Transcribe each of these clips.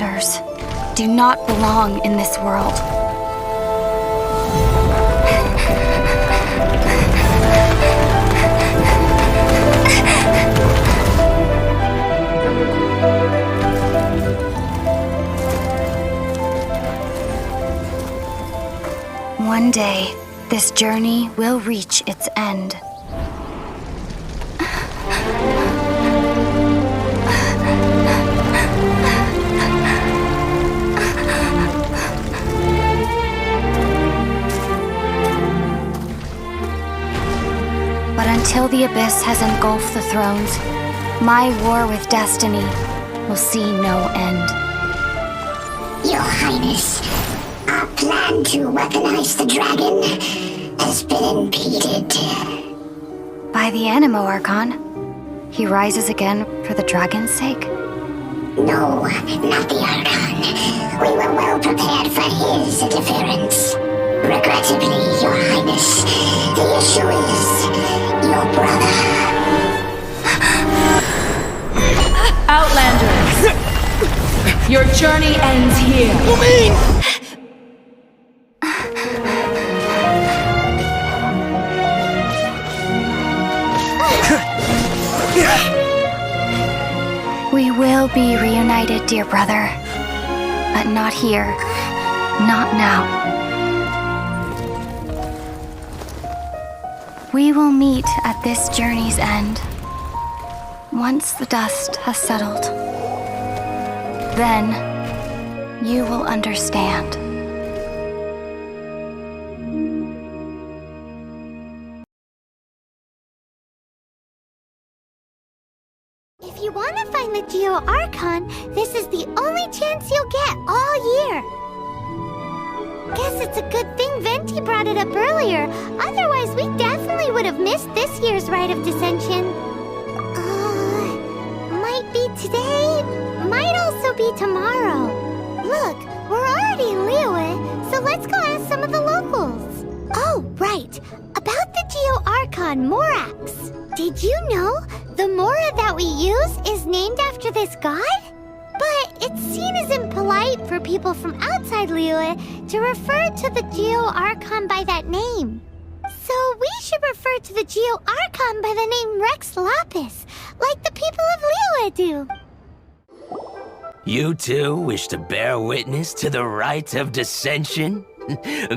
Outlanders do not belong in this world. One day, this journey will reach its end. But until the abyss has engulfed the thrones, my war with destiny will see no end. Your Highness, our plan to weaponize the dragon has been impeded. By the Animo Archon, he rises again for the dragon's sake? No, not the Archon. We were well prepared for his interference. Regrettably, Your Highness, the issue is your brother. Outlanders! Your journey ends here. We will be reunited, dear brother. But not here. Not now. We will meet at this journey's end. Once the dust has settled. Then, you will understand. If you want to find the Geo Archon, this is the only chance you'll get all year. Guess it's a good thing Venti brought it up earlier. Otherwise, we definitely would have missed this year's Rite of Dissension. Might be today, might also be tomorrow. Look, we're already in Liyue, so let's go ask some of the locals. Oh, right. About the Geo Archon Morax. Did you know the Mora that we use is named after this god? But it's seen as impolite for people from outside Liyue to refer to the Geo Archon by that name. So we should refer to the Geo Archon by the name Rex Lapis, like the people of Liyue do. You too wish to bear witness to the rite of dissension?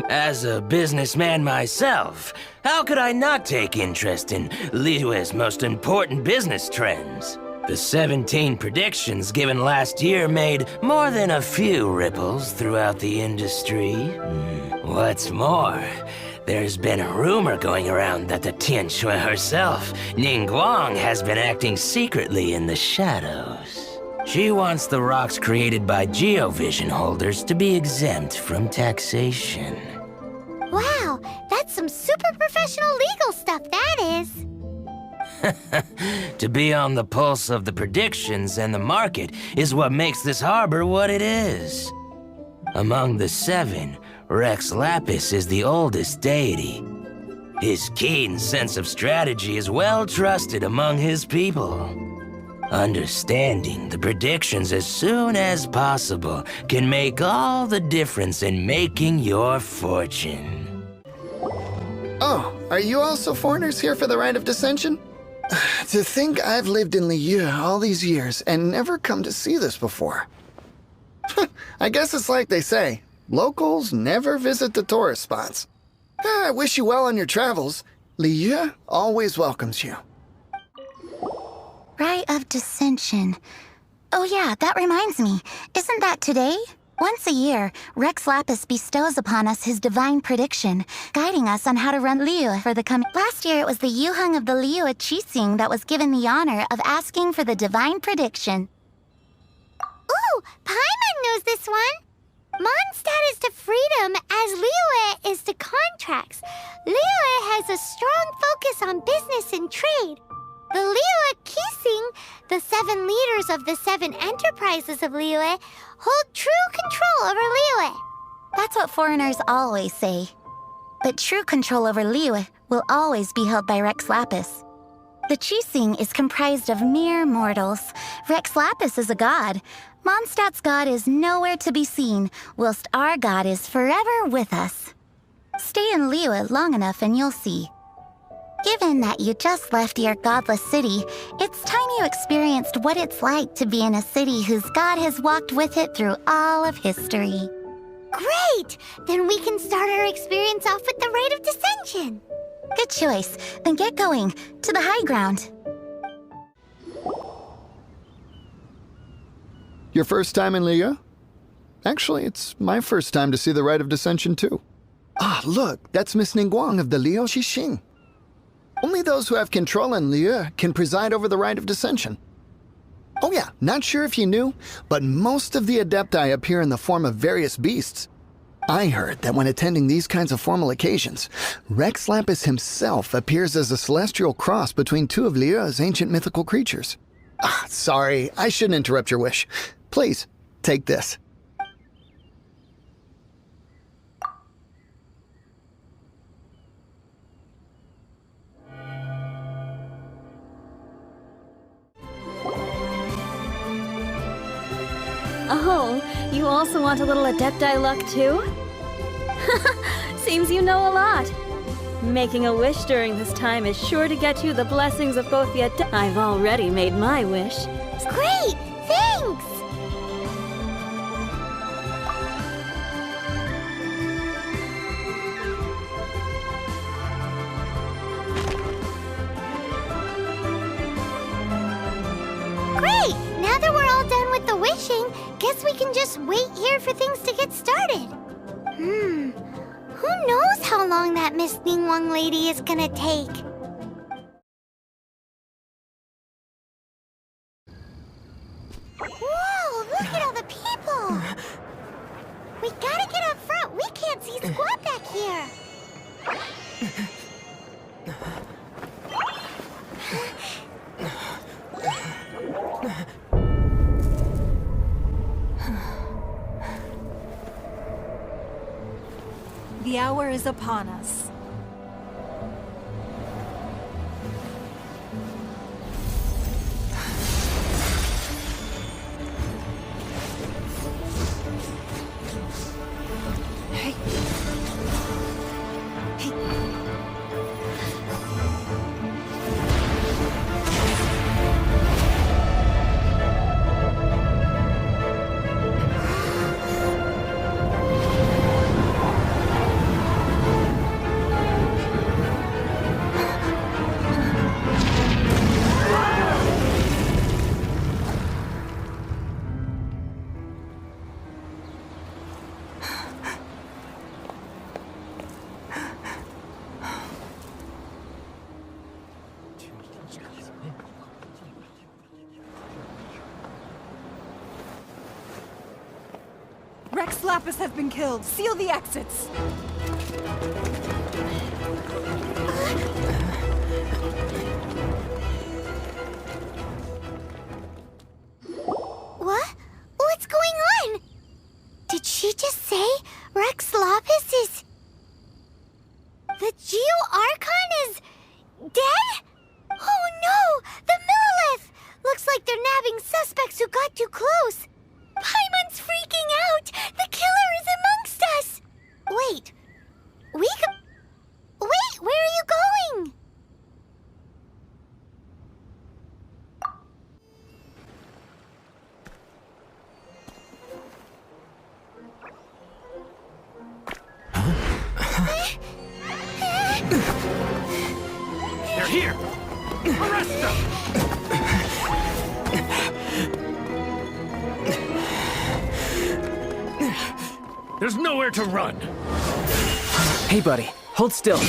As a businessman myself, how could I not take interest in Liyue's most important business trends? The 17 predictions given last year made more than a few ripples throughout the industry. What's more, there's been a rumor going around that the Tianshui herself, Ningguang, has been acting secretly in the shadows. She wants the rocks created by Geovision holders to be exempt from taxation. Wow, that's some super professional legal stuff, that is. To be on the pulse of the predictions and the market is what makes this harbor what it is. Among the 7, Rex Lapis is the oldest deity. His keen sense of strategy is well trusted among his people. Understanding the predictions as soon as possible can make all the difference in making your fortune. Oh, are you also foreigners here for the Rite of Dissension? To think I've lived in Liyue all these years and never come to see this before. I guess it's like they say, locals never visit the tourist spots. I wish you well on your travels. Liyue always welcomes you. Rite of Dissension. Oh yeah, that reminds me. Isn't that today? Once a year, Rex Lapis bestows upon us his divine prediction, guiding us on how to run Liyue for the coming... Last year, it was the Yuheng of the Liyue Qixing that was given the honor of asking for the divine prediction. Ooh, Paimon knows this one. Mondstadt is to freedom as Liyue is to contracts. Liyue has a strong focus on business and trade. The Liyue Qixing, the 7 leaders of the 7 enterprises of Liyue, hold true control over Liyue. That's what foreigners always say. But true control over Liyue will always be held by Rex Lapis. The Chising is comprised of mere mortals. Rex Lapis is a god. Mondstadt's god is nowhere to be seen, whilst our god is forever with us. Stay in Liyue long enough and you'll see. Given that you just left your godless city, it's time you experienced what it's like to be in a city whose god has walked with it through all of history. Great! Then we can start our experience off with the rite of descension. Good choice. Then get going. To the high ground. Your first time in Liyue? Actually, it's my first time to see the rite of descension, too. Ah, look, that's Miss Ningguang of the Liu Xixing. Only those who have control in Liyue can preside over the rite of descension. Oh yeah, not sure if you knew, but most of the Adepti appear in the form of various beasts. I heard that when attending these kinds of formal occasions, Rex Lapis himself appears as a celestial cross between two of Liyue's ancient mythical creatures. Ah, sorry, I shouldn't interrupt your wish. Please, take this. Oh, you also want a little Adepti luck too? Seems you know a lot. Making a wish during this time is sure to get you the blessings of both the Adepti. I've already made my wish. Great! Thanks! Great! Now that we're all done with the wishing, guess we can just wait here for things to get started. Who knows how long that Miss Ningguang lady is gonna take? Whoa, look at all the people! We gotta get up front. We can't see squat back here. The hour is upon us. Rex Lapis has been killed. Seal the exits. What? What's going on? Did she just say Rex Lapis is... The Geo-Archon is... dead? Oh no! The Millilith! Looks like they're nabbing suspects who got too close. Paimon's freaking out! The killer is amongst us! Wait. Wait, where are you going? They're here! Arrest them! There's nowhere to run! Hey, buddy, hold still.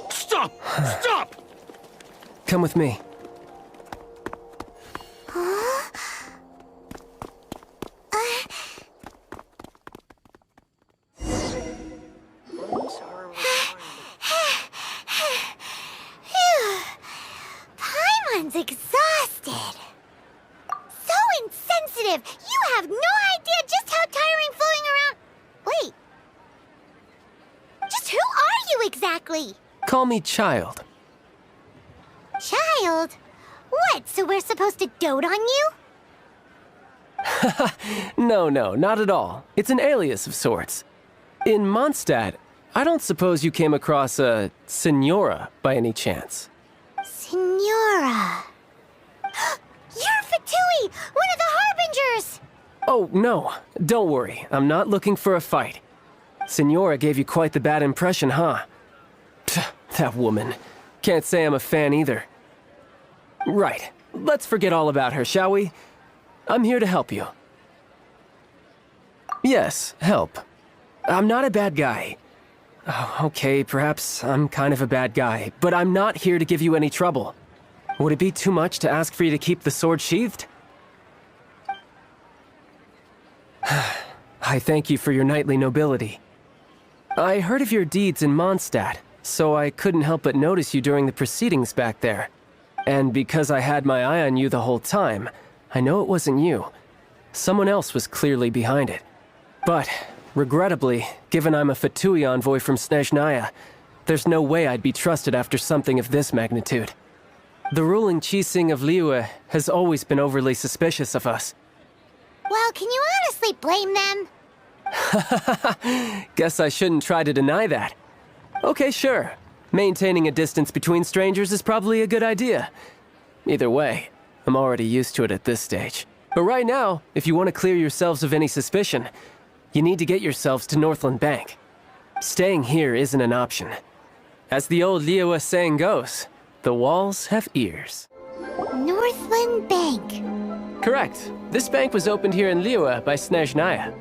Stop! Stop! Come with me. Paimon's exhausted. So sensitive! You have no idea just how tiring fooling around... Wait. Just who are you exactly? Call me Child. Child? What, so we're supposed to dote on you? No, not at all. It's an alias of sorts. In Mondstadt, I don't suppose you came across a Senora by any chance. Senora. You're Fatui, one of the Harbingers! Oh, no. Don't worry. I'm not looking for a fight. Senora gave you quite the bad impression, huh? Pfft, that woman. Can't say I'm a fan either. Right. Let's forget all about her, shall we? I'm here to help you. Yes, help. I'm not a bad guy. Oh, okay, perhaps I'm kind of a bad guy, but I'm not here to give you any trouble. Would it be too much to ask for you to keep the sword sheathed? I thank you for your knightly nobility. I heard of your deeds in Mondstadt, so I couldn't help but notice you during the proceedings back there. And because I had my eye on you the whole time, I know it wasn't you. Someone else was clearly behind it. But, regrettably, given I'm a Fatui envoy from Snezhnaya, there's no way I'd be trusted after something of this magnitude. The ruling Qixing of Liyue has always been overly suspicious of us. Well, can you honestly blame them? Guess I shouldn't try to deny that. Okay, sure. Maintaining a distance between strangers is probably a good idea. Either way, I'm already used to it at this stage. But right now, if you want to clear yourselves of any suspicion, you need to get yourselves to Northland Bank. Staying here isn't an option. As the old Liyue saying goes, the walls have ears. Northland Bank. Correct. This bank was opened here in Liyue by Snezhnaya.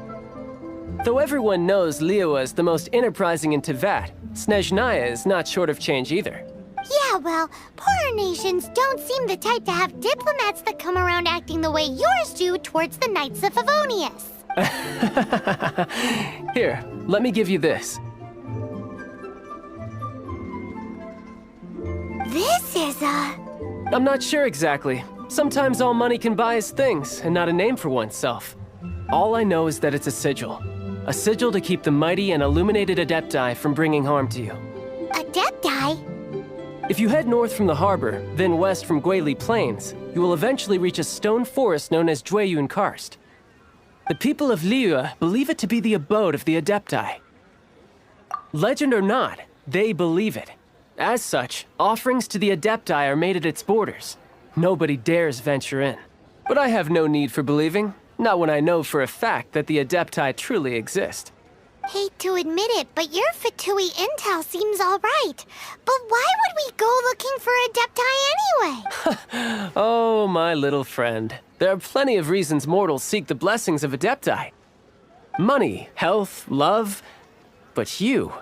Though everyone knows Liyue is the most enterprising in Teyvat, Snezhnaya is not short of change either. Yeah, well, poorer nations don't seem the type to have diplomats that come around acting the way yours do towards the Knights of Favonius. Here, let me give you this. This is I'm not sure exactly. Sometimes all money can buy is things, and not a name for oneself. All I know is that it's a sigil. A sigil to keep the mighty and illuminated Adepti from bringing harm to you. Adepti? If you head north from the harbor, then west from Guili Plains, you will eventually reach a stone forest known as Jueyun Karst. The people of Liyue believe it to be the abode of the Adepti. Legend or not, they believe it. As such, offerings to the Adepti are made at its borders. Nobody dares venture in. But I have no need for believing, not when I know for a fact that the Adepti truly exist. Hate to admit it, but your Fatui intel seems alright. But why would we go looking for Adepti anyway? Oh, my little friend. There are plenty of reasons mortals seek the blessings of Adepti. Money, health, love. But you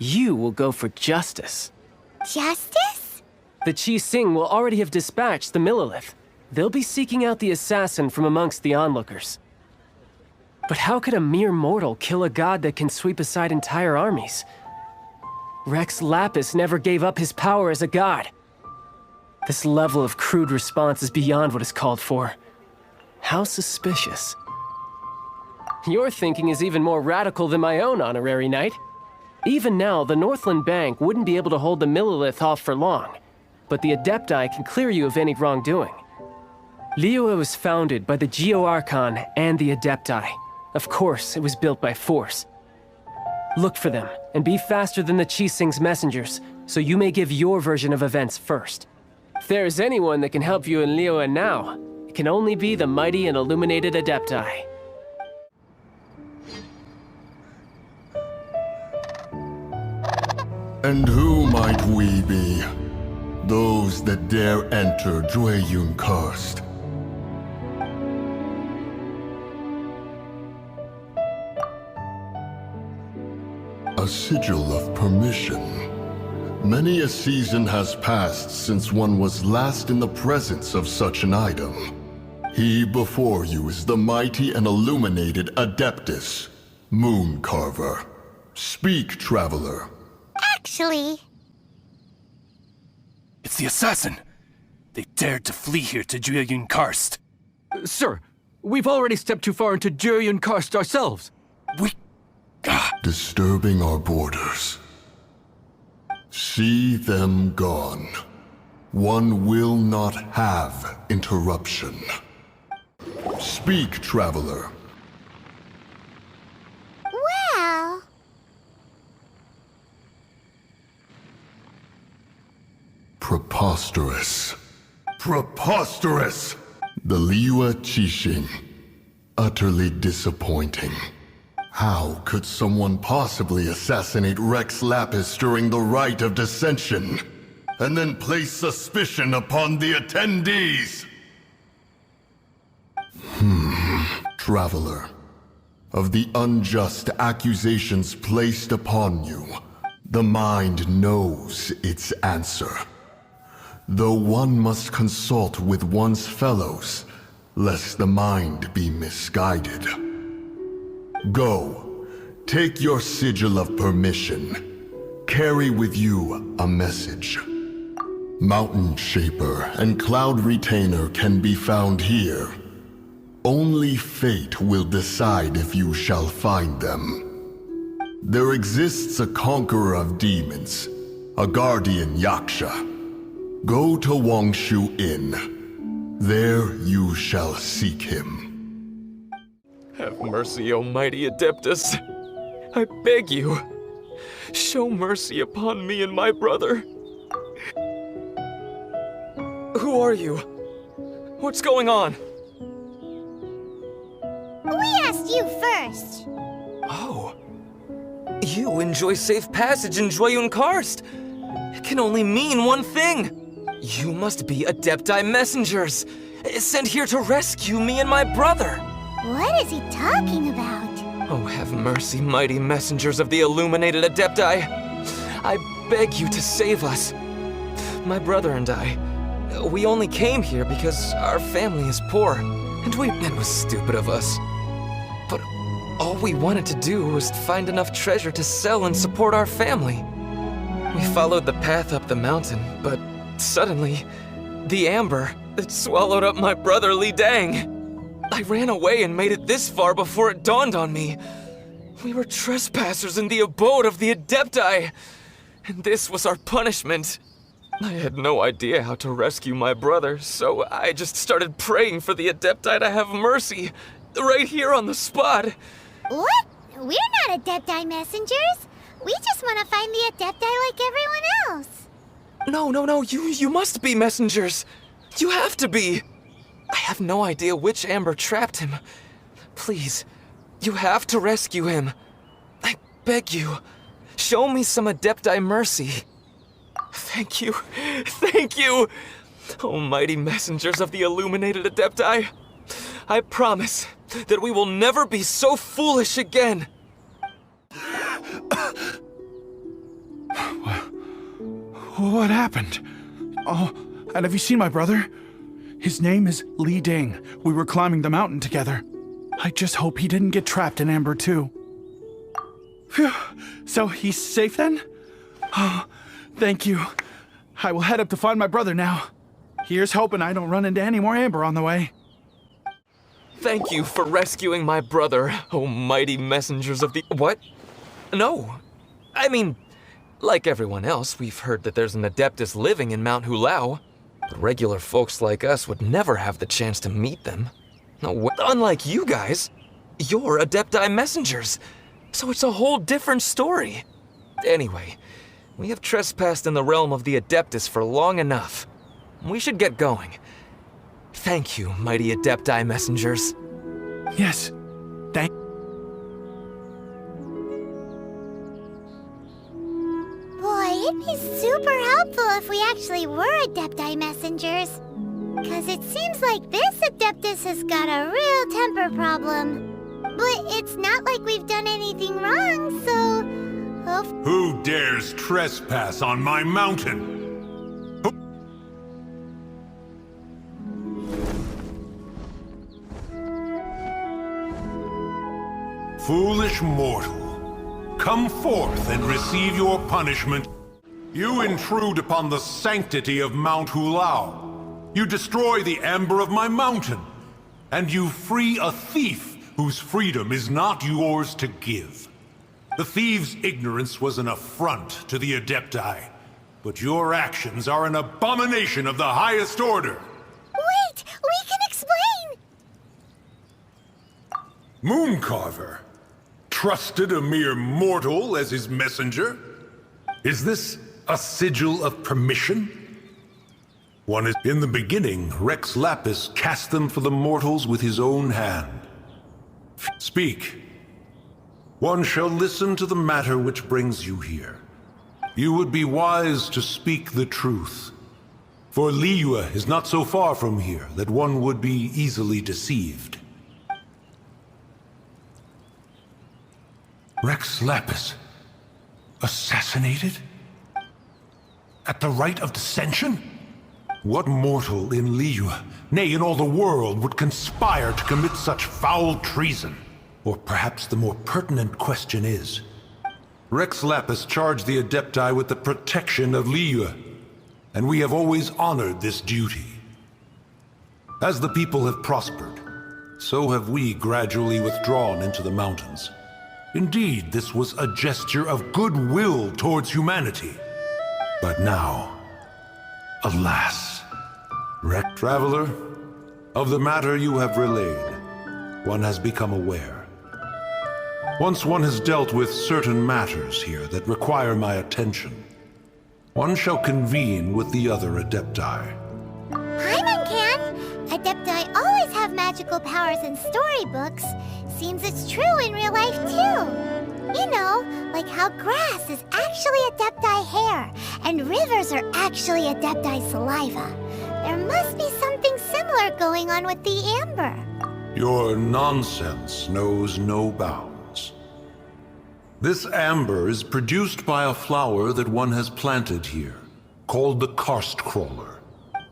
will go for justice. Justice? The Qixing will already have dispatched the Millelith. They'll be seeking out the assassin from amongst the onlookers. But how could a mere mortal kill a god that can sweep aside entire armies? Rex Lapis never gave up his power as a god. This level of crude response is beyond what is called for. How suspicious. Your thinking is even more radical than my own, honorary knight. Even now, the Northland Bank wouldn't be able to hold the Millelith off for long, but the Adepti can clear you of any wrongdoing. Liyue was founded by the Geo-Archon and the Adepti. Of course, it was built by force. Look for them, and be faster than the Qixing's messengers, so you may give your version of events first. If there is anyone that can help you in Liyue now, it can only be the mighty and illuminated Adepti. And who might we be? Those that dare enter Jueyun Karst. A sigil of permission. Many a season has passed since one was last in the presence of such an item. He before you is the mighty and illuminated Adeptus, Moon Carver. Speak, traveler. Actually... It's the assassin! They dared to flee here to Jueyun Karst. Sir, We've already stepped too far into Juryen Karst ourselves. Disturbing our borders. See them gone. One will not have interruption. Speak, traveler. Well... Preposterous. Preposterous! The Liyue Qixing. Utterly disappointing. How could someone possibly assassinate Rex Lapis during the rite of dissension, and then place suspicion upon the attendees? Traveler, of the unjust accusations placed upon you, the mind knows its answer. Though one must consult with one's fellows, lest the mind be misguided. Go, take your sigil of permission. Carry with you a message. Mountain Shaper and Cloud Retainer can be found here. Only fate will decide if you shall find them. There exists a conqueror of demons, a guardian Yaksha. Go to Wangshu Inn. There you shall seek him. Have mercy, O mighty Adeptus. I beg you, show mercy upon me and my brother. Who are you? What's going on? We asked you first. Oh. You enjoy safe passage in Juryen Karst. It can only mean one thing. You must be Adepti messengers, sent here to rescue me and my brother. What is he talking about? Oh, have mercy, mighty messengers of the illuminated Adepti. I beg you to save us. My brother and I, we only came here because our family is poor, and it was stupid of us. But all we wanted to do was find enough treasure to sell and support our family. We followed the path up the mountain, but suddenly, the amber, it swallowed up my brother Li Dang. I ran away and made it this far before it dawned on me. We were trespassers in the abode of the Adepti, and this was our punishment. I had no idea how to rescue my brother, so I just started praying for the Adepti to have mercy, right here on the spot. What? We're not Adepti messengers. We just want to find the Adepti like everyone else. No, you must be messengers. You have to be. I have no idea which amber trapped him. Please, you have to rescue him. I beg you, show me some Adepti mercy. Thank you, thank you! Oh, mighty messengers of the illuminated Adepti, I promise that we will never be so foolish again. What happened? Oh, and have you seen my brother? His name is Li Ding. We were climbing the mountain together. I just hope he didn't get trapped in Amber too. Phew. So he's safe then? Oh, thank you. I will head up to find my brother now. Here's hoping I don't run into any more Amber on the way. Thank you for rescuing my brother, oh mighty messengers of the... What? No. I mean, like everyone else, we've heard that there's an Adeptus living in Mount Hulao. But regular folks like us would never have the chance to meet them. No, unlike you guys, you're Adepti messengers, so it's a whole different story. Anyway, we have trespassed in the realm of the Adeptus for long enough. We should get going. Thank you, mighty Adepti messengers. Yes, thank... It'd be super helpful if we actually were Adepti messengers. Cause it seems like this Adeptus has got a real temper problem. But it's not like we've done anything wrong, so... Who dares trespass on my mountain? Foolish mortal, come forth and receive your punishment. You intrude upon the sanctity of Mount Hulao. You destroy the amber of my mountain. and you free a thief whose freedom is not yours to give. The thief's ignorance was an affront to the Adepti, but your actions are an abomination of the highest order. Wait! We can explain! Mooncarver trusted a mere mortal as his messenger? Is this a sigil of permission? One is in the beginning, Rex Lapis cast them for the mortals with his own hand. Speak. One shall listen to the matter which brings you here. You would be wise to speak the truth. For Liyue is not so far from here that one would be easily deceived. Rex Lapis assassinated? At the rite of dissension? What mortal in Liyue, nay, in all the world, would conspire to commit such foul treason? Or perhaps the more pertinent question is, Rex Lapis charged the Adepti with the protection of Liyue, and we have always honored this duty. As the people have prospered, so have we gradually withdrawn into the mountains. Indeed, this was a gesture of goodwill towards humanity. But now, alas, Traveler, of the matter you have relayed, one has become aware. Once one has dealt with certain matters here that require my attention, one shall convene with the other Adepti. Paimon can! Adepti always have magical powers in storybooks. Seems it's true in real life, too. You know, like how grass is actually Adepti hair, and rivers are actually Adepti saliva. There must be something similar going on with the amber. Your nonsense knows no bounds. This amber is produced by a flower that one has planted here, called the karst crawler.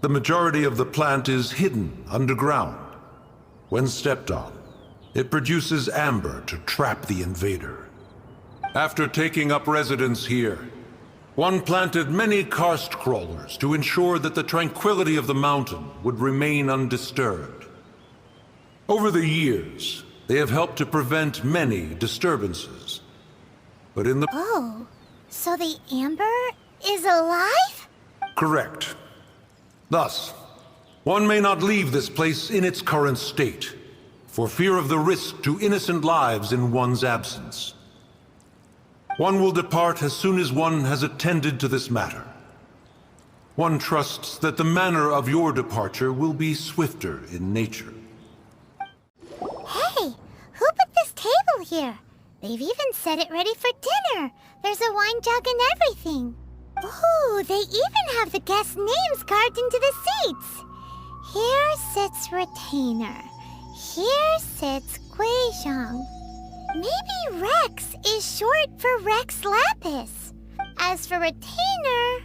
The majority of the plant is hidden underground. When stepped on, it produces amber to trap the invader. After taking up residence here, one planted many karst crawlers to ensure that the tranquility of the mountain would remain undisturbed. Over the years, they have helped to prevent many disturbances. But in the... Oh, so the amber is alive? Correct. Thus, one may not leave this place in its current state, for fear of the risk to innocent lives in one's absence. One will depart as soon as one has attended to this matter. One trusts that the manner of your departure will be swifter in nature. Hey, who put this table here? They've even set it ready for dinner. There's a wine jug and everything. Ooh, they even have the guests' names carved into the seats. Here sits Retainer. Here sits Guizhong. Maybe Rex is short for Rex Lapis. As for Retainer...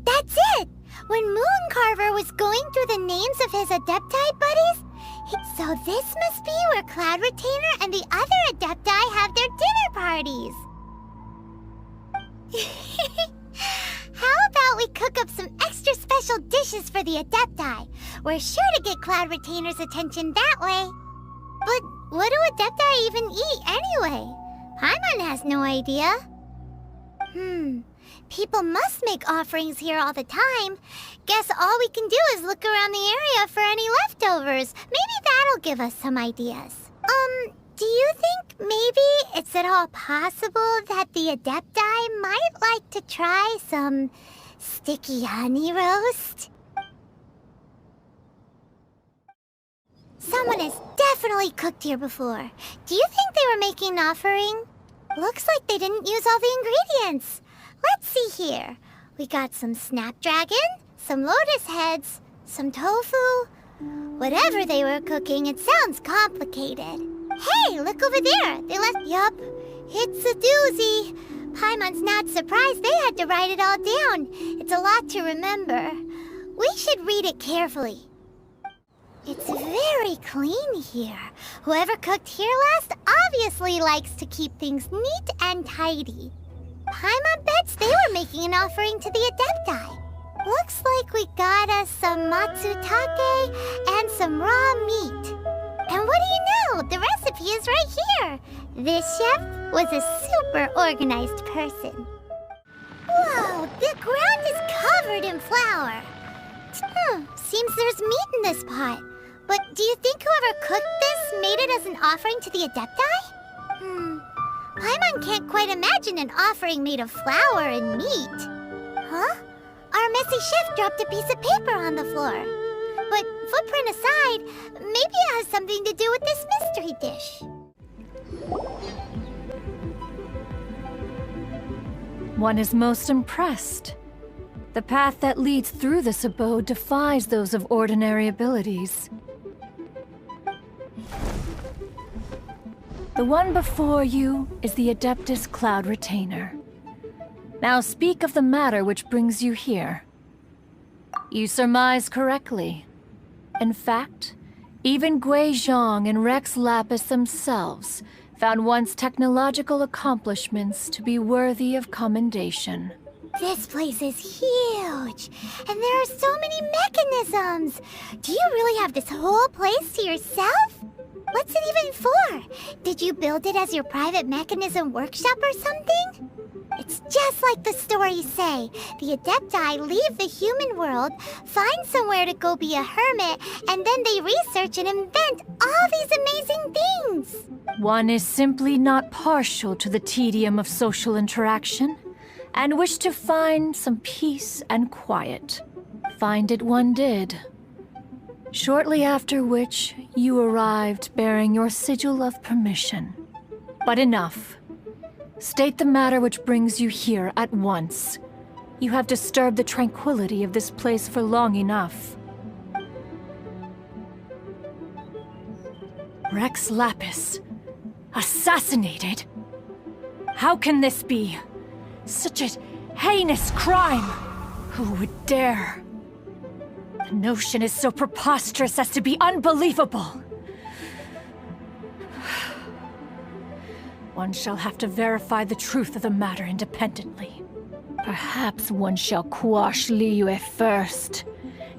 That's it! When Mooncarver was going through the names of his Adepti buddies, so this must be where Cloud Retainer and the other Adepti have their dinner parties. How about we cook up some extra special dishes for the Adepti? We're sure to get Cloud Retainer's attention that way. But what do Adepti even eat anyway? Paimon has no idea. People must make offerings here all the time. Guess all we can do is look around the area for any leftovers. Maybe that'll give us some ideas. Do you think maybe it's at all possible that the Adepti might like to try some sticky honey roast? Someone has definitely cooked here before. Do you think they were making an offering? Looks like they didn't use all the ingredients. Let's see here. We got some snapdragon, some lotus heads, some tofu. Whatever they were cooking, it sounds complicated. Hey, look over there. They left... Yup, it's a doozy. Paimon's not surprised they had to write it all down. It's a lot to remember. We should read it carefully. It's very clean here. Whoever cooked here last obviously likes to keep things neat and tidy. Paimon bets they were making an offering to the Adepti. Looks like like we got us some matsutake and some raw meat. And what do you know? The recipe is right here. This chef was a super organized person. Whoa, the ground is covered in flour. Seems there's meat in this pot. But do you think whoever cooked this made it as an offering to the Adepti? Paimon can't quite imagine an offering made of flour and meat. Huh? Our messy chef dropped a piece of paper on the floor. But footprint aside, maybe it has something to do with this mystery dish. One is most impressed. The path that leads through this abode defies those of ordinary abilities. The one before you is the Adeptus Cloud Retainer. Now speak of the matter which brings you here. You surmise correctly. In fact, even Gui Zhang and Rex Lapis themselves found one's technological accomplishments to be worthy of commendation. This place is huge, and there are so many mechanisms. Do you really have this whole place to yourself? What's it even for? Did you build it as your private mechanism workshop or something? It's just like the stories say. The Adepti leave the human world, find somewhere to go be a hermit, and then they research and invent all these amazing things. One is simply not partial to the tedium of social interaction, and wished to find some peace and quiet. Find it one did. Shortly after which, you arrived bearing your sigil of permission. But enough. State the matter which brings you here at once. You have disturbed the tranquility of this place for long enough. Rex Lapis, assassinated? How can this be? Such a heinous crime! Who would dare? The notion is so preposterous as to be unbelievable. One shall have to verify the truth of the matter independently. Perhaps one shall quash Liyue first,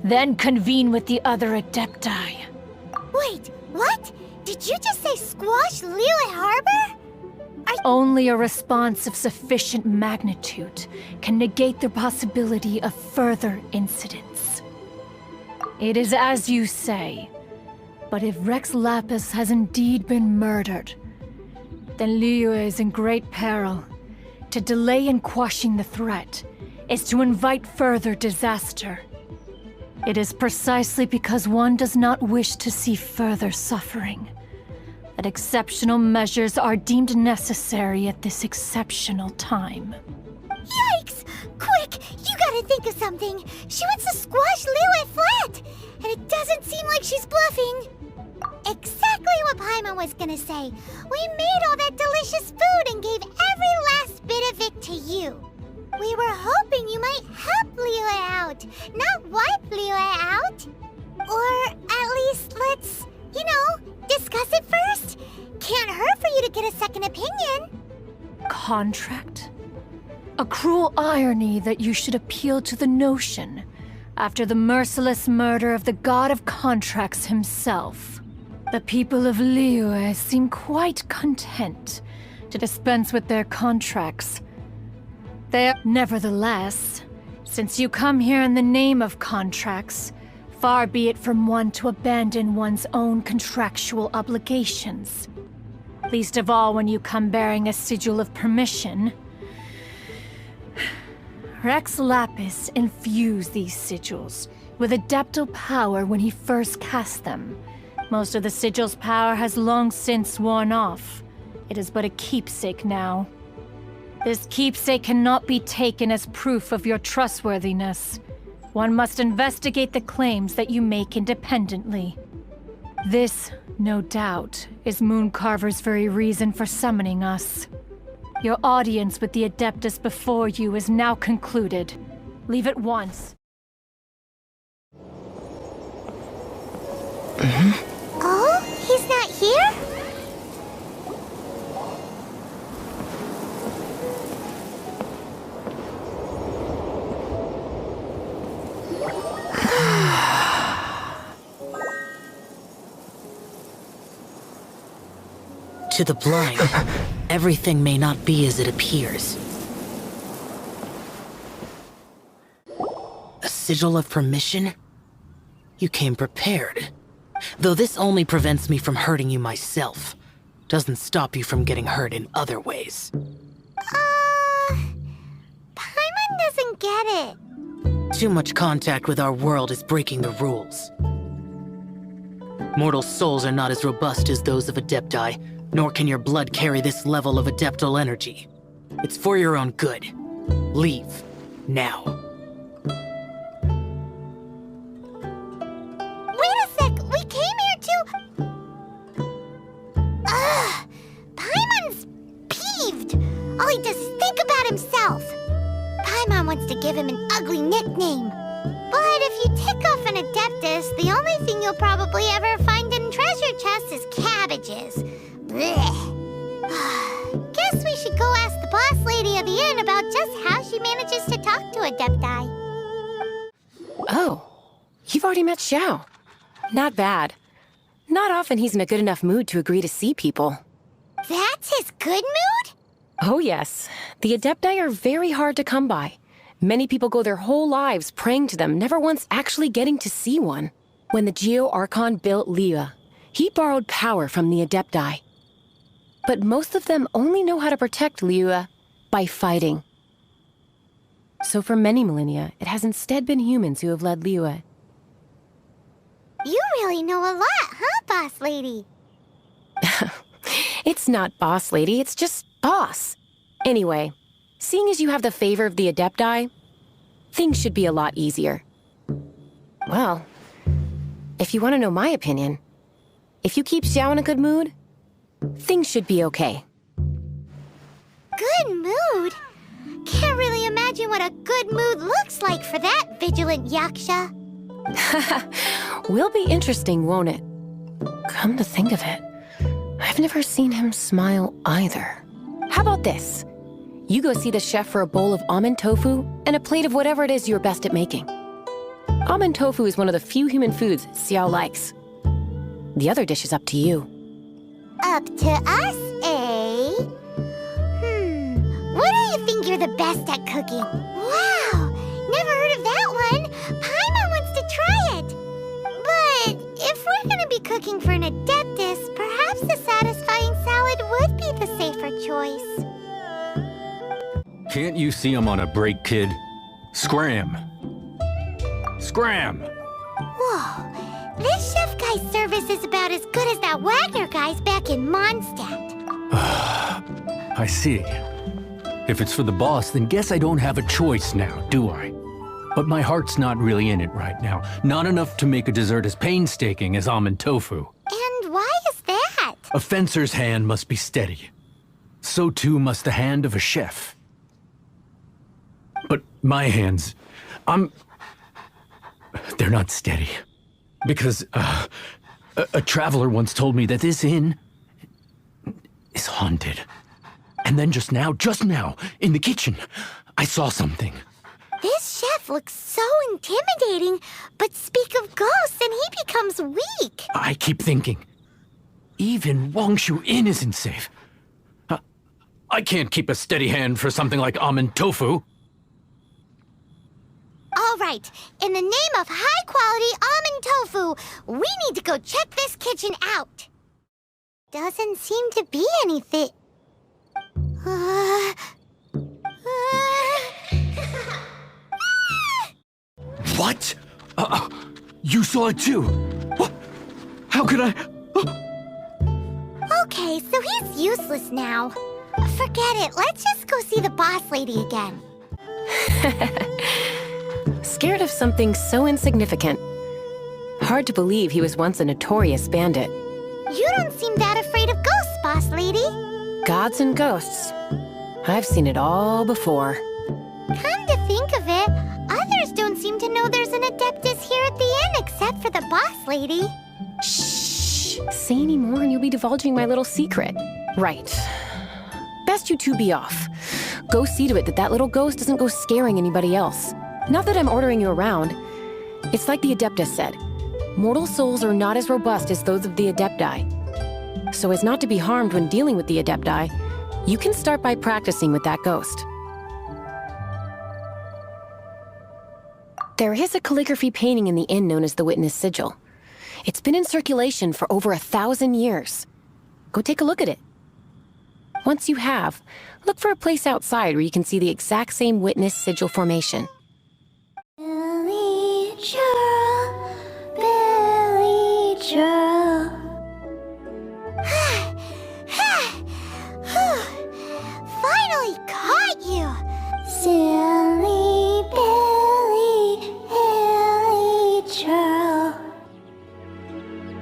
then convene with the other Adepti. Wait, what? Did you just say squash Liyue Harbor? Only a response of sufficient magnitude can negate the possibility of further incidents. It is as you say, but if Rex Lapis has indeed been murdered, then Liyue is in great peril. To delay in quashing the threat is to invite further disaster. It is precisely because one does not wish to see further suffering that exceptional measures are deemed necessary at this exceptional time. Yikes! Quick, you gotta think of something. She wants to squash Liyue flat, and it doesn't seem like she's bluffing. Exactly what Paimon was gonna say. We made all that delicious food and gave every last bit of it to you. We were hoping you might help Liyue out, not wipe Liyue out. Or at least let's, discuss it first. Can't hurt for you to get a second opinion. Contract? A cruel irony that you should appeal to the notion after the merciless murder of the god of contracts himself. The people of Liyue seem quite content to dispense with their contracts. Nevertheless, since you come here in the name of contracts, far be it from one to abandon one's own contractual obligations. Least of all when you come bearing a sigil of permission. Rex Lapis infused these sigils with adeptal power when he first cast them. Most of the sigil's power has long since worn off. It is but a keepsake now. This keepsake cannot be taken as proof of your trustworthiness. One must investigate the claims that you make independently. This, no doubt, is Mooncarver's very reason for summoning us. Your audience with the Adeptus before you is now concluded. Leave at once. Oh, he's not here? To the blind, everything may not be as it appears. A sigil of permission? You came prepared. Though this only prevents me from hurting you myself, doesn't stop you from getting hurt in other ways. Paimon doesn't get it. Too much contact with our world is breaking the rules. Mortal souls are not as robust as those of Adepti, nor can your blood carry this level of adeptal energy. It's for your own good. Leave. Now. Wait a sec! We came here to... Paimon's peeved! All he does is think about himself. Paimon wants to give him an ugly nickname. But if you tick off an Adeptus, the only thing you'll probably ever find in treasure chests is cabbages. Blech. Guess we should go ask the boss lady of the inn about just how she manages to talk to Adepti. Oh, you've already met Xiao. Not bad. Not often he's in a good enough mood to agree to see people. That's his good mood? Oh yes. The Adepti are very hard to come by. Many people go their whole lives praying to them, never once actually getting to see one. When the Geo Archon built Liyue, he borrowed power from the Adepti. But most of them only know how to protect Liyue by fighting. So for many millennia, it has instead been humans who have led Liyue. You really know a lot, huh, boss lady? It's not boss lady, it's just boss. Anyway, seeing as you have the favor of the Adepti, things should be a lot easier. Well, if you want to know my opinion, if you keep Xiao in a good mood, things should be okay. Good mood? Can't really imagine what a good mood looks like for that vigilant yaksha. Will be interesting, won't it? Come to think of it, I've never seen him smile either. How about this? You go see the chef for a bowl of almond tofu and a plate of whatever it is you're best at making. Almond tofu is one of the few human foods Xiao likes. The other dish is up to you. Up to us, eh? What do you think you're the best at cooking? Wow! Never heard of that one! Paimon wants to try it! But if we're gonna be cooking for an Adeptus, perhaps the satisfying salad would be the safer choice. Can't you see I'm on a break, kid? Scram! Scram! Whoa! This chef guy's service is about as good as that Wagner guy's back in Mondstadt. I see. If it's for the boss, then guess I don't have a choice now, do I? But my heart's not really in it right now. Not enough to make a dessert as painstaking as almond tofu. And why is that? A fencer's hand must be steady. So too must the hand of a chef. But my hands, they're not steady. Because, a traveler once told me that this inn is haunted. And then just now, in the kitchen, I saw something. This chef looks so intimidating, but speak of ghosts and he becomes weak. I keep thinking, even Wangshu Inn isn't safe. I can't keep a steady hand for something like almond tofu. All right, in the name of high-quality almond tofu, we need to go check this kitchen out. Doesn't seem to be anything. What? You saw it too? What? How could I? Okay, so he's useless now. Forget it, let's just go see the boss lady again. Scared of something so insignificant. Hard to believe he was once a notorious bandit. You don't seem that afraid of ghosts, boss lady. Gods and ghosts. I've seen it all before. Come to think of it, others don't seem to know there's an Adeptus here at the inn except for the boss lady. Shh! Say any more and you'll be divulging my little secret. Right. Best you two be off. Go see to it that that little ghost doesn't go scaring anybody else. Not that I'm ordering you around. It's like the Adeptus said. Mortal souls are not as robust as those of the Adepti. So as not to be harmed when dealing with the Adepti, you can start by practicing with that ghost. There is a calligraphy painting in the inn known as the Witness Sigil. It's been in circulation for over 1,000 years. Go take a look at it. Once you have, look for a place outside where you can see the exact same Witness Sigil formation. Billy Joe, Billy Joe. Finally caught you! Silly Billy, Billy Joe.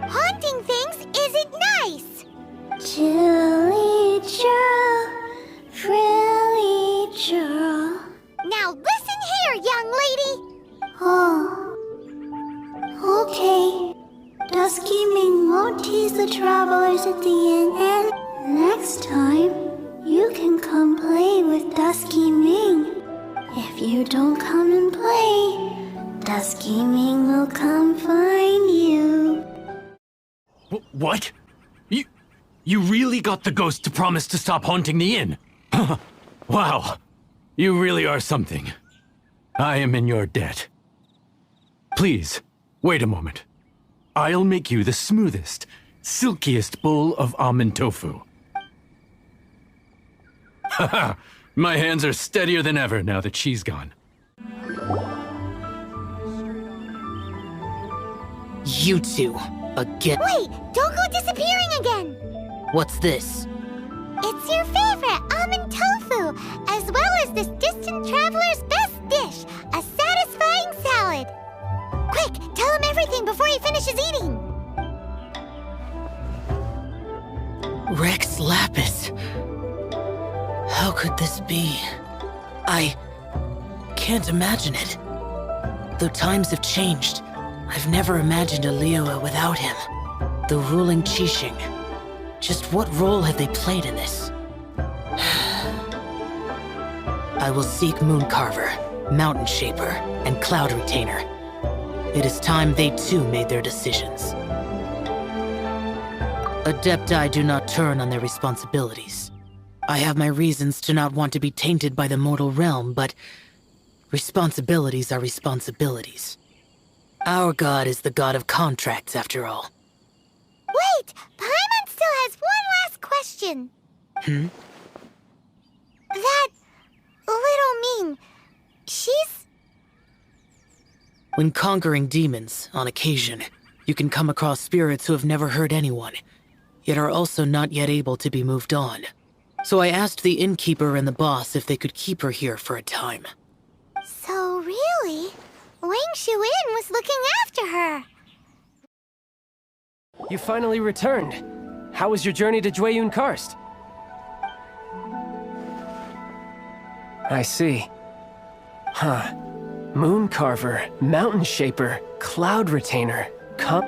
Haunting things isn't nice! Chilly Joe, Frilly Joe. Now listen here, young lady! Oh. Okay. Dusky Ming won't tease the travelers at the inn, and next time, you can come play with Dusky Ming. If you don't come and play, Dusky Ming will come find you. What? You really got the ghost to promise to stop haunting the inn? Wow. You really are something. I am in your debt. Please, wait a moment. I'll make you the smoothest, silkiest bowl of almond tofu. Haha, my hands are steadier than ever now that she's gone. You two, again. Wait, don't go disappearing again! What's this? It's your favorite almond tofu, as well as this distant traveler's best dish, a satisfying salad. Quick, tell him everything before he finishes eating. Rex Lapis. How could this be? I can't imagine it. Though times have changed, I've never imagined a Liyue without him. The ruling Qixing. Just what role have they played in this? I will seek Mooncarver, Mountain Shaper, and Cloud Retainer. It is time they too made their decisions. Adepti do not turn on their responsibilities. I have my reasons to not want to be tainted by the mortal realm, but responsibilities are responsibilities. Our god is the god of contracts, after all. Wait! Paimon still has one last question. That little Ming, she's... When conquering demons, on occasion, you can come across spirits who have never hurt anyone, yet are also not yet able to be moved on. So I asked the innkeeper and the boss if they could keep her here for a time. So really, Wang Shuin was looking after her. You finally returned. How was your journey to Jueyun Karst? I see. Huh. Mooncarver, Mountain Shaper, Cloud Retainer.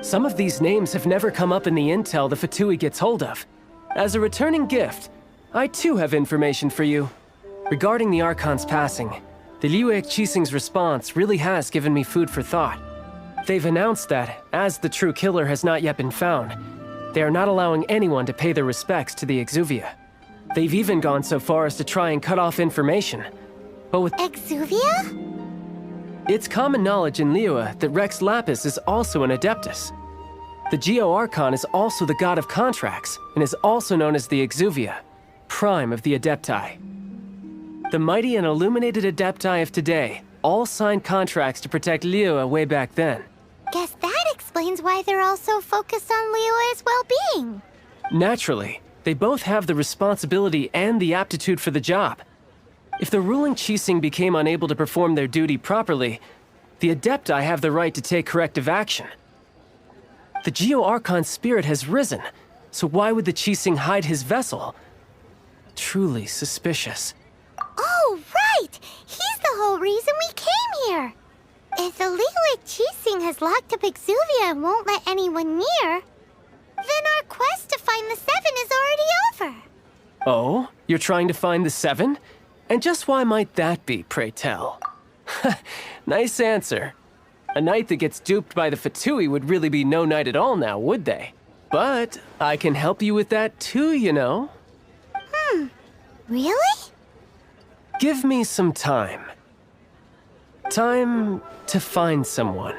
Some of these names have never come up in the intel the Fatui gets hold of. As a returning gift, I too have information for you. Regarding the Archon's passing, the Liyue Qixing's response really has given me food for thought. They've announced that, as the true killer has not yet been found, they are not allowing anyone to pay their respects to the Exuvia. They've even gone so far as to try and cut off information. But with Exuvia? It's common knowledge in Liyue that Rex Lapis is also an Adeptus. The Geo Archon is also the god of contracts, and is also known as the Exuvia, prime of the Adepti. The mighty and illuminated Adepti of today all signed contracts to protect Liyue way back then. Guess that explains why they're all so focused on Liyue's well-being. Naturally, they both have the responsibility and the aptitude for the job. If the ruling Qixing became unable to perform their duty properly, the Adepti have the right to take corrective action. The Geo Archon's spirit has risen, so why would the Qixing hide his vessel? Truly suspicious. Oh, right! He's the whole reason we came here! If the Liyue Qixing has locked up Exuvia and won't let anyone near, then our quest to find the Seven is already over. Oh? You're trying to find the Seven? And just why might that be, pray tell? Nice answer. A knight that gets duped by the Fatui would really be no knight at all now, would they? But I can help you with that too, you know. Really? Give me some time. Time to find someone.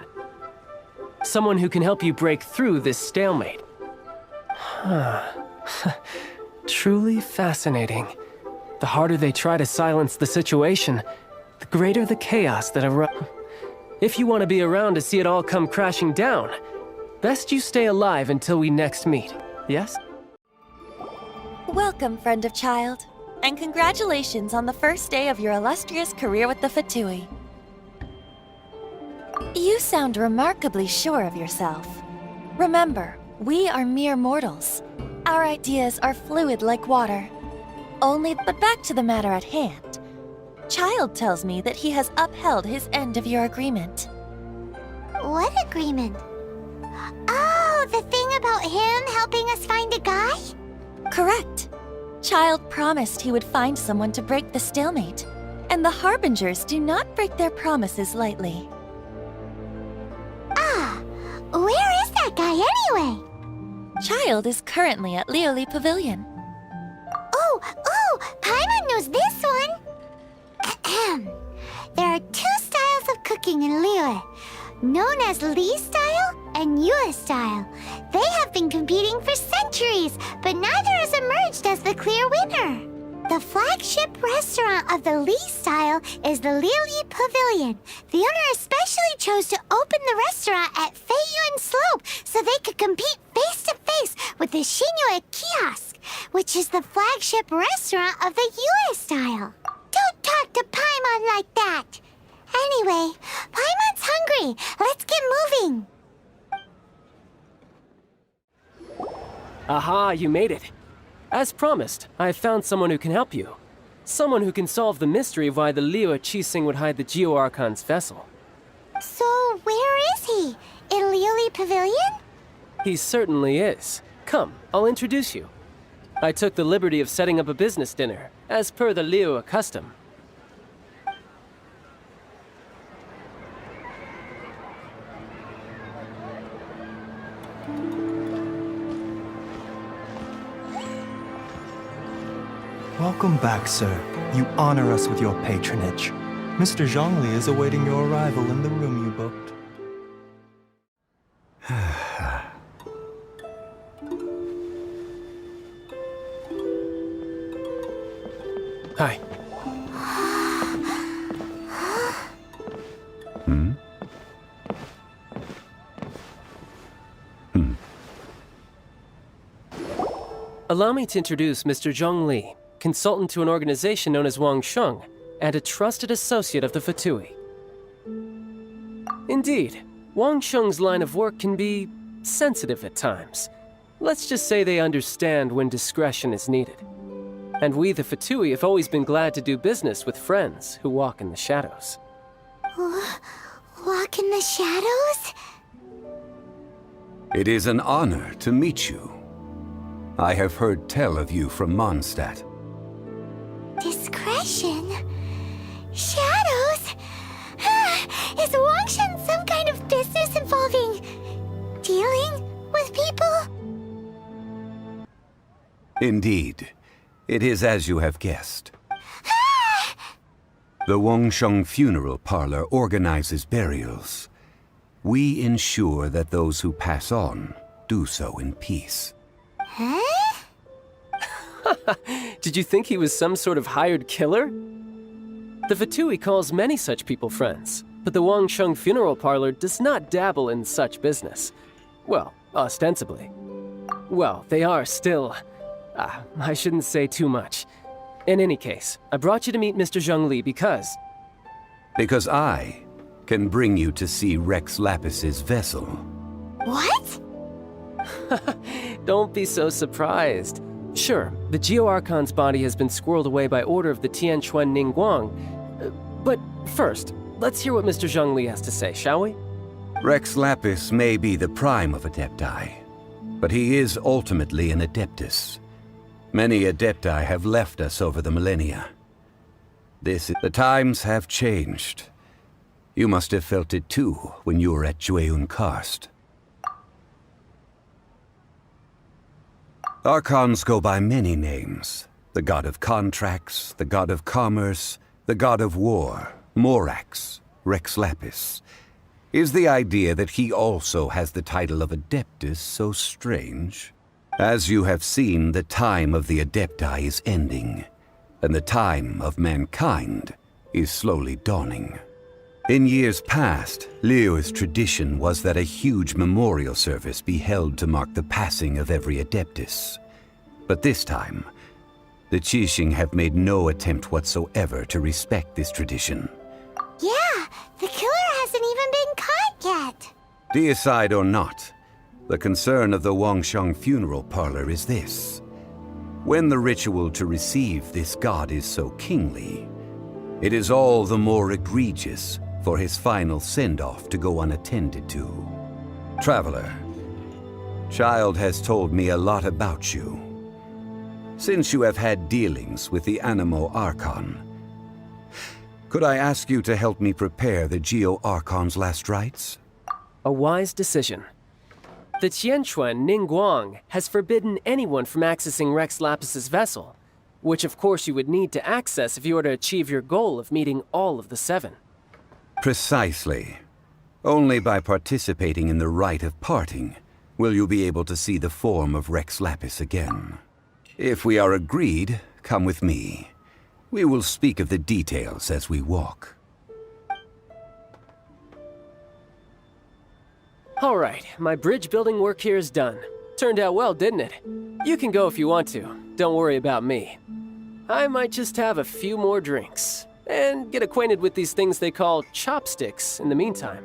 Someone who can help you break through this stalemate. Truly fascinating. The harder they try to silence the situation, the greater the chaos that erupts. If you want to be around to see it all come crashing down, best you stay alive until we next meet, yes? Welcome, friend of child, and congratulations on the first day of your illustrious career with the Fatui. You sound remarkably sure of yourself. Remember, we are mere mortals. Our ideas are fluid like water. But back to the matter at hand. Child tells me that he has upheld his end of your agreement. What agreement? Oh, the thing about him helping us find a guy? Correct. Child promised he would find someone to break the stalemate, and the Harbingers do not break their promises lightly. Where is that guy anyway? Child is currently at Lioli Pavilion. Oh, Paimon knows this one. There are two styles of cooking in Liyue, known as Li style and Yue style. They have been competing for centuries, but neither has emerged as the clear winner. The flagship restaurant of the Li style is the Lioli Pavilion. The owner especially chose to open the restaurant at Feiyuan Slope so they could compete face-to-face with the Xinyue Kiosk, which is the flagship restaurant of the Yue style. Don't talk to Paimon like that. Anyway, Paimon's hungry. Let's get moving. Aha, you made it. As promised, I have found someone who can help you. Someone who can solve the mystery of why the Liyue Qixing would hide the Geo Archon's vessel. So, where is he? In Lioli Pavilion? He certainly is. Come, I'll introduce you. I took the liberty of setting up a business dinner, as per the Liyue custom. Welcome back, sir. You honor us with your patronage. Mr. Zhongli is awaiting your arrival in the room you booked. Hi. Allow me to introduce Mr. Zhongli, consultant to an organization known as Wang Sheng, and a trusted associate of the Fatui. Indeed, Wang Sheng's line of work can be sensitive at times. Let's just say they understand when discretion is needed. And we, the Fatui, have always been glad to do business with friends who walk in the shadows. Walk in the shadows? It is an honor to meet you. I have heard tell of you from Mondstadt. Discretion? Shadows? Is Wang Shen some kind of business involving dealing with people? Indeed. It is as you have guessed. The Wangsheng Funeral Parlor organizes burials. We ensure that those who pass on do so in peace. Huh? Did you think he was some sort of hired killer? The Fatui calls many such people friends, but the Wangsheng Funeral Parlor does not dabble in such business. Well, ostensibly. Well, they are still... I shouldn't say too much. In any case, I brought you to meet Mr. Zhongli because... Because I can bring you to see Rex Lapis's vessel. What? Don't be so surprised. Sure, the Geo Archon's body has been squirreled away by order of the Tianquan Ningguang. But first, let's hear what Mr. Zhongli has to say, shall we? Rex Lapis may be the prime of Adepti, but he is ultimately an Adeptus. Many Adepti have left us over the millennia. The times have changed. You must have felt it too when you were at Jueun Karst. Archons go by many names. The god of contracts, the god of commerce, the god of war, Morax, Rex Lapis. Is the idea that he also has the title of Adeptus so strange? As you have seen, the time of the Adepti is ending, and the time of mankind is slowly dawning. In years past, Liyue's tradition was that a huge memorial service be held to mark the passing of every Adeptus. But this time, the Qixing have made no attempt whatsoever to respect this tradition. Yeah, the killer hasn't even been caught yet. Deicide or not, the concern of the Wangsheng funeral parlor is this. When the ritual to receive this god is so kingly, it is all the more egregious for his final send-off to go unattended to. Traveler, Child has told me a lot about you. Since you have had dealings with the Animo Archon, could I ask you to help me prepare the Geo Archon's last rites? A wise decision. The Tianquan Ningguang has forbidden anyone from accessing Rex Lapis's vessel, which of course you would need to access if you were to achieve your goal of meeting all of the 7. Precisely. Only by participating in the rite of parting will you be able to see the form of Rex Lapis again. If we are agreed, come with me. We will speak of the details as we walk. All right, my bridge building work here is done. Turned out well, didn't it? You can go if you want to. Don't worry about me. I might just have a few more drinks and get acquainted with these things they call chopsticks in the meantime.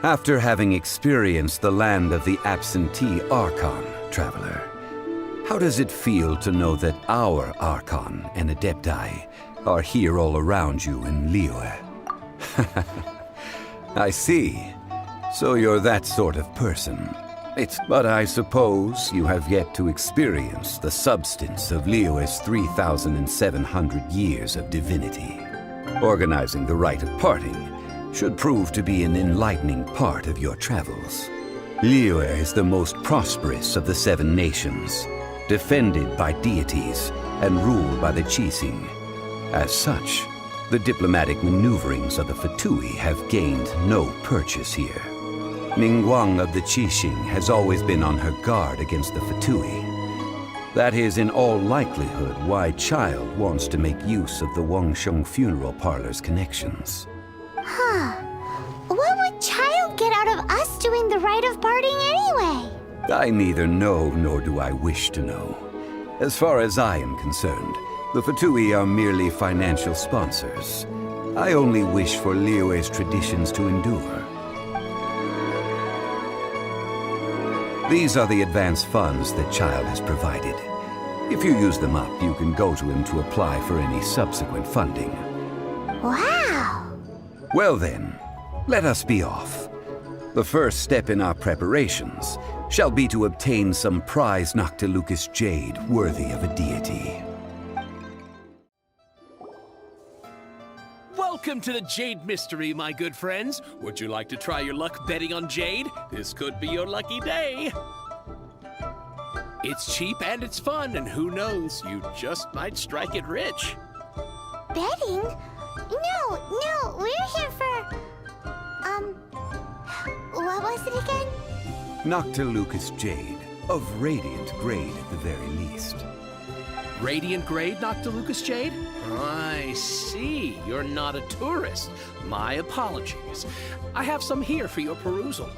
After having experienced the land of the absentee Archon, Traveler, how does it feel to know that our Archon and Adepti are here all around you in Liyue? I see. So you're that sort of person. But I suppose you have yet to experience the substance of Liyue's 3,700 years of divinity. Organizing the rite of parting should prove to be an enlightening part of your travels. Liyue is the most prosperous of the 7 nations, defended by deities and ruled by the Qixing. As such, the diplomatic maneuverings of the Fatui have gained no purchase here. Ningguang of the Qixing has always been on her guard against the Fatui. That is in all likelihood why Child wants to make use of the Wangsheng funeral parlor's connections. Huh. What would Child get out of us doing the rite of parting anyway? I neither know nor do I wish to know. As far as I am concerned, the Fatui are merely financial sponsors. I only wish for Liyue's traditions to endure. These are the advance funds that Child has provided. If you use them up, you can go to him to apply for any subsequent funding. Wow! Well then, let us be off. The first step in our preparations shall be to obtain some prized Noctilucous jade worthy of a deity. Welcome to the Jade Mystery, my good friends. Would you like to try your luck betting on jade? This could be your lucky day. It's cheap and it's fun, and who knows, you just might strike it rich. Betting? No, we're here for... what was it again? Noctilucous jade, of radiant grade at the very least. Radiant grade Noctilucous jade? I see. You're not a tourist. My apologies. I have some here for your perusal.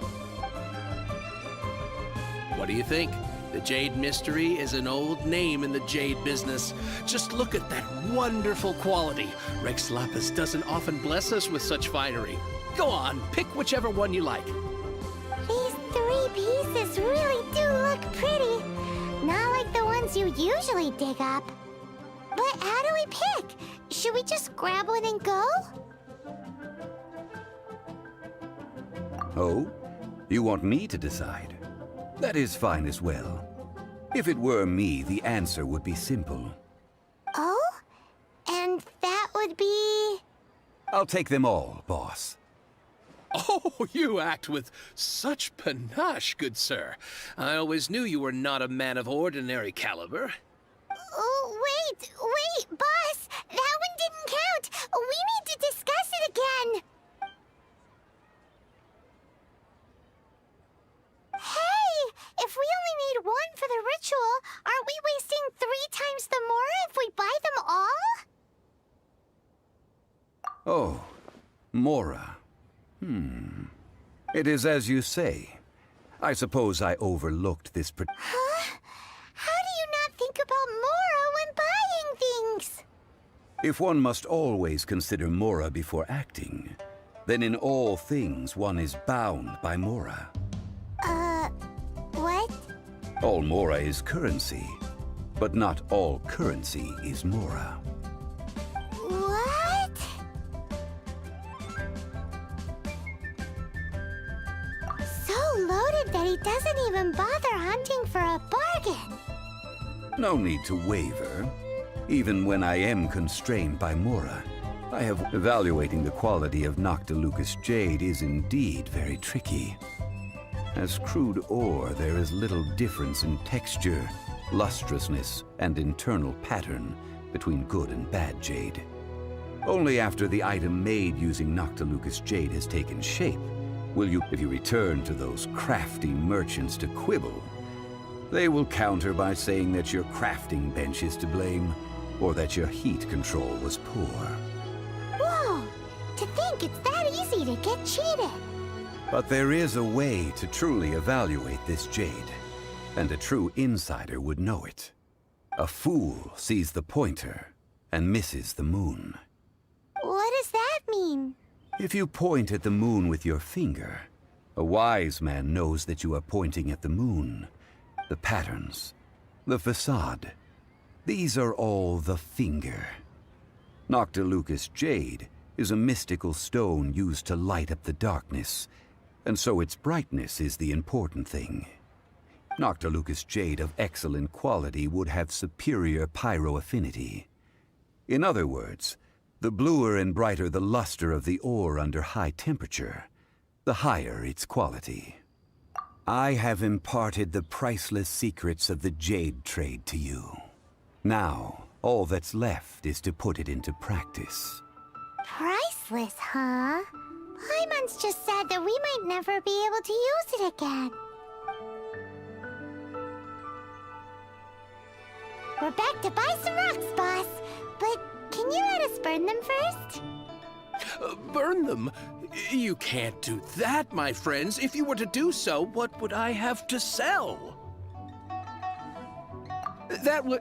What do you think? The Jade Mystery is an old name in the jade business. Just look at that wonderful quality. Rex Lapis doesn't often bless us with such finery. Go on, pick whichever one you like. These 3 pieces really do look pretty. Not like the ones you usually dig up. But how do we pick? Should we just grab one and go? Oh? You want me to decide? That is fine as well. If it were me, the answer would be simple. Oh? And that would be... I'll take them all, boss. Oh, you act with such panache, good sir. I always knew you were not a man of ordinary caliber. Oh, wait, boss! That one didn't count! We need to discuss it again! Hey! If we only need one for the ritual, aren't we wasting 3 times the Mora if we buy them all? Oh, Mora. It is as you say. I suppose I overlooked this Huh? How do you not think about Mora when buying things? If one must always consider Mora before acting, then in all things one is bound by Mora. What? All Mora is currency, but not all currency is Mora. What? So loaded that he doesn't even bother hunting for a bargain. No need to waver. Even when I am constrained by Mora, I have evaluating the quality of Noctilucous jade is indeed very tricky. As crude ore, there is little difference in texture, lustrousness, and internal pattern between good and bad jade. Only after the item made using Noctilucous jade has taken shape will you, if you return to those crafty merchants to quibble, they will counter by saying that your crafting bench is to blame, or that your heat control was poor. Whoa! To think it's that easy to get cheated! But there is a way to truly evaluate this jade, and a true insider would know it. A fool sees the pointer and misses the moon. What does that mean? If you point at the moon with your finger, a wise man knows that you are pointing at the moon. The patterns, the facade, these are all the finger. Noctilucous jade is a mystical stone used to light up the darkness, and so its brightness is the important thing. Noctilucous jade of excellent quality would have superior pyro affinity. In other words, the bluer and brighter the luster of the ore under high temperature, the higher its quality. I have imparted the priceless secrets of the jade trade to you. Now, all that's left is to put it into practice. Priceless, huh? Paimon's just said that we might never be able to use it again. We're back to buy some rocks, boss. But can you let us burn them first? Burn them? You can't do that, my friends. If you were to do so, what would I have to sell? That would...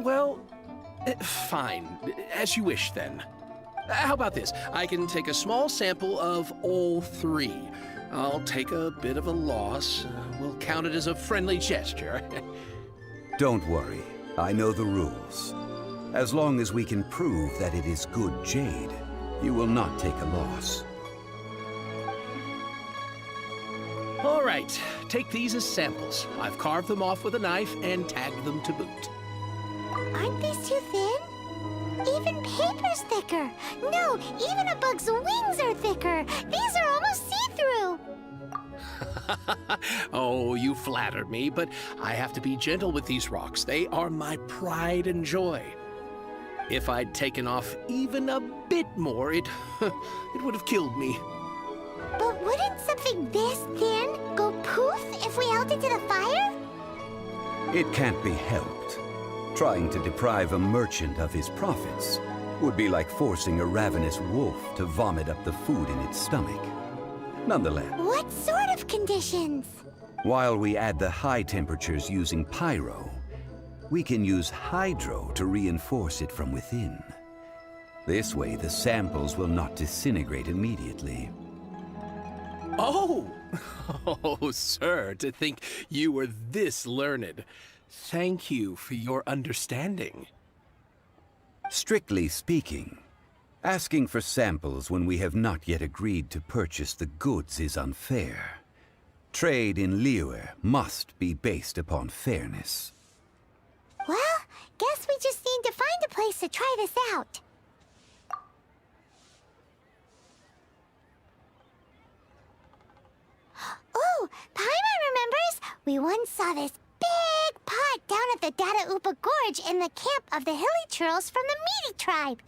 well... fine. As you wish, then. How about this? I can take a small sample of all 3. I'll take a bit of a loss. We'll count it as a friendly gesture. Don't worry. I know the rules. As long as we can prove that it is good jade, you will not take a loss. All right. Take these as samples. I've carved them off with a knife and tagged them to boot. Aren't these too thin? Even paper's thicker. No, even a bug's wings are thicker. These are almost see-through. Oh, you flatter me, but I have to be gentle with these rocks. They are my pride and joy. If I'd taken off even a bit more, it would have killed me. But wouldn't something this thin go poof if we held it to the fire? It can't be helped. Trying to deprive a merchant of his profits would be like forcing a ravenous wolf to vomit up the food in its stomach. Nonetheless, What sort of conditions? while we add the high temperatures using pyro, we can use hydro to reinforce it from within. This way, the samples will not disintegrate immediately. Oh! Oh, sir, to think you were this learned. Thank you for your understanding. Strictly speaking, asking for samples when we have not yet agreed to purchase the goods is unfair. Trade in Liyue must be based upon fairness. Well, guess we just need to find a place to try this out. We once saw this big pot down at the Dada Upa Gorge in the camp of the hilly churls from the Meaty tribe.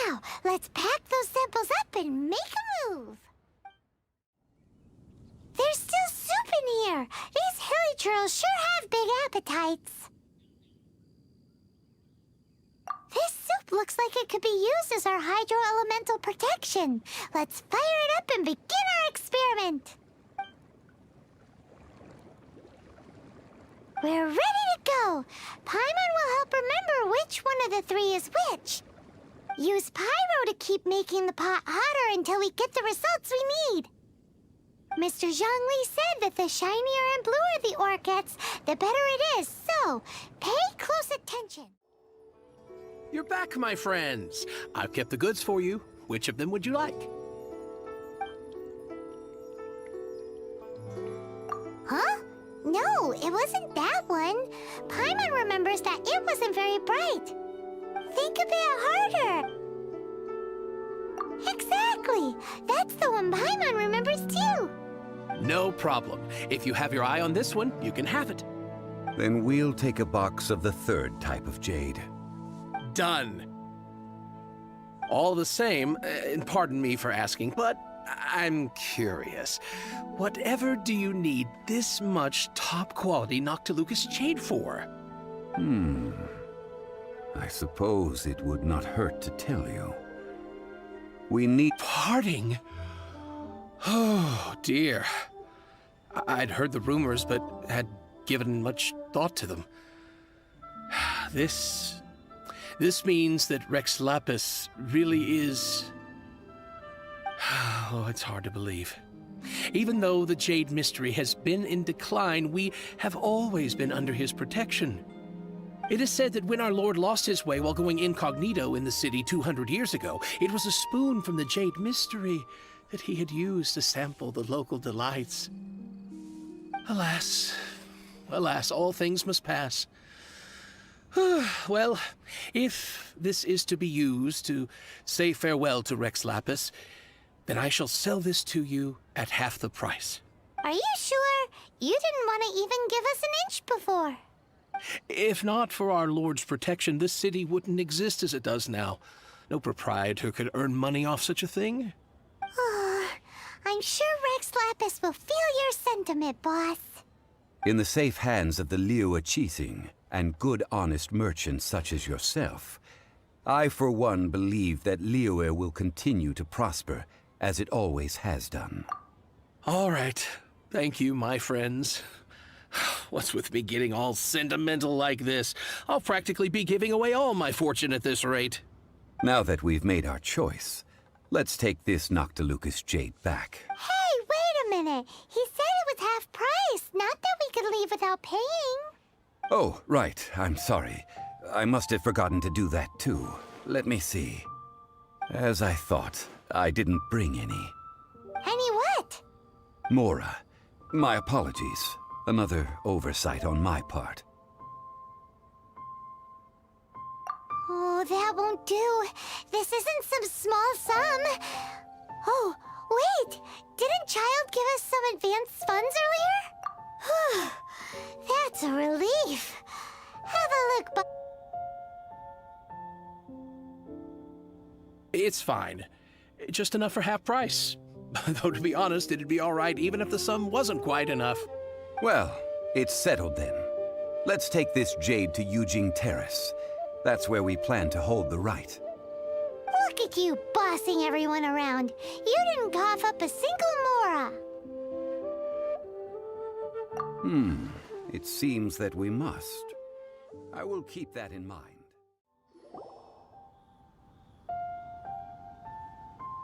Now, let's pack those samples up and make a move. There's still soup in here. These hilly churls sure have big appetites. This soup looks like it could be used as our hydro-elemental protection. Let's fire it up and begin our experiment. We're ready to go. Paimon will help remember which one of the three is which. Use pyro to keep making the pot hotter until we get the results we need. Mr. Zhongli said that the shinier and bluer the ore gets, the better it is, so pay close attention. You're back, my friends. I've kept the goods for you. Which of them would you like? Huh? No, it wasn't that one. Paimon remembers that it wasn't very bright. Think a bit harder. Exactly. That's the one Paimon remembers too. No problem. If you have your eye on this one, you can have it. Then we'll take a box of the third type of jade. Done. All the same, and pardon me for asking, but I'm curious. Whatever do you need this much top-quality Noctilucous jade for? I suppose it would not hurt to tell you. We need... Parting? Oh, dear. I'd heard the rumors, but had given much thought to them. This means that Rex Lapis really is... Oh, it's hard to believe. Even though the Jade Mystery has been in decline, we have always been under his protection. It is said that when our Lord lost his way while going incognito in the city 200 years ago, it was a spoon from the Jade Mystery that he had used to sample the local delights. Alas, alas, all things must pass. Well, if this is to be used to say farewell to Rex Lapis, then I shall sell this to you at half the price. Are you sure? You didn't want to even give us an inch before. If not for our Lord's protection, this city wouldn't exist as it does now. No proprietor could earn money off such a thing. I'm sure Rex Lapis will feel your sentiment, boss. In the safe hands of the Liyue Qixing and good honest merchants such as yourself, I for one believe that Liyue will continue to prosper as it always has done. All right. Thank you, my friends. What's with me getting all sentimental like this? I'll practically be giving away all my fortune at this rate. Now that we've made our choice, let's take this Noctilucous jade back. Hey, wait a minute. He said it was half price, not that we could leave without paying. Oh, right. I'm sorry. I must have forgotten to do that too. Let me see. As I thought, I didn't bring any. Any what? Mora. My apologies. Another oversight on my part. Oh, that won't do. This isn't some small sum. Oh, wait! Didn't Child give us some advanced funds earlier? That's a relief. Have a look, It's fine. Just enough for half price. Though to be honest, it'd be all right even if the sum wasn't quite enough. Well, it's settled then. Let's take this jade to Yujing Terrace. That's where we plan to hold the rite. Look at you bossing everyone around. You didn't cough up a single Mora. It seems that we must. I will keep that in mind.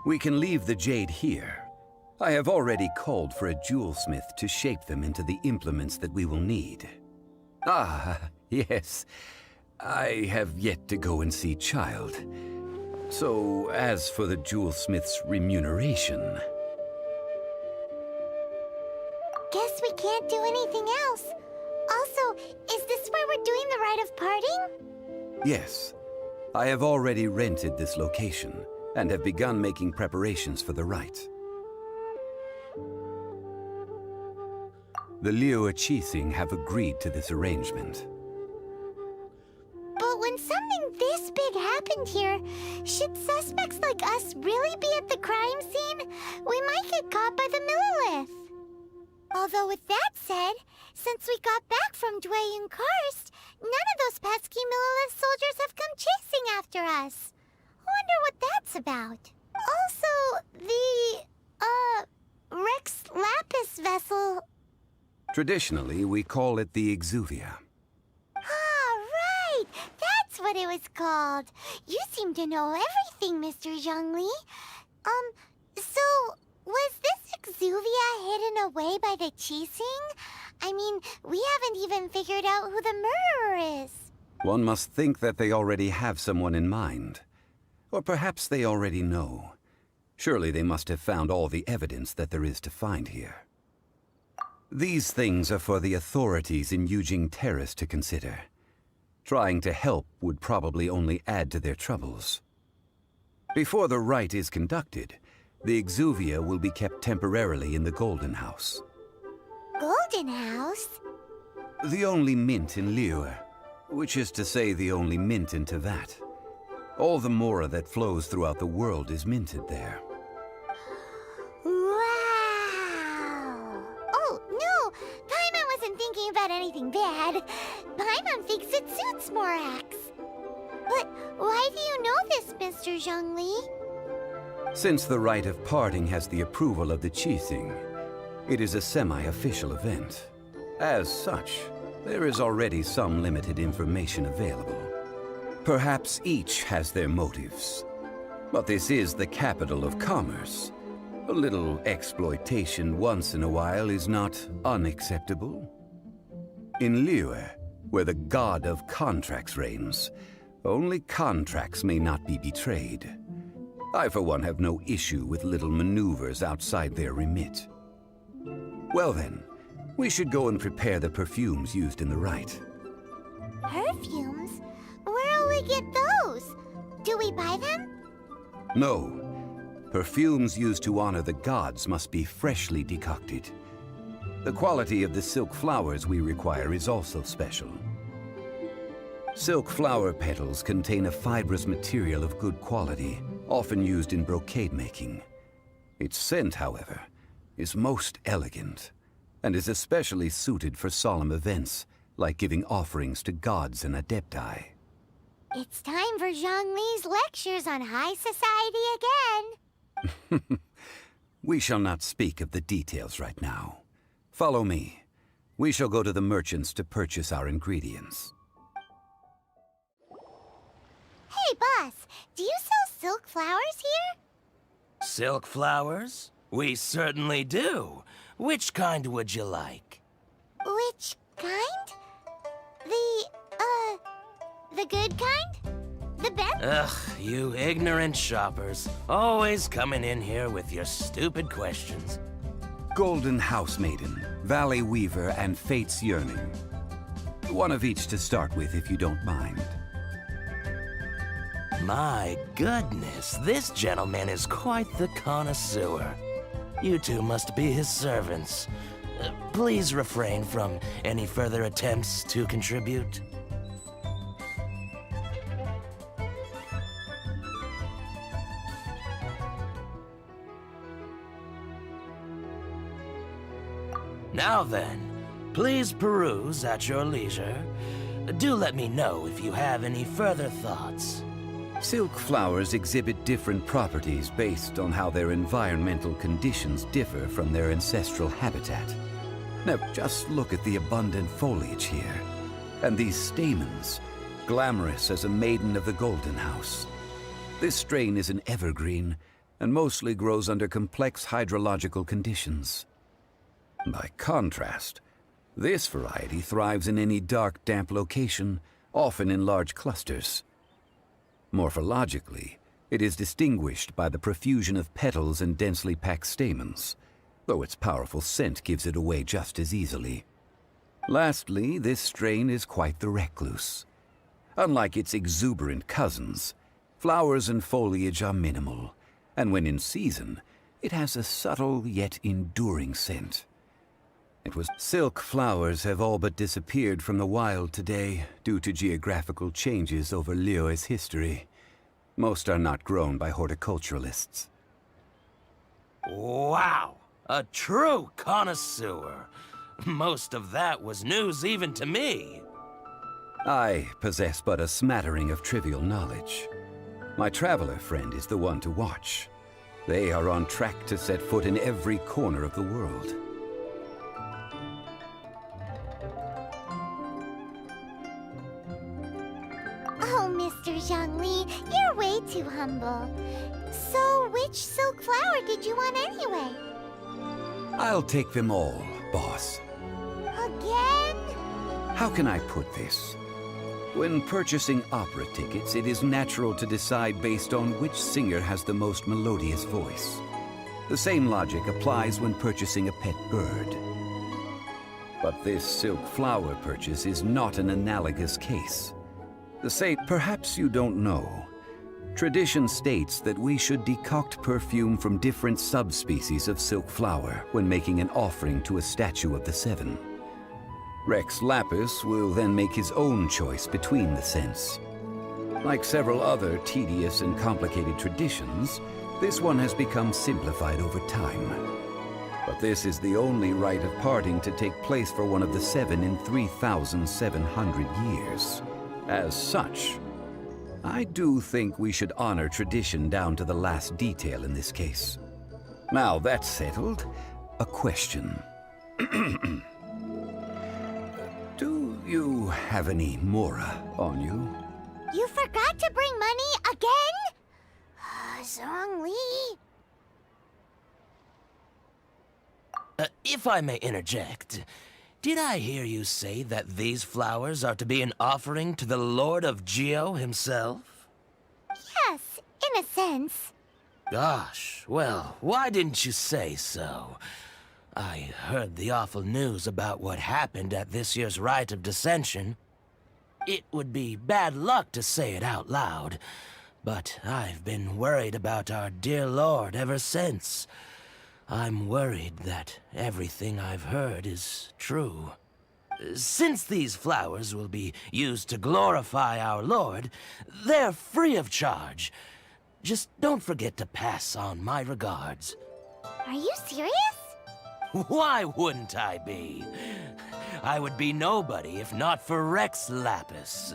We can leave the jade here. I have already called for a jewelsmith to shape them into the implements that we will need. Ah, yes. I have yet to go and see Child. So, as for the jewelsmith's remuneration... Guess we can't do anything else. Also, is this where we're doing the rite of parting? Yes. I have already rented this location, and have begun making preparations for the rite. The Liu Qixing have agreed to this arrangement. But when something this big happened here, should suspects like us really be at the crime scene? We might get caught by the Millilith. Although with that said, since we got back from Dway and Karst, none of those pesky Millilith soldiers have come chasing after us. Wonder what that's about. Also, the, Rex Lapis vessel. Traditionally, we call it the Exuvia. Ah, right! That's what it was called. You seem to know everything, Mr. Zhongli. So, was this Exuvia hidden away by the Qixing? I mean, we haven't even figured out who the murderer is. One must think that they already have someone in mind. Or perhaps they already know. Surely they must have found all the evidence that there is to find here. These things are for the authorities in Yujing Terrace to consider. Trying to help would probably only add to their troubles. Before the rite is conducted, the Exuvia will be kept temporarily in the Golden House. Golden House? The only mint in Liyue, which is to say the only mint in Tevat. All the mora that flows throughout the world is minted there. Oh, no! Paimon wasn't thinking about anything bad. Paimon thinks it suits Morax. But why do you know this, Mr. Zhongli? Since the rite of parting has the approval of the Qixing, it is a semi-official event. As such, there is already some limited information available. Perhaps each has their motives. But this is the capital of commerce. A little exploitation once in a while is not unacceptable. In Liyue, where the god of contracts reigns, only contracts may not be betrayed. I, for one, have no issue with little maneuvers outside their remit. Well then, we should go and prepare the perfumes used in the rite. Perfumes? Where'll we get those? Do we buy them? No. Perfumes used to honor the gods must be freshly decocted. The quality of the silk flowers we require is also special. Silk flower petals contain a fibrous material of good quality, often used in brocade making. Its scent, however, is most elegant, and is especially suited for solemn events, like giving offerings to gods and adepti. It's time for Zhongli's lectures on high society again. We shall not speak of the details right now. Follow me. We shall go to the merchants to purchase our ingredients. Hey, boss, do you sell silk flowers here? Silk flowers? We certainly do. Which kind would you like? Which kind? The good kind? The best? Ugh, you ignorant shoppers. Always coming in here with your stupid questions. Golden House Maiden, Valley Weaver, and Fate's Yearning. One of each to start with, if you don't mind. My goodness, this gentleman is quite the connoisseur. You two must be his servants. Please refrain from any further attempts to contribute. Now then, please peruse at your leisure. Do let me know if you have any further thoughts. Silk flowers exhibit different properties based on how their environmental conditions differ from their ancestral habitat. Now, just look at the abundant foliage here, and these stamens, glamorous as a maiden of the Golden House. This strain is an evergreen, and mostly grows under complex hydrological conditions. By contrast, this variety thrives in any dark, damp location, often in large clusters. Morphologically, it is distinguished by the profusion of petals and densely packed stamens, though its powerful scent gives it away just as easily. Lastly, this strain is quite the recluse. Unlike its exuberant cousins, flowers and foliage are minimal, and when in season, it has a subtle yet enduring scent. It was silk flowers have all but disappeared from the wild today due to geographical changes over Liyue's history. Most are not grown by horticulturalists. Wow! A true connoisseur. Most of that was news even to me. I possess but a smattering of trivial knowledge. My traveler friend is the one to watch. They are on track to set foot in every corner of the world. Oh, Mr. Zhongli, you're way too humble. So, which silk flower did you want anyway? I'll take them all, boss. Again? How can I put this? When purchasing opera tickets, it is natural to decide based on which singer has the most melodious voice. The same logic applies when purchasing a pet bird. But this silk flower purchase is not an analogous case. Perhaps you don't know. Tradition states that we should decoct perfume from different subspecies of silk flower when making an offering to a statue of the seven. Rex Lapis will then make his own choice between the scents. Like several other tedious and complicated traditions, this one has become simplified over time. But this is the only rite of parting to take place for one of the seven in 3,700 years. As such, I do think we should honor tradition down to the last detail in this case. Now that's settled, a question. Do you have any mora on you? You forgot to bring money again? Zhongli. If I may interject, did I hear you say that these flowers are to be an offering to the Lord of Geo himself? Yes, in a sense. Gosh, well, why didn't you say so? I heard the awful news about what happened at this year's Rite of Dissension. It would be bad luck to say it out loud, but I've been worried about our dear Lord ever since. I'm worried that everything I've heard is true. Since these flowers will be used to glorify our Lord, they're free of charge. Just don't forget to pass on my regards. Are you serious? Why wouldn't I be? I would be nobody if not for Rex Lapis.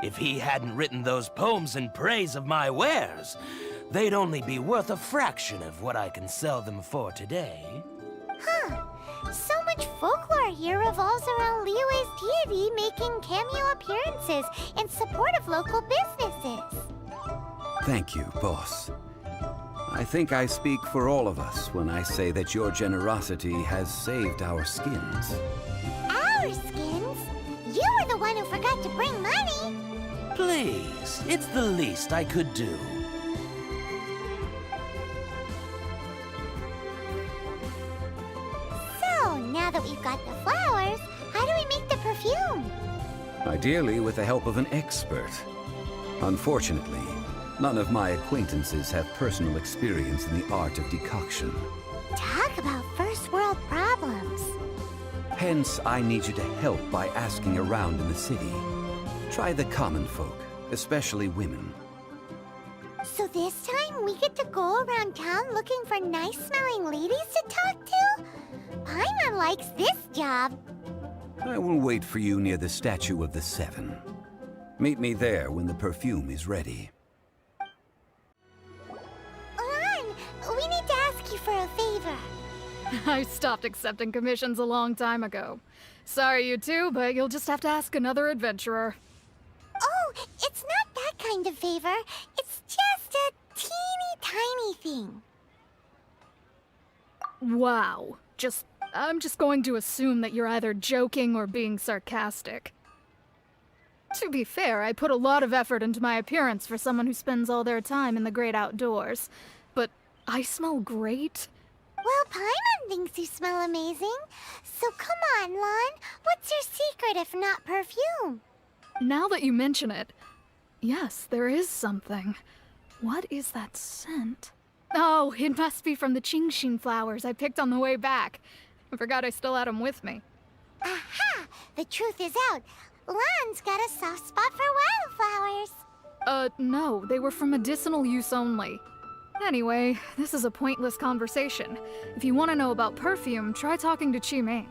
If he hadn't written those poems in praise of my wares, they'd only be worth a fraction of what I can sell them for today. Huh. So much folklore here revolves around Liyue's deity making cameo appearances in support of local businesses. Thank you, boss. I think I speak for all of us when I say that your generosity has saved our skins. Our skins? You were the one who forgot to bring money. Please, it's the least I could do. So, now that we've got the flowers, how do we make the perfume? Ideally with the help of an expert. Unfortunately, none of my acquaintances have personal experience in the art of decoction. Talk about first world problems. Hence, I need you to help by asking around in the city. Try the common folk, especially women. So this time we get to go around town looking for nice-smelling ladies to talk to? Paimon likes this job. I will wait for you near the statue of the Seven. Meet me there when the perfume is ready. We need to ask you for a favor. I stopped accepting commissions a long time ago. Sorry, you two, but you'll just have to ask another adventurer. Oh, it's not that kind of favor. It's just a teeny tiny thing. Wow. I'm just going to assume that you're either joking or being sarcastic. To be fair, I put a lot of effort into my appearance for someone who spends all their time in the great outdoors. But I smell great. Well, Paimon thinks you smell amazing. So come on, Lon. What's your secret if not perfume? Now that you mention it, yes, there is something. What is that scent? Oh, it must be from the Qingshin flowers I picked on the way back. I forgot I still had them with me. Aha! The truth is out. Lan's got a soft spot for wildflowers. No, they were for medicinal use only. Anyway, this is a pointless conversation. If you want to know about perfume, try talking to Chi-Ming.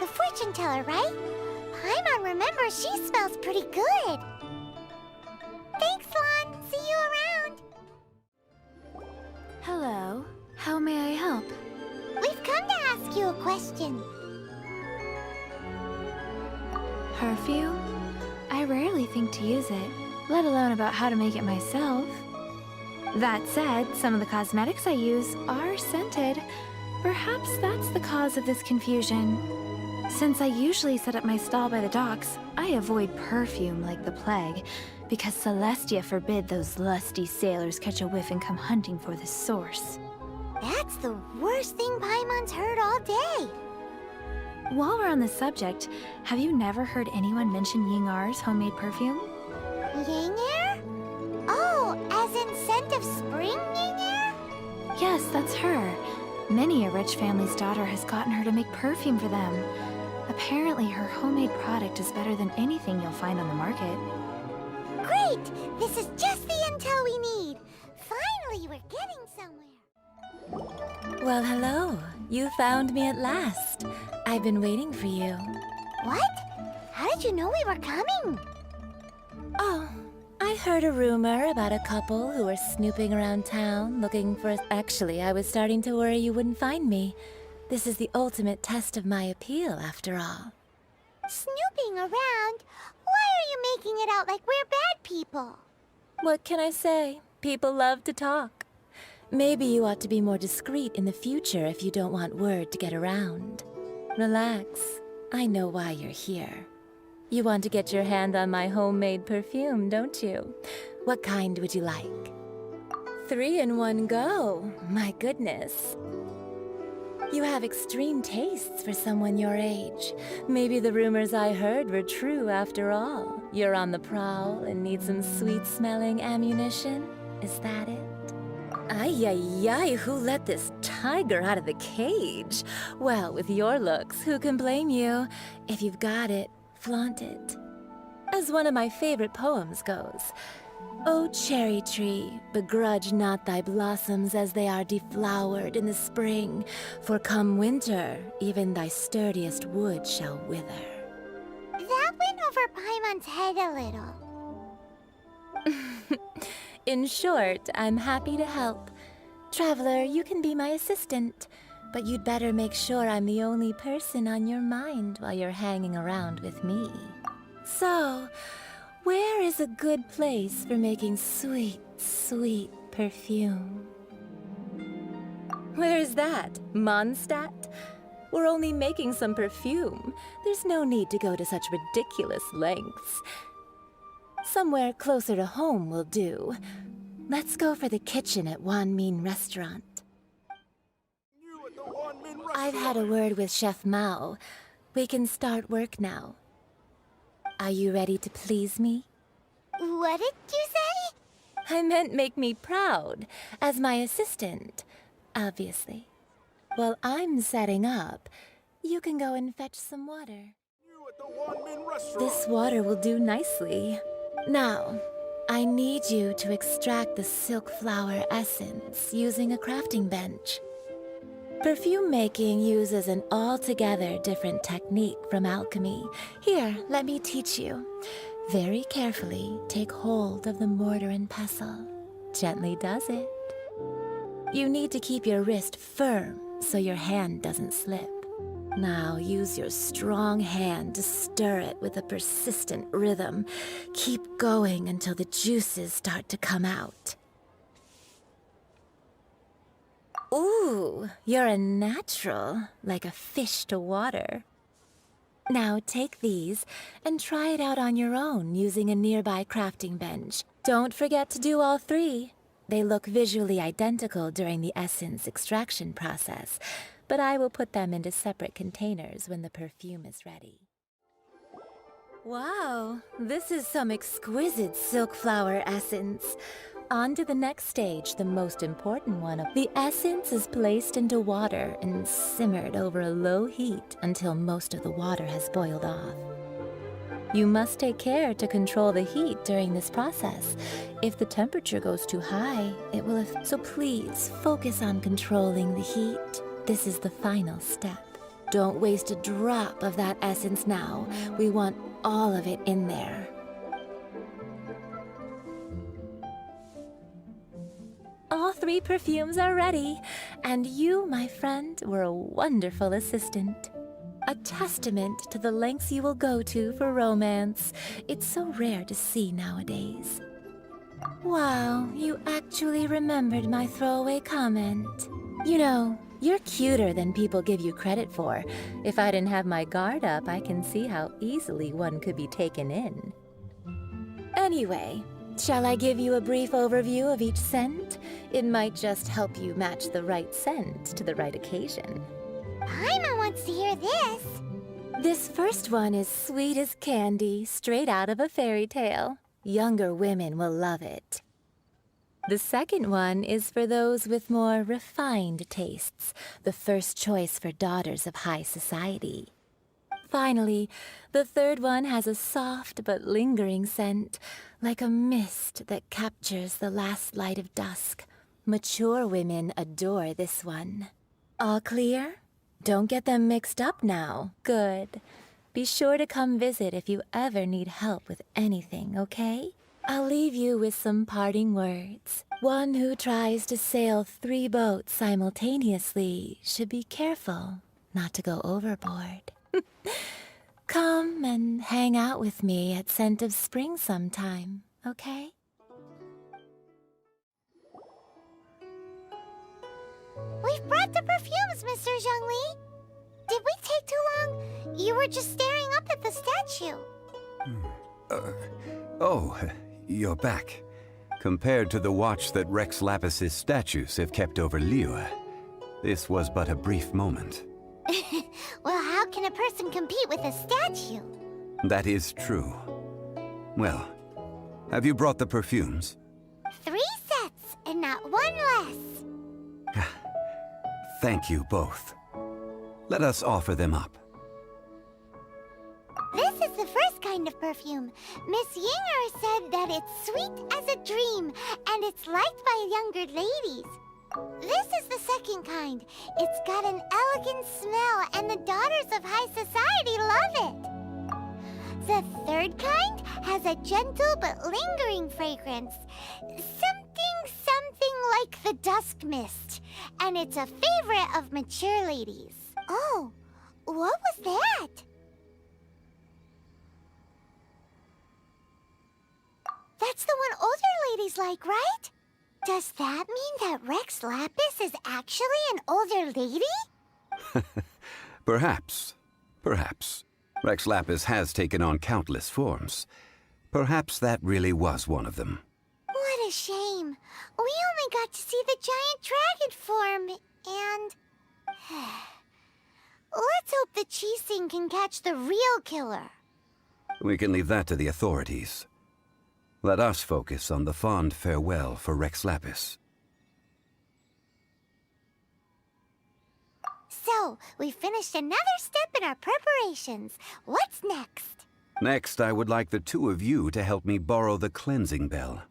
The fortune teller, right? Paimon remembers she smells pretty good. Thanks, Lan. See you around. Hello. How may I help? We've come to ask you a question. Perfume? I rarely think to use it, let alone about how to make it myself. That said, some of the cosmetics I use are scented. Perhaps that's the cause of this confusion. Since I usually set up my stall by the docks, I avoid perfume like the plague, because Celestia forbid those lusty sailors catch a whiff and come hunting for the source. That's the worst thing Paimon's heard all day. While we're on the subject, have you never heard anyone mention Ying-Ar's homemade perfume? Ying-Er? Oh, as in scent of spring, Ying-Er? Yes, that's her. Many a rich family's daughter has gotten her to make perfume for them. Apparently, her homemade product is better than anything you'll find on the market. Great! This is just the intel we need. Finally, we're getting somewhere. Well, hello. You found me at last. I've been waiting for you. What? How did you know we were coming? Oh, I heard a rumor about a couple who were snooping around town looking for... Actually, I was starting to worry you wouldn't find me. This is the ultimate test of my appeal, after all. Snooping around? Why are you making it out like we're bad people? What can I say? People love to talk. Maybe you ought to be more discreet in the future if you don't want word to get around. Relax. I know why you're here. You want to get your hand on my homemade perfume, don't you? What kind would you like? 3 in one go. My goodness. You have extreme tastes for someone your age. Maybe the rumors I heard were true after all. You're on the prowl and need some sweet-smelling ammunition? Is that it? Ay, ay, ay, who let this tiger out of the cage? Well, with your looks, who can blame you? If you've got it, flaunt it. As one of my favorite poems goes, O cherry tree, begrudge not thy blossoms as they are deflowered in the spring, for come winter, even thy sturdiest wood shall wither. That went over Paimon's head a little. In short, I'm happy to help. Traveler, you can be my assistant, but you'd better make sure I'm the only person on your mind while you're hanging around with me. So, where is a good place for making sweet, sweet perfume? Where's that? Mondstadt? We're only making some perfume. There's no need to go to such ridiculous lengths. Somewhere closer to home will do. Let's go for the kitchen at Wanmin Restaurant. I've had a word with Chef Mao. We can start work now. Are you ready to please me? What did you say? I meant make me proud, as my assistant, obviously. While I'm setting up, you can go and fetch some water. This water will do nicely. Now, I need you to extract the silk flower essence using a crafting bench. Perfume making uses an altogether different technique from alchemy. Here, let me teach you. Very carefully, take hold of the mortar and pestle. Gently does it. You need to keep your wrist firm so your hand doesn't slip. Now use your strong hand to stir it with a persistent rhythm. Keep going until the juices start to come out. Ooh, you're a natural, like a fish to water. Now take these and try it out on your own using a nearby crafting bench. Don't forget to do all 3. They look visually identical during the essence extraction process, but I will put them into separate containers when the perfume is ready. Wow, this is some exquisite silk flower essence. On to the next stage, the most important one. The essence is placed into water and simmered over a low heat until most of the water has boiled off. You must take care to control the heat during this process. If the temperature goes too high, it will affect. So please focus on controlling the heat. This is the final step. Don't waste a drop of that essence now. We want all of it in there. All 3 perfumes are ready, and you, my friend, were a wonderful assistant. A testament to the lengths you will go to for romance. It's so rare to see nowadays. Wow, you actually remembered my throwaway comment. You know, you're cuter than people give you credit for. If I didn't have my guard up, I can see how easily one could be taken in. Anyway, shall I give you a brief overview of each scent? It might just help you match the right scent to the right occasion. Paimon wants to hear this. This first one is sweet as candy, straight out of a fairy tale. Younger women will love it. The second one is for those with more refined tastes, the first choice for daughters of high society. Finally, the third one has a soft but lingering scent, like a mist that captures the last light of dusk. Mature women adore this one. All clear? Don't get them mixed up now. Good. Be sure to come visit if you ever need help with anything, okay? I'll leave you with some parting words. One who tries to sail 3 boats simultaneously should be careful not to go overboard. Come and hang out with me at Scent of Spring sometime, okay? We've brought the perfumes, Mr. Zhongli. Did we take too long? You were just staring up at the statue. Oh, you're back. Compared to the watch that Rex Lapis's statues have kept over Liyue, this was but a brief moment. Well, how can a person compete with a statue? That is true. Well, have you brought the perfumes? 3 sets, and not 1 less. Thank you both. Let us offer them up. This is the first kind of perfume. Miss Yinger said that it's sweet as a dream, and it's liked by younger ladies. This is the second kind. It's got an elegant smell, and the daughters of high society love it. The third kind has a gentle but lingering fragrance. Something like the dusk mist. And it's a favorite of mature ladies. Oh, what was that? That's the one older ladies like, right? Does that mean that Rex Lapis is actually an older lady? Perhaps. Perhaps. Rex Lapis has taken on countless forms. Perhaps that really was one of them. What a shame. We only got to see the giant dragon form, and... Let's hope the Qixing can catch the real killer. We can leave that to the authorities. Let us focus on the fond farewell for Rex Lapis. So, we finished another step in our preparations. What's next? Next, I would like the 2 of you to help me borrow the cleansing bell.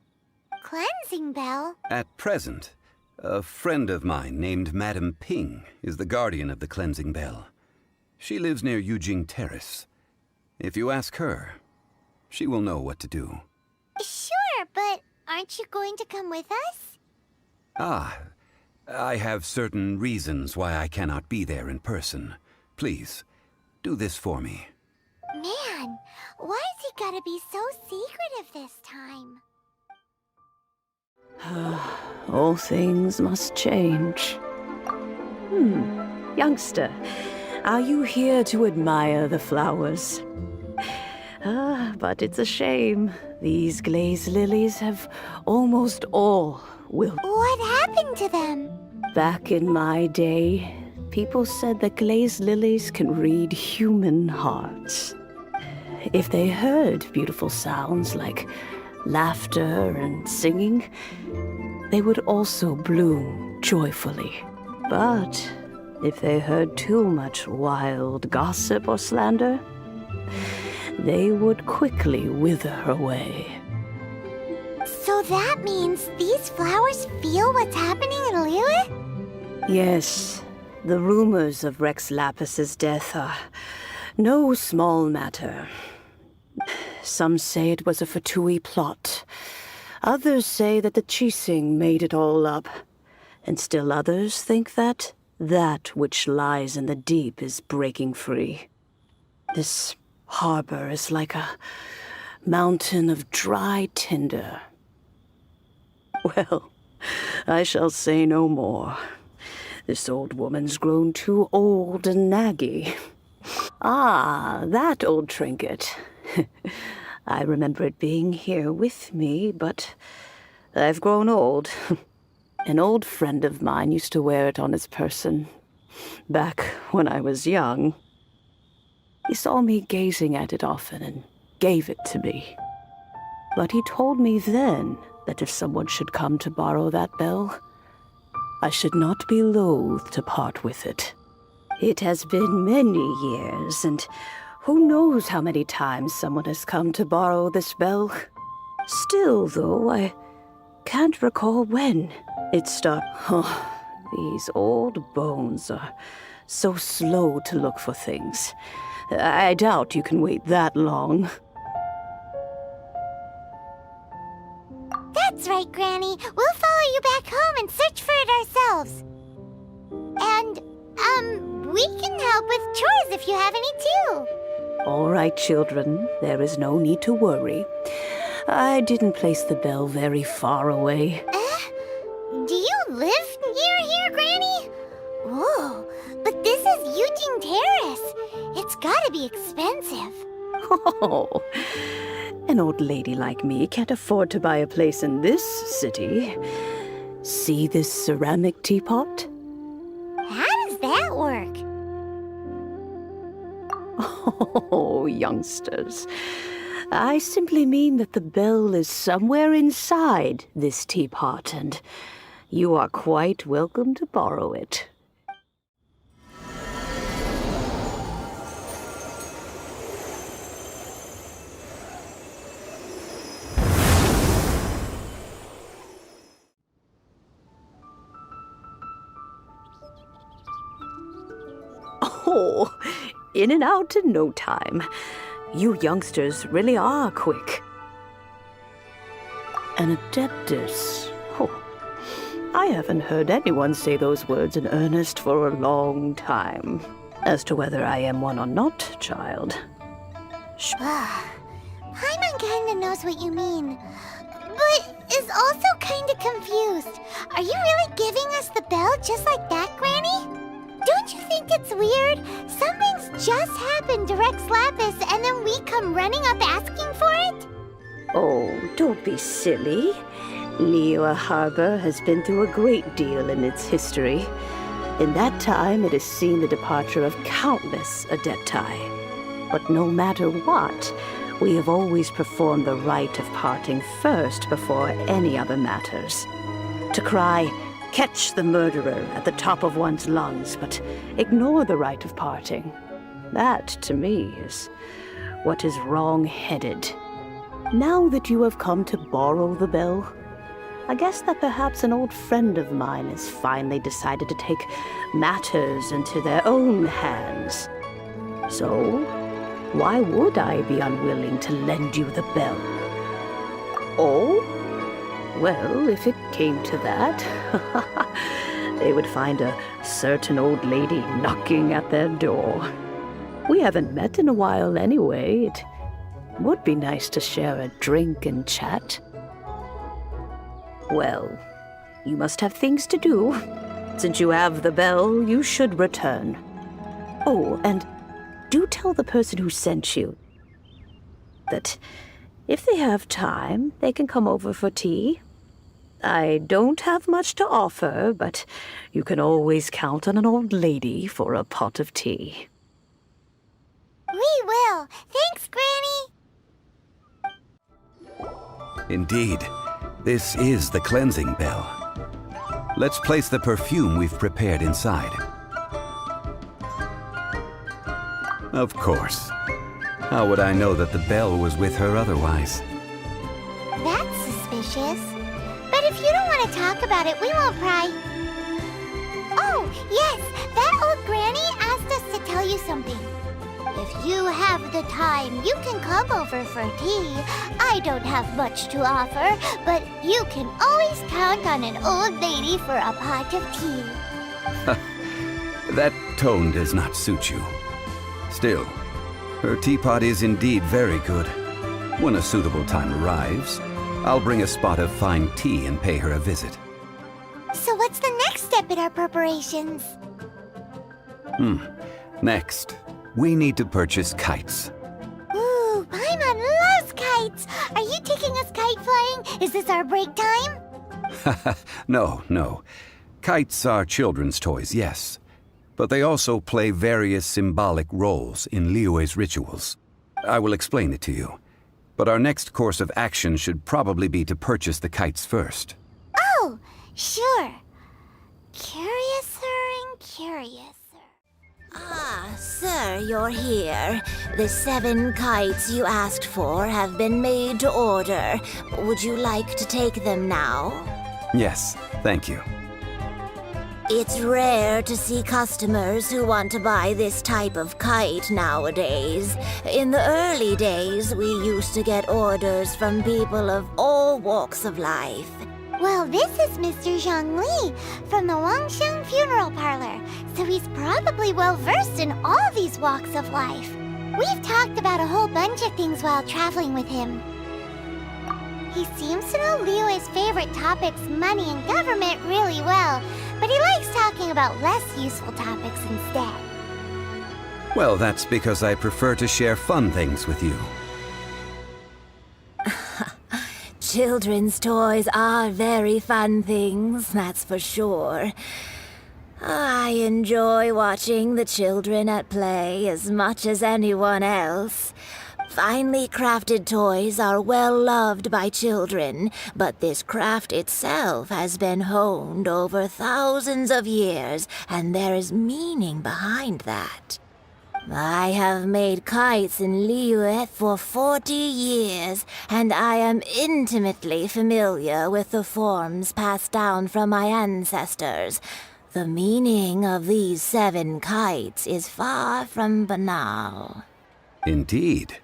Cleansing bell? At present, a friend of mine named Madame Ping is the guardian of the cleansing bell. She lives near Yujing Terrace. If you ask her, she will know what to do. Sure, but aren't you going to come with us? Ah, I have certain reasons why I cannot be there in person. Please, do this for me. Man, why's he gotta be so secretive this time? All things must change. Youngster, are you here to admire the flowers? But it's a shame. These glazed lilies have almost all wilted. What happened to them? Back in my day, people said that glazed lilies can read human hearts. If they heard beautiful sounds like laughter and singing, they would also bloom joyfully. But if they heard too much wild gossip or slander, they would quickly wither away. So that means these flowers feel what's happening in Liyue? Yes, the rumors of Rex Lapis's death are no small matter. Some say it was a Fatui plot. Others say that the Chising made it all up. And still others think that which lies in the deep is breaking free. This harbor is like a mountain of dry tinder. Well, I shall say no more. This old woman's grown too old and naggy. Ah, that old trinket. I remember it being here with me, but I've grown old. An old friend of mine used to wear it on his person, back when I was young. He saw me gazing at it often and gave it to me. But he told me then that if someone should come to borrow that bell, I should not be loath to part with it. It has been many years, and who knows how many times someone has come to borrow this bell. Still, though, I can't recall when it started. Oh, these old bones are so slow to look for things. I doubt you can wait that long. That's right, Granny. We'll follow you back home and search for it ourselves. And, we can help with chores if you have any too. All right, children, there is no need to worry. I didn't place the bell very far away. Do you live near here, Granny? Whoa, but this is Eugene Terrace. It's gotta be expensive. Oh, an old lady like me can't afford to buy a place in this city. See this ceramic teapot? How does that work? Oh, youngsters. I simply mean that the bell is somewhere inside this teapot, and you are quite welcome to borrow it. Oh, in and out in no time. You youngsters really are quick. An adeptus. Oh, I haven't heard anyone say those words in earnest for a long time. As to whether I am one or not, child. Paimon kinda knows what you mean, but is also kinda confused. Are you really giving us the bell just like that, Granny? Don't you think it's weird? Something's just happened to Rex Lapis and then we come running up asking for it? Oh, don't be silly. Liyue Harbor has been through a great deal in its history. In that time, it has seen the departure of countless adepti. But no matter what, we have always performed the rite of parting first before any other matters. To cry, "Catch the murderer," at the top of one's lungs, but ignore the rite of parting. That, to me, is what is wrong-headed. Now that you have come to borrow the bell, I guess that perhaps an old friend of mine has finally decided to take matters into their own hands. So, why would I be unwilling to lend you the bell? Oh? Well, if it came to that, they would find a certain old lady knocking at their door. We haven't met in a while anyway. It would be nice to share a drink and chat. Well, you must have things to do. Since you have the bell, you should return. Oh, and do tell the person who sent you that if they have time, they can come over for tea. I don't have much to offer, but you can always count on an old lady for a pot of tea. We will. Thanks, Granny. Indeed, this is the cleansing bell. Let's place the perfume we've prepared inside. Of course. How would I know that the bell was with her otherwise? That's suspicious. But if you don't want to talk about it, we won't pry. Oh, yes, that old granny asked us to tell you something. If you have the time, you can come over for tea. I don't have much to offer, but you can always count on an old lady for a pot of tea. That tone does not suit you. Still, her teapot is indeed very good. When a suitable time arrives, I'll bring a spot of fine tea and pay her a visit. So what's the next step in our preparations? Next, we need to purchase kites. Ooh, Paimon loves kites! Are you taking us kite flying? Is this our break time? No. Kites are children's toys, yes. But they also play various symbolic roles in Liyue's rituals. I will explain it to you. But our next course of action should probably be to purchase the kites first. Oh, sure. Curiouser and curiouser. Ah, sir, you're here. The 7 kites you asked for have been made to order. Would you like to take them now? Yes, thank you. It's rare to see customers who want to buy this type of kite nowadays. In the early days, we used to get orders from people of all walks of life. Well, this is Mr. Zhongli from the Wangsheng Funeral Parlor, so he's probably well-versed in all these walks of life. We've talked about a whole bunch of things while traveling with him. He seems to know Liyue's favorite topics, money and government, really well, but he likes talking about less useful topics instead. Well, that's because I prefer to share fun things with you. Children's toys are very fun things, that's for sure. I enjoy watching the children at play as much as anyone else. Finely crafted toys are well loved by children, but this craft itself has been honed over thousands of years, and there is meaning behind that. I have made kites in Liyue for 40 years, and I am intimately familiar with the forms passed down from my ancestors. The meaning of these 7 kites is far from banal. Indeed.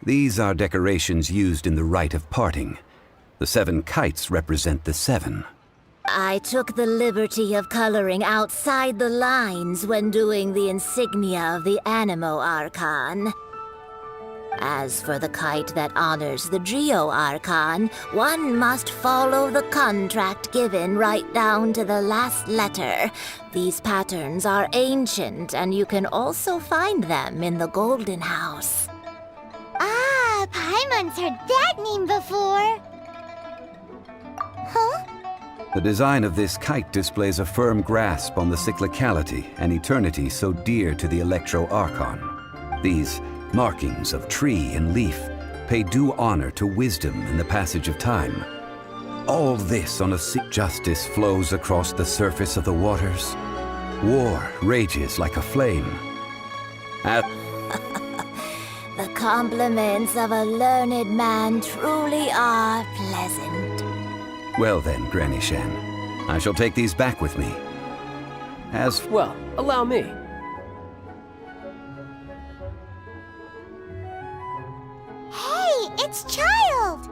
These are decorations used in the rite of parting. The 7 kites represent the 7. I took the liberty of coloring outside the lines when doing the insignia of the Animo Archon. As for the kite that honors the Geo Archon, one must follow the contract given right down to the last letter. These patterns are ancient, and you can also find them in the Golden House. Ah, Paimon's heard that name before. Huh? The design of this kite displays a firm grasp on the cyclicality and eternity so dear to the Electro Archon. These markings of tree and leaf pay due honor to wisdom and the passage of time. All this on a sea. Justice flows across the surface of the waters. War rages like a flame. The compliments of a learned man truly are pleasant. Well then, Granny Shan, I shall take these back with me. Well, allow me. Hey, it's Child!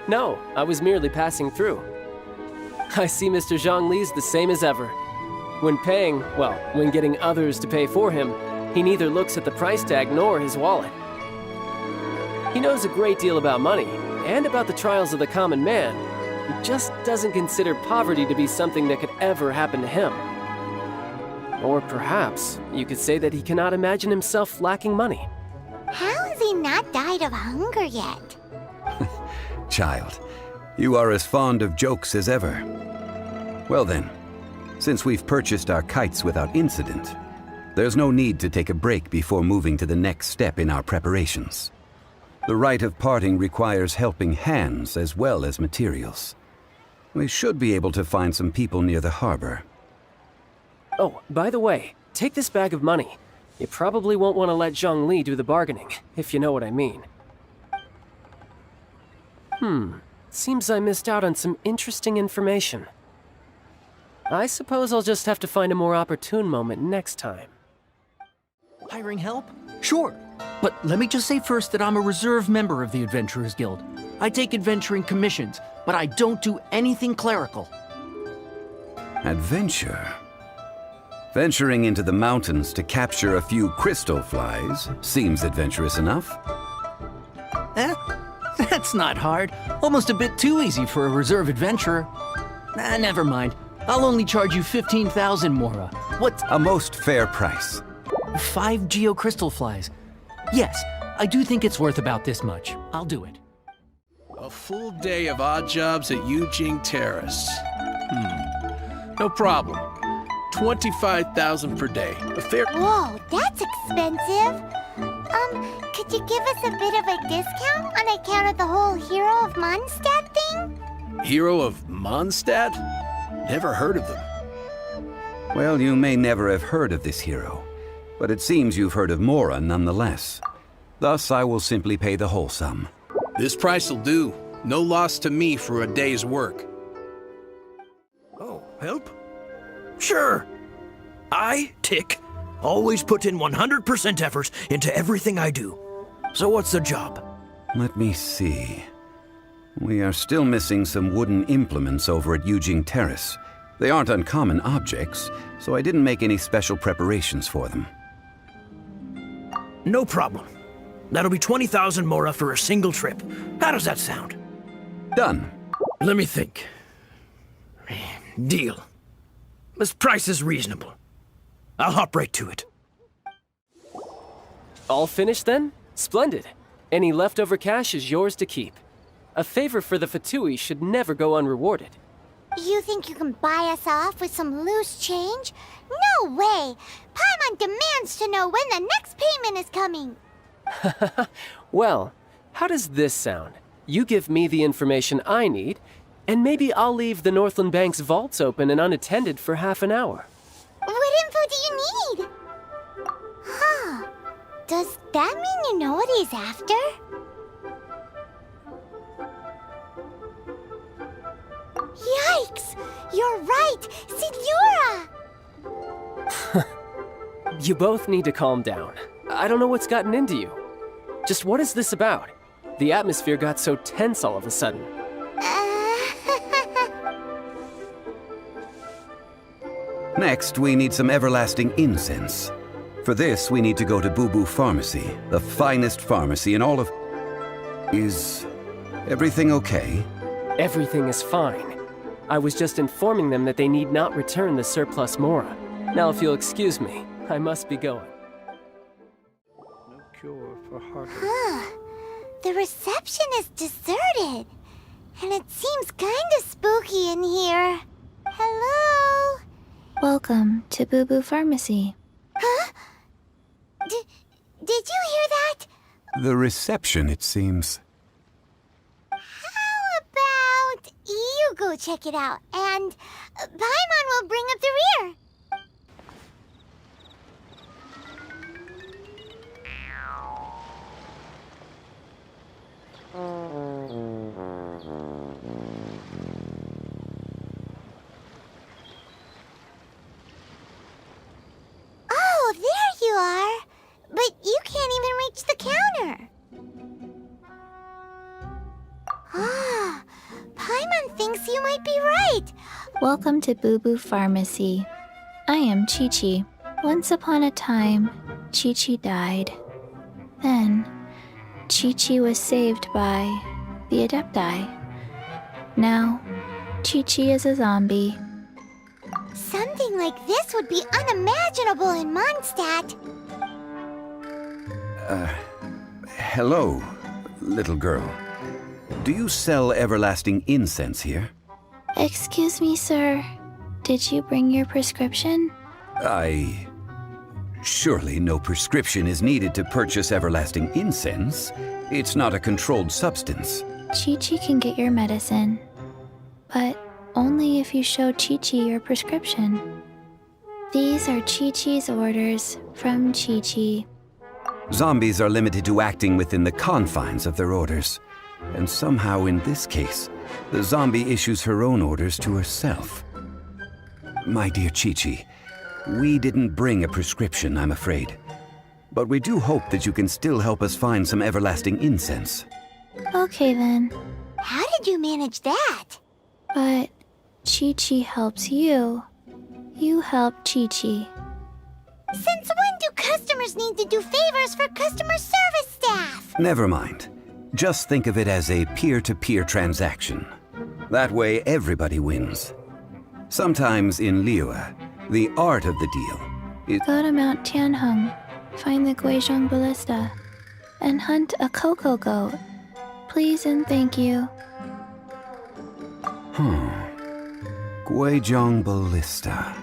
No, I was merely passing through. I see Mr. Zhongli's the same as ever. When when getting others to pay for him, he neither looks at the price tag nor his wallet. He knows a great deal about money, and about the trials of the common man. He just doesn't consider poverty to be something that could ever happen to him. Or perhaps you could say that he cannot imagine himself lacking money. How has he not died of hunger yet? Child, you are as fond of jokes as ever. Well then, since we've purchased our kites without incident, there's no need to take a break before moving to the next step in our preparations. The rite of parting requires helping hands as well as materials. We should be able to find some people near the harbor. Oh, by the way, take this bag of money. You probably won't want to let Zhongli do the bargaining, if you know what I mean. Seems I missed out on some interesting information. I suppose I'll just have to find a more opportune moment next time. Hiring help? Sure. But let me just say first that I'm a reserve member of the Adventurers Guild. I take adventuring commissions, but I don't do anything clerical. Adventure? Venturing into the mountains to capture a few crystal flies seems adventurous enough. That's not hard. Almost a bit too easy for a reserve adventurer. Never mind. I'll only charge you 15,000 mora. What's a most fair price? 5 geocrystal flies. Yes, I do think it's worth about this much. I'll do it. A full day of odd jobs at Yujing Terrace. No problem. 25,000 per day. A fair... Whoa, that's expensive. Could you give us a bit of a discount on account of the whole Hero of Mondstadt thing? Hero of Mondstadt? Never heard of them. Well, you may never have heard of this hero, but it seems you've heard of Mora nonetheless. Thus, I will simply pay the whole sum. This price'll do. No loss to me for a day's work. Oh, help? Sure. I, Tick, always put in 100% effort into everything I do. So what's the job? Let me see. We are still missing some wooden implements over at Yujing Terrace. They aren't uncommon objects, so I didn't make any special preparations for them. No problem. That'll be 20,000 mora for a single trip. How does that sound? Done. Let me think. Deal. This price is reasonable. I'll hop right to it. All finished then? Splendid. Any leftover cash is yours to keep. A favor for the Fatui should never go unrewarded. You think you can buy us off with some loose change? No way! Paimon demands to know when the next payment is coming! Well, how does this sound? You give me the information I need, and maybe I'll leave the Northland Bank's vaults open and unattended for half an hour. What info do you need? Huh. Does that mean you know what he's after? Yikes! You're right! Signora! You both need to calm down. I don't know what's gotten into you. Just what is this about? The atmosphere got so tense all of a sudden. Next, we need some everlasting incense. For this, we need to go to Boo Boo Pharmacy, the finest pharmacy in all of... Is everything okay? Everything is fine. I was just informing them that they need not return the surplus mora. Now, if you'll excuse me, I must be going. No cure for heartache. Huh. The reception is deserted. And it seems kinda spooky in here. Hello? Welcome to Boo Boo Pharmacy. Huh? Did you hear that? The reception, it seems. How about you go check it out, and Paimon will bring up the rear. Oh, there you are. But you can't even reach the counter. Ah, Paimon thinks you might be right. Welcome to Boo Boo Pharmacy. I am Chi-Chi. Once upon a time, Chi-Chi died. Then, Chi-Chi was saved by the Adepti. Now, Chi-Chi is a zombie. Something like this would be unimaginable in Mondstadt. Hello, little girl. Do you sell everlasting incense here? Excuse me, sir. Did you bring your prescription? Surely no prescription is needed to purchase everlasting incense. It's not a controlled substance. Chi-Chi can get your medicine, but only if you show Chi-Chi your prescription. These are Chi-Chi's orders from Chi-Chi. Zombies are limited to acting within the confines of their orders. And somehow in this case, the zombie issues her own orders to herself. My dear Chi-Chi, we didn't bring a prescription, I'm afraid. But we do hope that you can still help us find some everlasting incense. Okay then. How did you manage that? But Chi-Chi helps you. You help Chi-Chi. Since when do customers need to do favors for customer service staff? Never mind. Just think of it as a peer-to-peer transaction. That way everybody wins. Sometimes in Liyue, the art of the deal is... Go to Mount Tianheng, find the Guizhong Ballista, and hunt a cocoa goat. Please and thank you. Guizhong Ballista.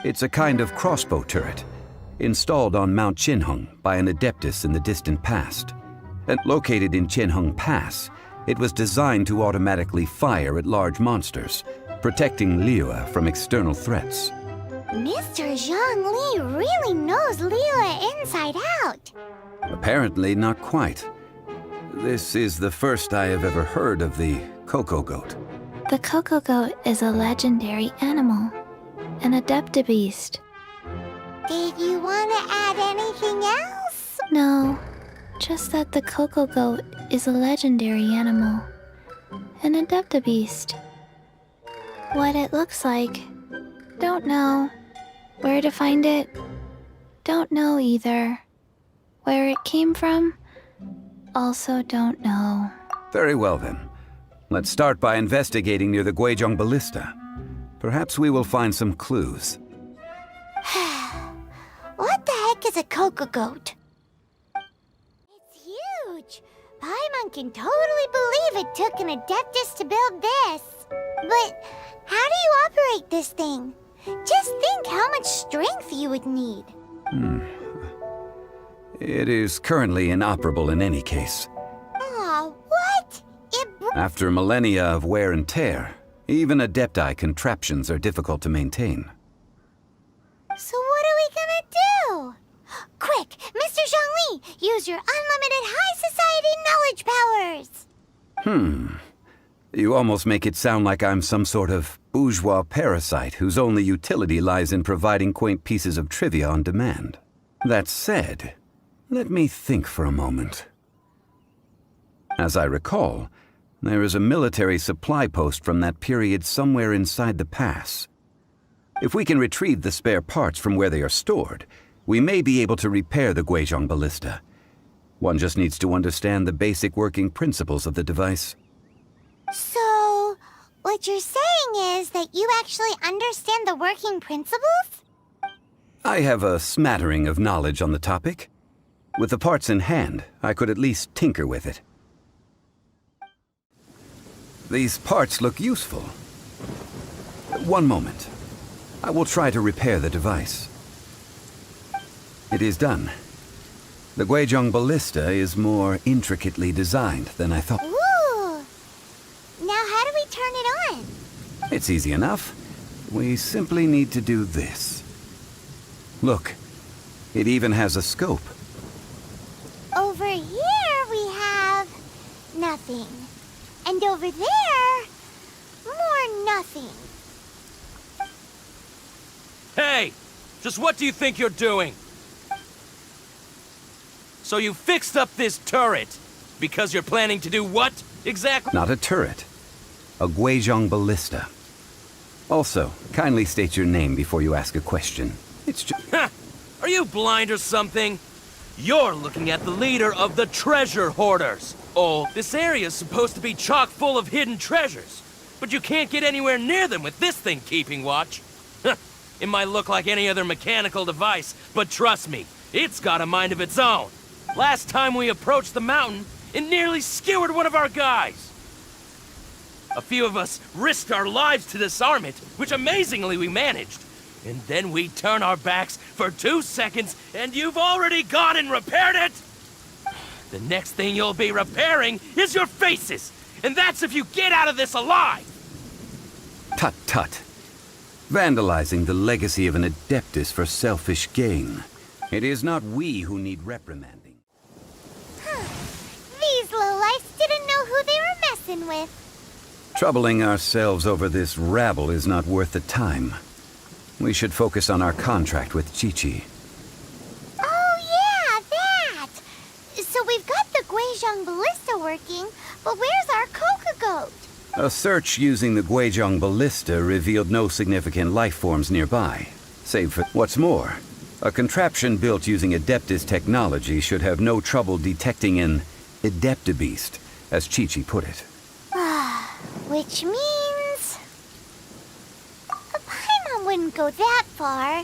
It's a kind of crossbow turret, installed on Mount Tianheng by an adeptus in the distant past. And located in Tianheng Pass, it was designed to automatically fire at large monsters, protecting Liyue from external threats. Mr. Zhongli really knows Liyue inside out. Apparently not quite. This is the first I have ever heard of the cocoa goat. The cocoa goat is a legendary animal, an adeptabeast. Did you want to add anything else? No, just that the cocoa goat is a legendary animal, an adeptabeast. What it looks like, don't know. Where to find it, don't know either. Where it came from, also don't know. Very well then. Let's start by investigating near the Guizhong Ballista. Perhaps we will find some clues. What the heck is a cocoa goat? It's huge. Paimon can totally believe it took an adeptus to build this. But how do you operate this thing? Just think how much strength you would need. It is currently inoperable in any case. Aw, what? After millennia of wear and tear, even adepti contraptions are difficult to maintain. So what are we gonna do? Quick, Mr. Zhongli, use your unlimited high society knowledge powers! You almost make it sound like I'm some sort of bourgeois parasite whose only utility lies in providing quaint pieces of trivia on demand. That said, let me think for a moment. As I recall, there is a military supply post from that period somewhere inside the pass. If we can retrieve the spare parts from where they are stored, we may be able to repair the Guizhong Ballista. One just needs to understand the basic working principles of the device. So, what you're saying is that you actually understand the working principles? I have a smattering of knowledge on the topic. With the parts in hand, I could at least tinker with it. These parts look useful. One moment. I will try to repair the device. It is done. The Guizhong Ballista is more intricately designed than I thought. Ooh! Now how do we turn it on? It's easy enough. We simply need to do this. Look, it even has a scope. Over here we have nothing. And over there, more nothing. Hey! Just what do you think you're doing? So you fixed up this turret because you're planning to do what exactly? Not a turret. A Guizhong Ballista. Also, kindly state your name before you ask a question. It's just... Are you blind or something? You're looking at the leader of the treasure hoarders. Oh, this area's supposed to be chock full of hidden treasures, but you can't get anywhere near them with this thing keeping watch. It might look like any other mechanical device, but trust me, it's got a mind of its own. Last time we approached the mountain, it nearly skewered one of our guys. A few of us risked our lives to disarm it, which amazingly we managed. And then we turn our backs for 2 seconds, and you've already gone and repaired it! The next thing you'll be repairing is your faces! And that's if you get out of this alive! Tut tut. Vandalizing the legacy of an Adeptus for selfish gain. It is not we who need reprimanding. These lowlifes didn't know who they were messing with. Troubling ourselves over this rabble is not worth the time. We should focus on our contract with Chi-Chi. Oh yeah, that! So we've got the Guizhong ballista working, but where's our Coca goat? A search using the Guizhong ballista revealed no significant life forms nearby, save for what's more. A contraption built using Adeptus technology should have no trouble detecting an Adeptabeast, as Chi-Chi put it. Which means... Paimon wouldn't go that far.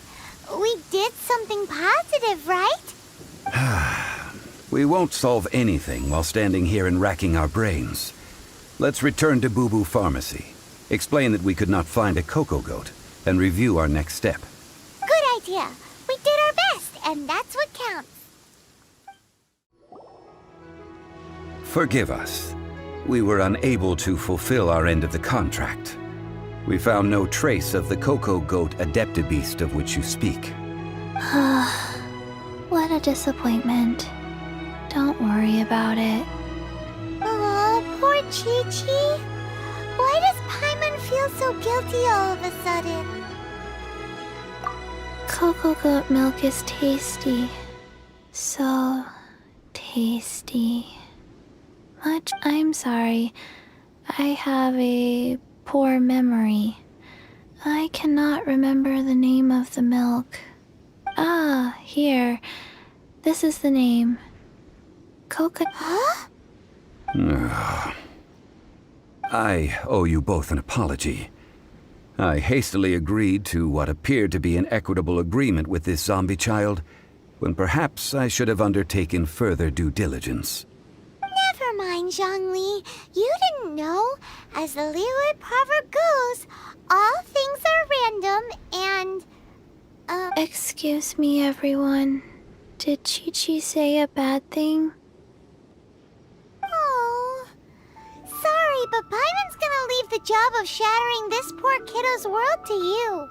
We did something positive, right? We won't solve anything while standing here and racking our brains. Let's return to Boo Boo Pharmacy, explain that we could not find a Coco Goat, and review our next step. Good idea. We did our best, and that's what counts. Forgive us. We were unable to fulfill our end of the contract. We found no trace of the Coco Goat Adeptabeast of which you speak. What a disappointment. Don't worry about it. Oh, poor Chi-Chi. Why does Paimon feel so guilty all of a sudden? Cocoa goat milk is tasty. So tasty. I'm sorry. I have a poor memory. I cannot remember the name of the milk. Ah, here. This is the name. Huh? I owe you both an apology. I hastily agreed to what appeared to be an equitable agreement with this zombie child, when perhaps I should have undertaken further due diligence. Never mind, Zhongli. You didn't know. As the Liyue proverb goes, all things are random and... Excuse me, everyone. Did Chi-Chi say a bad thing? Oh... Sorry, but Paimon's gonna leave the job of shattering this poor kiddo's world to you.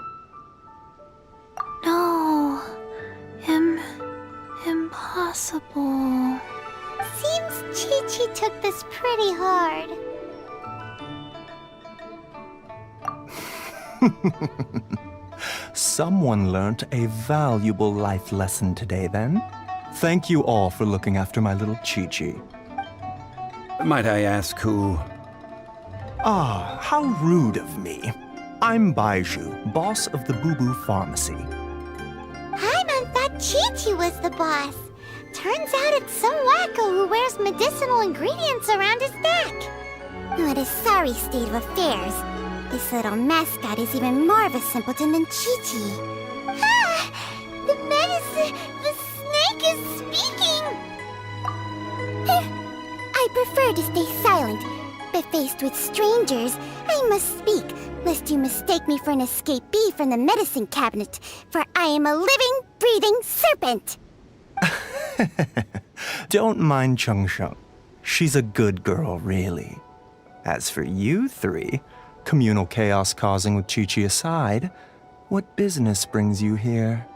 No. Impossible. Seems Chi-Chi took this pretty hard. Someone learnt a valuable life lesson today, then. Thank you all for looking after my little Chi-Chi. Might I ask who... Ah, how rude of me. I'm Baiju, boss of the Boo Boo Pharmacy. Paimon thought Chi-Chi was the boss. Turns out it's some wacko who wears medicinal ingredients around his neck. What a sorry state of affairs. This little mascot is even more of a simpleton than Chi-Chi. Ah! The medicine... the snake is speaking! I prefer to stay silent, but faced with strangers, I must speak, lest you mistake me for an escapee from the medicine cabinet, for I am a living, breathing serpent! Don't mind Chengsheng. She's a good girl, really. As for you three, communal chaos causing with Chi-Chi aside, what business brings you here?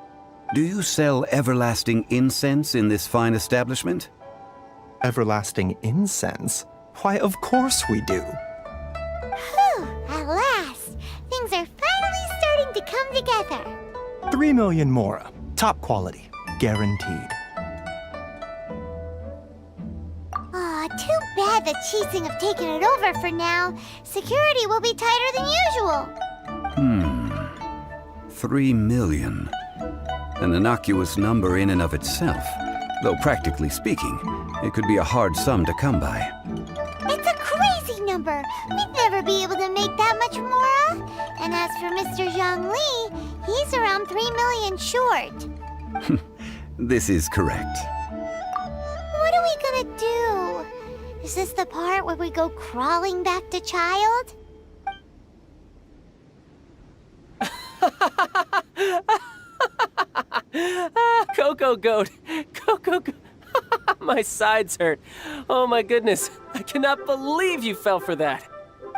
Do you sell everlasting incense in this fine establishment? Everlasting incense? Why, of course we do. Whew, at last! Things are finally starting to come together. 3 million mora. Top quality. Guaranteed. Aw, too bad the Chising have taken it over for now. Security will be tighter than usual. 3 million. An innocuous number in and of itself. Though practically speaking, it could be a hard sum to come by. It's a crazy number. We'd never be able to make that much mora. And as for Mr. Zhongli, he's around 3 million short. This is correct. What are we gonna do? Is this the part where we go crawling back to child? Coco goat! Coco goat! My sides hurt. Oh my goodness. I cannot believe you fell for that.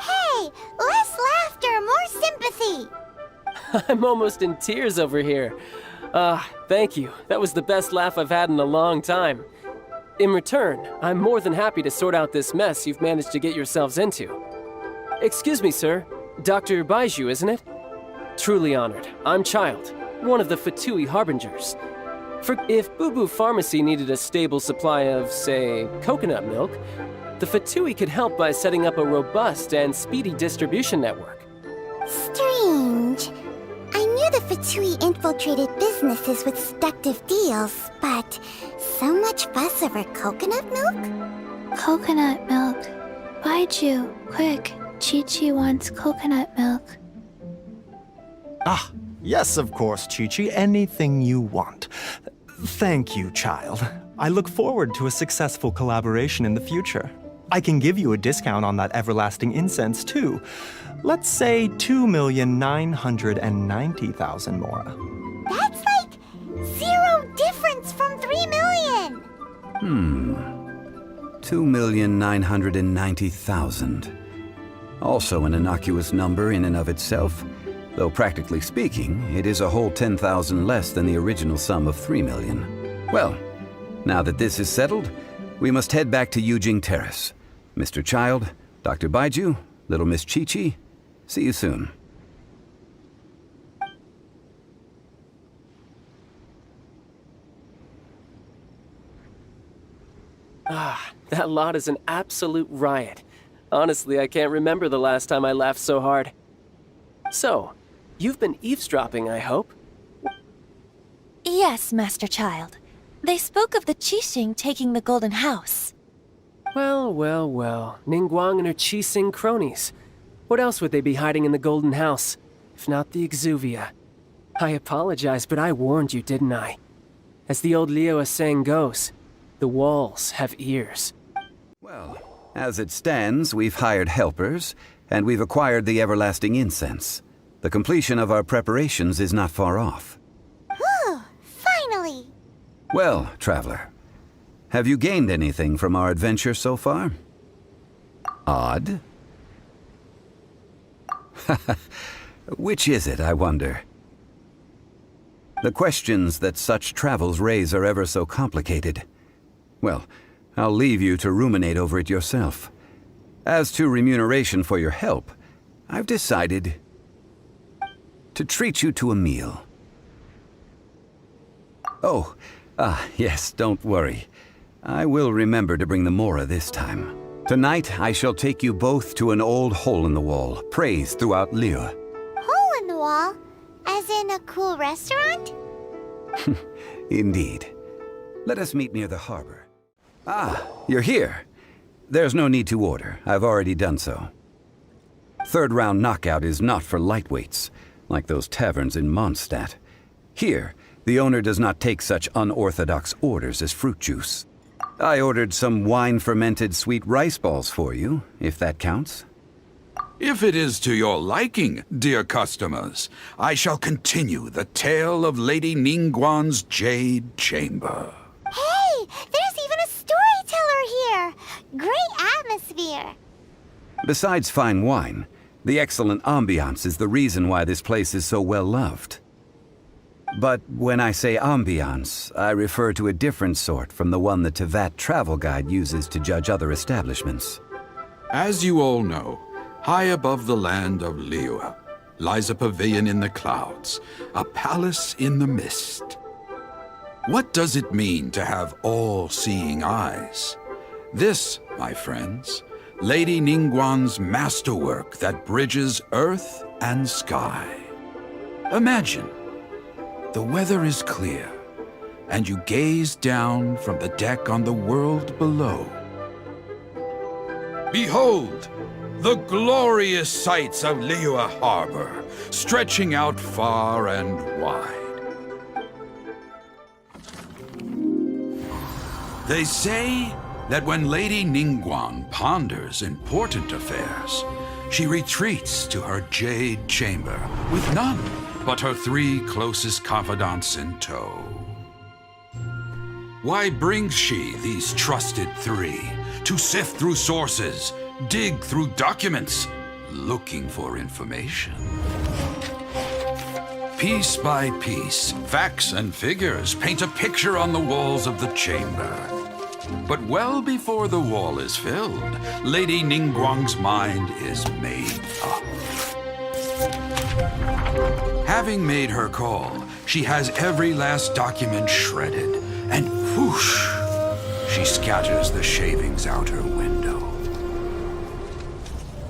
Hey, less laughter, more sympathy. I'm almost in tears over here. Thank you. That was the best laugh I've had in a long time. In return, I'm more than happy to sort out this mess you've managed to get yourselves into. Excuse me, sir. Dr. Baiju, isn't it? Truly honored. I'm Child, one of the Fatui Harbingers. If Boo Boo Pharmacy needed a stable supply of, say, coconut milk, the Fatui could help by setting up a robust and speedy distribution network. Strange. I knew the Fatui infiltrated businesses with seductive deals, but so much fuss over coconut milk? Coconut milk. Baiju, quick. Chi-Chi wants coconut milk. Ah, yes, of course, Chi-Chi. Anything you want. Thank you, Child. I look forward to a successful collaboration in the future. I can give you a discount on that everlasting incense, too. Let's say 2,990,000 Mora. That's like 0 difference from 3 million! 2,990,000. Also an innocuous number in and of itself, though practically speaking, it is a whole 10,000 less than the original sum of 3 million. Well, now that this is settled, we must head back to Yujing Terrace. Mr. Child, Dr. Baiju, little Miss Chi-Chi, see you soon. That lot is an absolute riot. Honestly, I can't remember the last time I laughed so hard. So, you've been eavesdropping, I hope? Yes, Master Child. They spoke of the Qixing taking the Golden House. Well, well, well. Ningguang and her Qixing cronies. What else would they be hiding in the Golden House, if not the Exuvia? I apologize, but I warned you, didn't I? As the old Liyue saying goes, the walls have ears. Well, as it stands, we've hired helpers, and we've acquired the everlasting incense. The completion of our preparations is not far off. Whew, finally! Well, traveler, have you gained anything from our adventure so far? Odd? Which is it, I wonder? The questions that such travels raise are ever so complicated. Well, I'll leave you to ruminate over it yourself. As to remuneration for your help, I've decided to treat you to a meal. Oh, yes, don't worry. I will remember to bring the Mora this time. Tonight, I shall take you both to an old hole-in-the-wall, praised throughout Liyue. Hole in the wall? As in a cool restaurant? Indeed. Let us meet near the harbor. Ah, you're here. There's no need to order. I've already done so. Third round knockout is not for lightweights, like those taverns in Mondstadt. Here, the owner does not take such unorthodox orders as fruit juice. I ordered some wine-fermented sweet rice balls for you, if that counts. If it is to your liking, dear customers, I shall continue the tale of Lady Ningguang's Jade Chamber. Hey, there's even a storyteller here! Great atmosphere! Besides fine wine, the excellent ambiance is the reason why this place is so well loved. But when I say ambiance, I refer to a different sort from the one the Tevat travel guide uses to judge other establishments. As you all know, high above the land of Liyue lies a pavilion in the clouds, a palace in the mist. What does it mean to have all-seeing eyes? This, my friends, Lady Ningguang's masterwork that bridges earth and sky. Imagine, the weather is clear, and you gaze down from the deck on the world below. Behold, the glorious sights of Liyue Harbor, stretching out far and wide. They say that when Lady Ningguang ponders important affairs, she retreats to her jade chamber with none but her 3 closest confidants in tow. Why brings she these trusted three to sift through sources, dig through documents, looking for information? Piece by piece, facts and figures paint a picture on the walls of the chamber. But well before the wall is filled, Lady Ningguang's mind is made up. Having made her call, she has every last document shredded, and whoosh, she scatters the shavings out her window.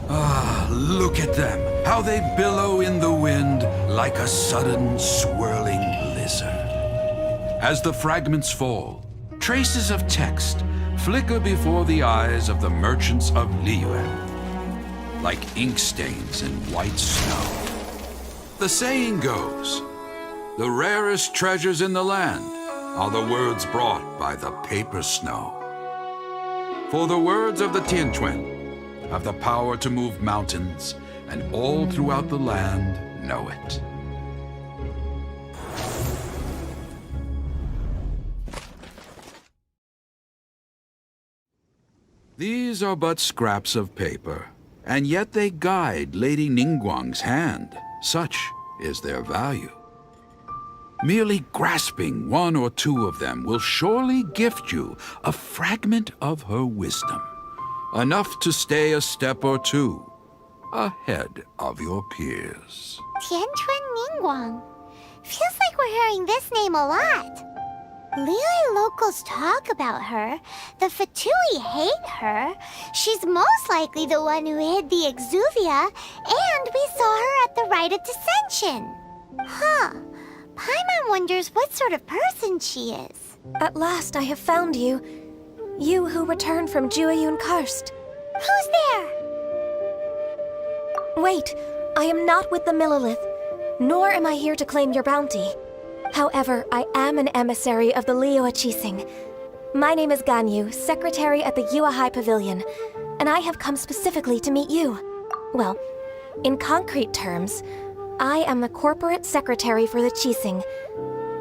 Ah, look at them, how they billow in the wind like a sudden swirling blizzard. As the fragments fall, traces of text flicker before the eyes of the merchants of Liyue, like ink stains in white snow. The saying goes, the rarest treasures in the land are the words brought by the paper snow. For the words of the Tianquan have the power to move mountains, and all throughout the land know it. These are but scraps of paper, and yet they guide Lady Ningguang's hand. Such is their value. Merely grasping one or two of them will surely gift you a fragment of her wisdom, enough to stay a step or two ahead of your peers. Tianquan Ningguang. Feels like we're hearing this name a lot. Liyue locals talk about her. The Fatui hate her. She's most likely the one who hid the Exuvia, and we saw her at the Rite of Descension. Huh. Paimon wonders what sort of person she is. At last I have found you. You who returned from Jueyun Karst. Who's there? Wait, I am not with the Millelith, nor am I here to claim your bounty. However, I am an emissary of the Liyue Qixing. My name is Ganyu, secretary at the Yue High Pavilion, and I have come specifically to meet you. Well, in concrete terms, I am the corporate secretary for the Qixing.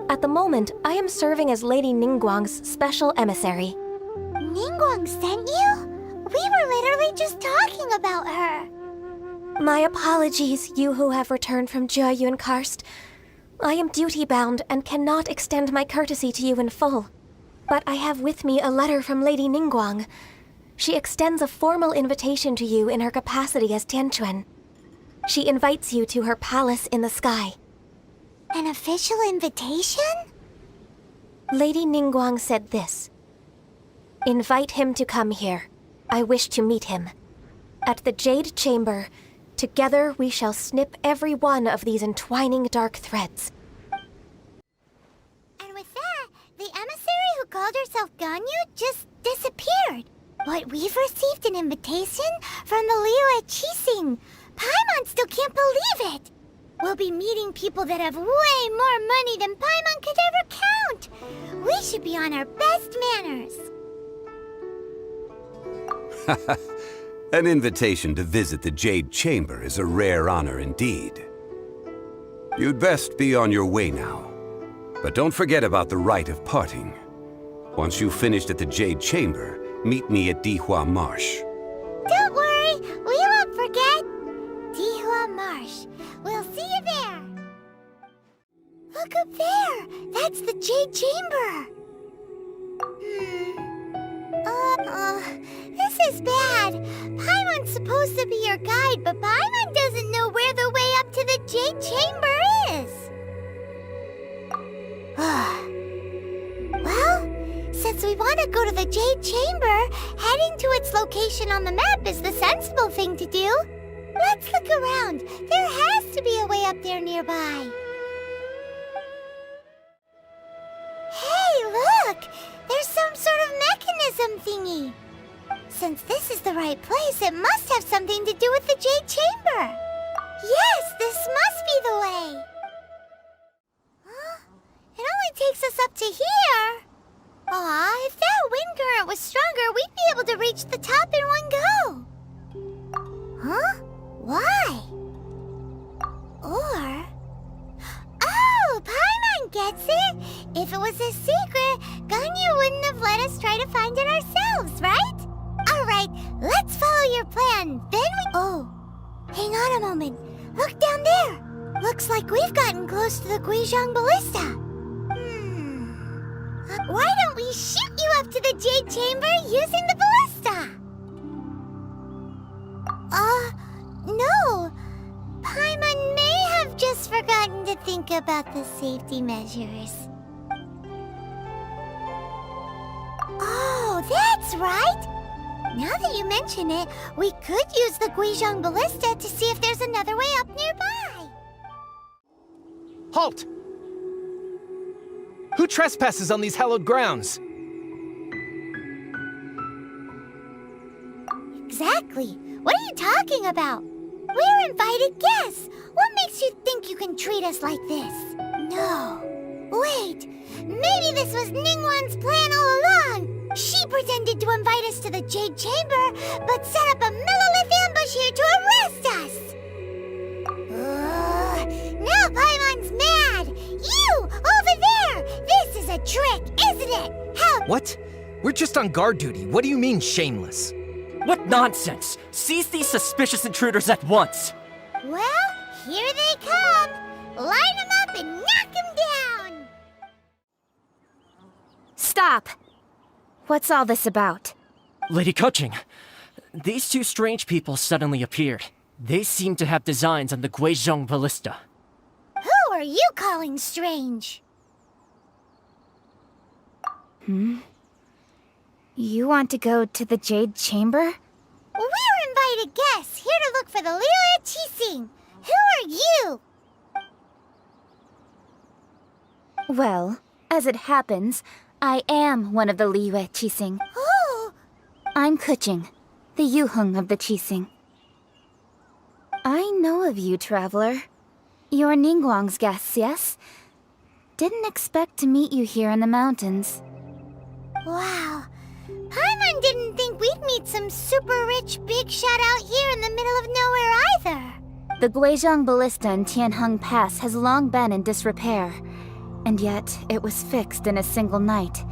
At the moment, I am serving as Lady Ningguang's special emissary. Ningguang sent you? We were literally just talking about her. My apologies, you who have returned from Jueyun Karst. I am duty-bound and cannot extend my courtesy to you in full. But I have with me a letter from Lady Ningguang. She extends a formal invitation to you in her capacity as Tianquan. She invites you to her palace in the sky. An official invitation? Lady Ningguang said this. Invite him to come here. I wish to meet him. At the Jade Chamber, together we shall snip every one of these entwining dark threads. And with that, the emissary who called herself Ganyu just disappeared. But we've received an invitation from the Liyue Qixing. Paimon still can't believe it. We'll be meeting people that have way more money than Paimon could ever count. We should be on our best manners. An invitation to visit the Jade Chamber is a rare honor indeed. You'd best be on your way now. But don't forget about the rite of parting. Once you've finished at the Jade Chamber, meet me at Dihua Marsh. Don't worry, we won't forget. Dihua Marsh. We'll see you there. Look up there. That's the Jade Chamber. This is bad. Paimon's supposed to be your guide, but Paimon doesn't know where the way up to the Jade Chamber is. Well, since we want to go to the Jade Chamber, heading to its location on the map is the sensible thing to do. Let's look around. There has to be a way up there nearby. Hey, look! There's some sort of mechanism thingy. Since this is the right place, it must have something to do with the Jade Chamber. Yes, this must be the way. Huh? It only takes us up to here. Aw, if that wind current was stronger, we'd be able to reach the top in one go. Huh? Why? Or... Oh, Paimon gets it! If it was a secret, Ganyu wouldn't have let us try to find it ourselves, right? Alright, let's follow your plan. Then we... Oh, hang on a moment. Look down there. Looks like we've gotten close to the Guizhong Ballista. Why don't we shoot you up to the Jade Chamber using the ballista? No. Paimon may have just forgotten to think about the safety measures. Oh, that's right! Now that you mention it, we could use the Guizhong Ballista to see if there's another way up nearby. Halt! Who trespasses on these hallowed grounds? Exactly. What are you talking about? We're invited guests. What makes you think you can treat us like this? No. Wait. Maybe this was Ningguang's plan all along. She pretended to invite us to the Jade Chamber, but set up a Millilith ambush here to arrest us. Now Paimon's mad. You, over there. This is a trick, isn't it? How... What? We're just on guard duty. What do you mean, shameless? What nonsense! Seize these suspicious intruders at once! Well, here they come. Line them up and knock them down. Stop! What's all this about? Lady Coaching, these two strange people suddenly appeared. They seem to have designs on the Guizhong Ballista. Who are you calling strange? You want to go to the Jade Chamber? We're invited guests here to look for the Liyue Qixing. Who are you? Well, as it happens, I am one of the Liyue Qixing. Oh! I'm Kuching, the Yuheng of the Qixing. I know of you, traveler. You're Ningguang's guests, yes? Didn't expect to meet you here in the mountains. Wow. Paimon didn't think we'd meet some super rich big shot out here in the middle of nowhere either. The Guizhong Ballista in Tianheng Pass has long been in disrepair, and yet it was fixed in a single night.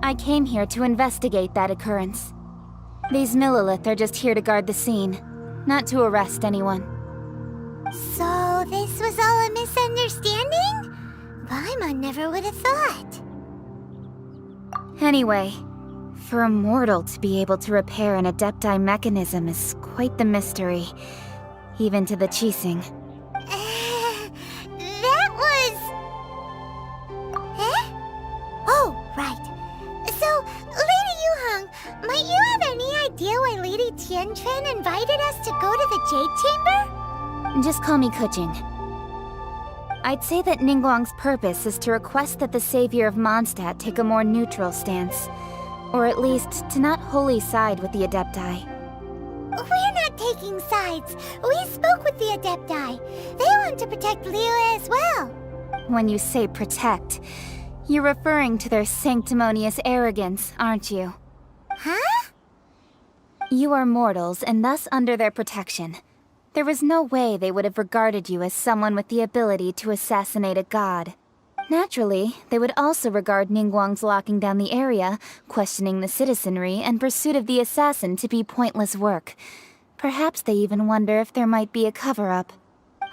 I came here to investigate that occurrence. These Millilith are just here to guard the scene, not to arrest anyone. So this was all a misunderstanding? Paimon never would have thought. Anyway, for a mortal to be able to repair an Adepti mechanism is quite the mystery, even to the Qixing. That was... Eh? Oh, right. So, Lady Yuheng, might you have any idea why Lady Tianquan invited us to go to the Jade Chamber? Just call me Kuching. I'd say that Ningguang's purpose is to request that the savior of Mondstadt take a more neutral stance. Or at least, to not wholly side with the Adepti. We're not taking sides. We spoke with the Adepti. They want to protect Liyue as well. When you say protect, you're referring to their sanctimonious arrogance, aren't you? Huh? You are mortals, and thus under their protection. There was no way they would have regarded you as someone with the ability to assassinate a god. Naturally, they would also regard Ningguang's locking down the area, questioning the citizenry, and pursuit of the assassin to be pointless work. Perhaps they even wonder if there might be a cover-up.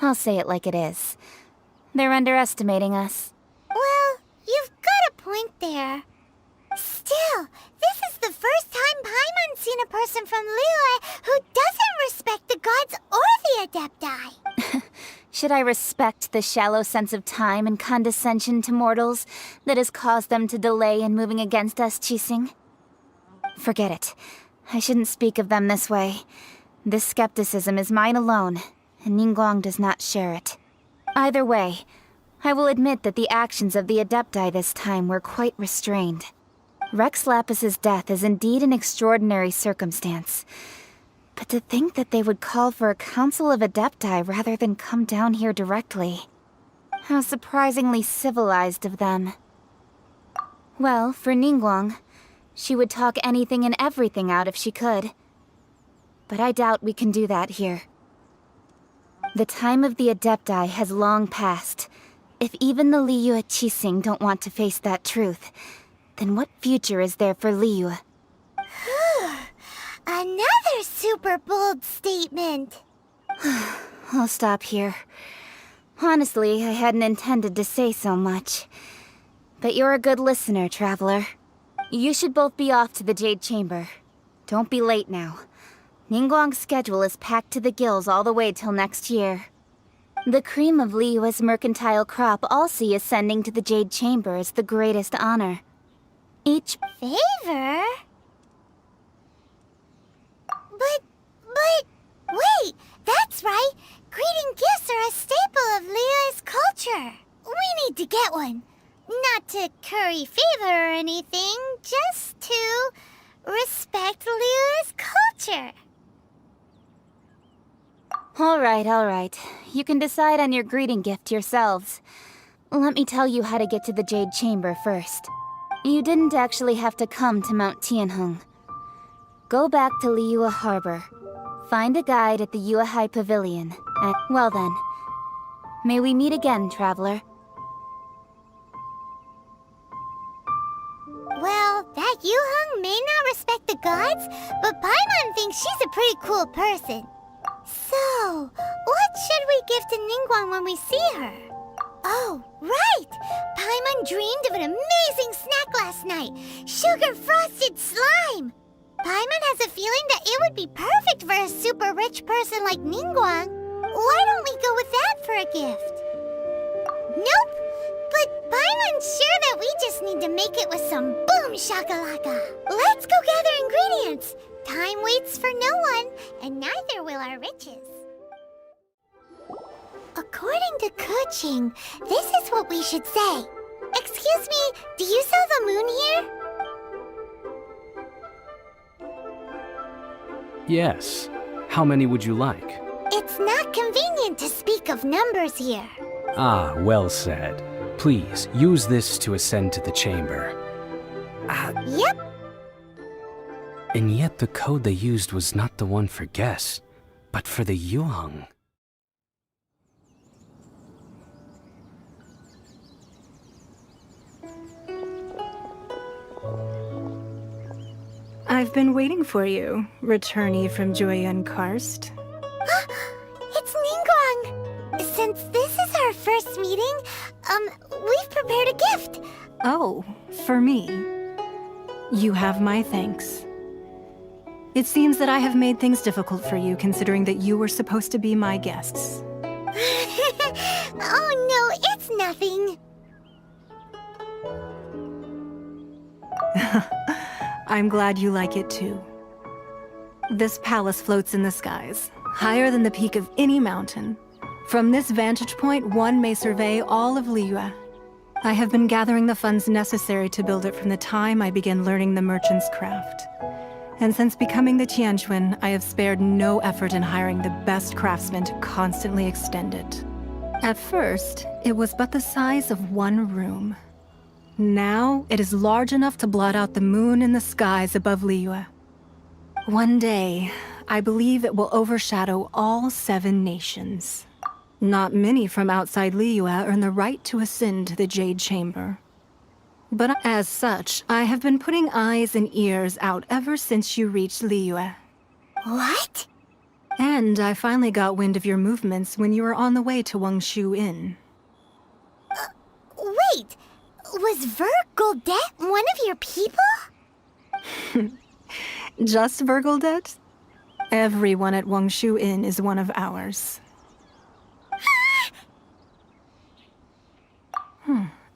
I'll say it like it is. They're underestimating us. Well, you've got a point there. Still, this is the first time Paimon's seen a person from Liyue who doesn't respect the gods or the Adepti. Should I respect the shallow sense of time and condescension to mortals that has caused them to delay in moving against us, Qixing? Forget it. I shouldn't speak of them this way. This skepticism is mine alone, and Ningguang does not share it. Either way, I will admit that the actions of the Adepti this time were quite restrained. Rex Lapis's death is indeed an extraordinary circumstance. But to think that they would call for a council of Adepti rather than come down here directly. How surprisingly civilized of them. Well, for Ningguang, she would talk anything and everything out if she could. But I doubt we can do that here. The time of the Adepti has long passed. If even the Liyue Qixing don't want to face that truth, then what future is there for Liyue? Another super bold statement. I'll stop here. Honestly, I hadn't intended to say so much. But you're a good listener, Traveler. You should both be off to the Jade Chamber. Don't be late now. Ningguang's schedule is packed to the gills all the way till next year. The cream of Liyue's mercantile crop all see ascending to the Jade Chamber as the greatest honor. Each favor? But, wait! That's right! Greeting gifts are a staple of Liyue's culture. We need to get one. Not to curry favor or anything, just to respect Liyue's culture. Alright. You can decide on your greeting gift yourselves. Let me tell you how to get to the Jade Chamber first. You didn't actually have to come to Mount Tianheng. Go back to Liyue Harbor. Find a guide at the Yuehai Pavilion. Well then, may we meet again, Traveler. Well, that Yuheng may not respect the gods, but Paimon thinks she's a pretty cool person. So, what should we give to Ningguang when we see her? Oh, right! Paimon dreamed of an amazing snack last night! Sugar-frosted slime! Paimon has a feeling that it would be perfect for a super rich person like Ningguang. Why don't we go with that for a gift? Nope! But Paimon's sure that we just need to make it with some boom shakalaka. Let's go gather ingredients! Time waits for no one, and neither will our riches. According to Kuching, this is what we should say. Excuse me, do you sell the moon here? Yes. How many would you like? It's not convenient to speak of numbers here. Ah, well said. Please, use this to ascend to the chamber. Yep. And yet the code they used was not the one for guests, but for the Yuheng. I've been waiting for you, returnee from Jueyun Karst. It's Ningguang! Since this is our first meeting, we've prepared a gift. Oh, for me. You have my thanks. It seems that I have made things difficult for you, considering that you were supposed to be my guests. Oh no, it's nothing. I'm glad you like it too. This palace floats in the skies, higher than the peak of any mountain. From this vantage point, one may survey all of Liyue. I have been gathering the funds necessary to build it from the time I began learning the merchant's craft. And since becoming the Tianjuan, I have spared no effort in hiring the best craftsmen to constantly extend it. At first, it was but the size of one room. Now, it is large enough to blot out the moon in the skies above Liyue. One day, I believe it will overshadow all 7 nations. Not many from outside Liyue earn the right to ascend to the Jade Chamber. But as such, I have been putting eyes and ears out ever since you reached Liyue. What? And I finally got wind of your movements when you were on the way to Wangshu Inn. Wait! Was Vergoldet one of your people? Just Vergoldet? Everyone at Wangshu Inn is one of ours.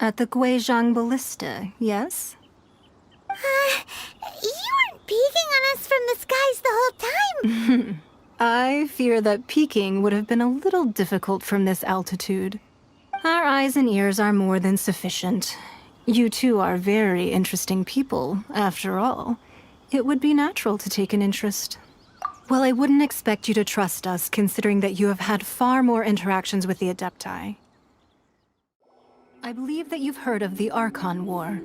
At the Guizhang Ballista, yes? You weren't peeking on us from the skies the whole time! I fear that peeking would have been a little difficult from this altitude. Our eyes and ears are more than sufficient. You two are very interesting people, after all. It would be natural to take an interest. Well, I wouldn't expect you to trust us, considering that you have had far more interactions with the Adepti. I believe that you've heard of the Archon War.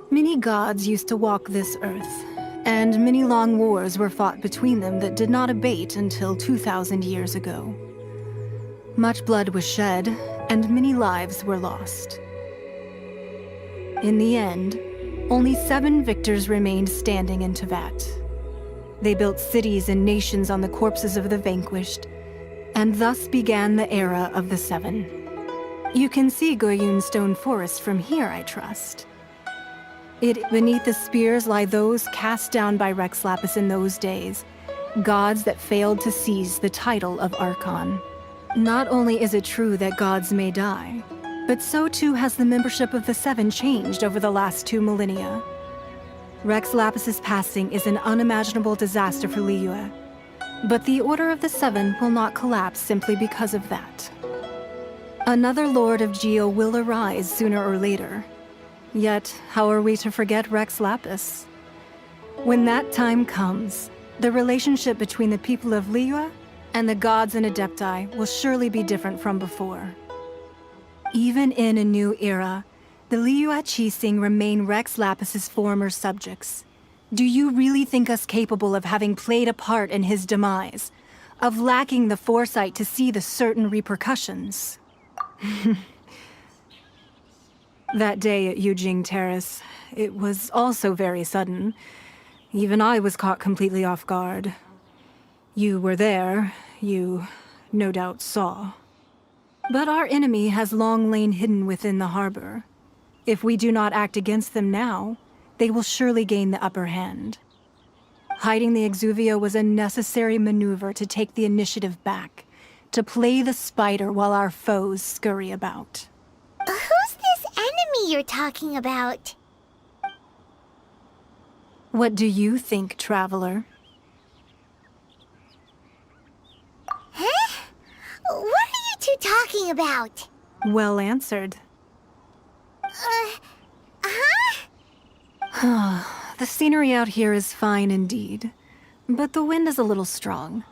Many gods used to walk this earth, and many long wars were fought between them that did not abate until 2,000 years ago. Much blood was shed, and many lives were lost. In the end, only 7 victors remained standing in Teyvat. They built cities and nations on the corpses of the vanquished, and thus began the era of the 7. You can see Goyun Stone Forest from here, I trust. Beneath the spears lie those cast down by Rex Lapis in those days, gods that failed to seize the title of Archon. Not only is it true that gods may die, but so too has the membership of the 7 changed over the last 2 millennia. Rex Lapis's passing is an unimaginable disaster for Liyue, but the Order of the 7 will not collapse simply because of that. Another Lord of Geo will arise sooner or later. Yet, how are we to forget Rex Lapis? When that time comes, the relationship between the people of Liyue and the gods and Adepti will surely be different from before. Even in a new era, the Liyue Qixing remain Rex Lapis's former subjects. Do you really think us capable of having played a part in his demise? Of lacking the foresight to see the certain repercussions? That day at Yujing Terrace, it was also very sudden. Even I was caught completely off guard. You were there, you no doubt saw. But our enemy has long lain hidden within the harbor. If we do not act against them now, they will surely gain the upper hand. Hiding the Exuvia was a necessary maneuver to take the initiative back, to play the spider while our foes scurry about. Who's this enemy you're talking about? What do you think, Traveler? Huh? What are you two talking about? Well answered. The scenery out here is fine indeed, but the wind is a little strong.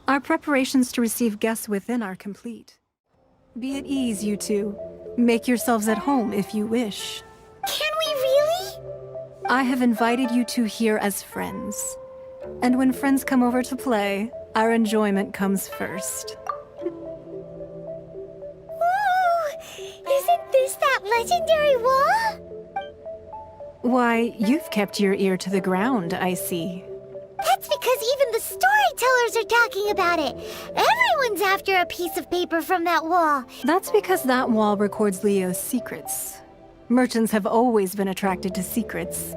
Our preparations to receive guests within are complete. Be at ease, you two. Make yourselves at home if you wish. Can we really? I have invited you two here as friends. And when friends come over to play, our enjoyment comes first. Ooh, isn't this that legendary wall? Why, you've kept your ear to the ground, I see. That's because even the storytellers are talking about it. Everyone's after a piece of paper from that wall. That's because that wall records Leo's secrets. Merchants have always been attracted to secrets.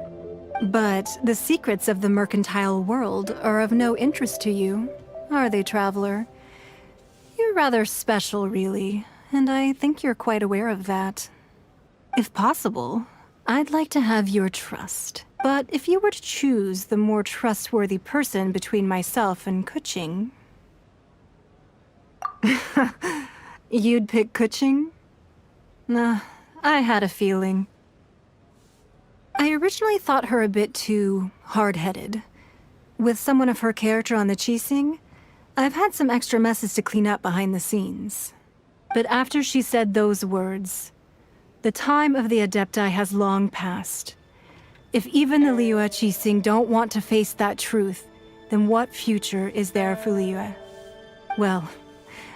But the secrets of the mercantile world are of no interest to you, are they, Traveler? You're rather special, really, and I think you're quite aware of that. If possible, I'd like to have your trust. But if you were to choose the more trustworthy person between myself and Kuching... You'd pick Kuching? Nah, I had a feeling. I originally thought her a bit too hard-headed. With someone of her character on the Qixing, I've had some extra messes to clean up behind the scenes. But after she said those words, the time of the Adepti has long passed. If even the Liyue Qixing don't want to face that truth, then what future is there for Liyue? Well,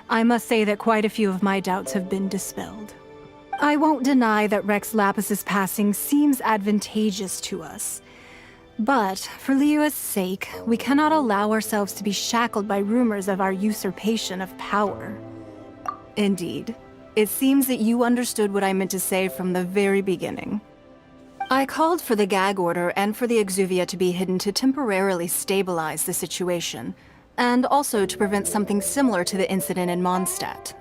I must say that quite a few of my doubts have been dispelled. I won't deny that Rex Lapis's passing seems advantageous to us. But for Liyue's sake, we cannot allow ourselves to be shackled by rumors of our usurpation of power. Indeed, it seems that you understood what I meant to say from the very beginning. I called for the gag order and for the Exuvia to be hidden to temporarily stabilize the situation, and also to prevent something similar to the incident in Mondstadt.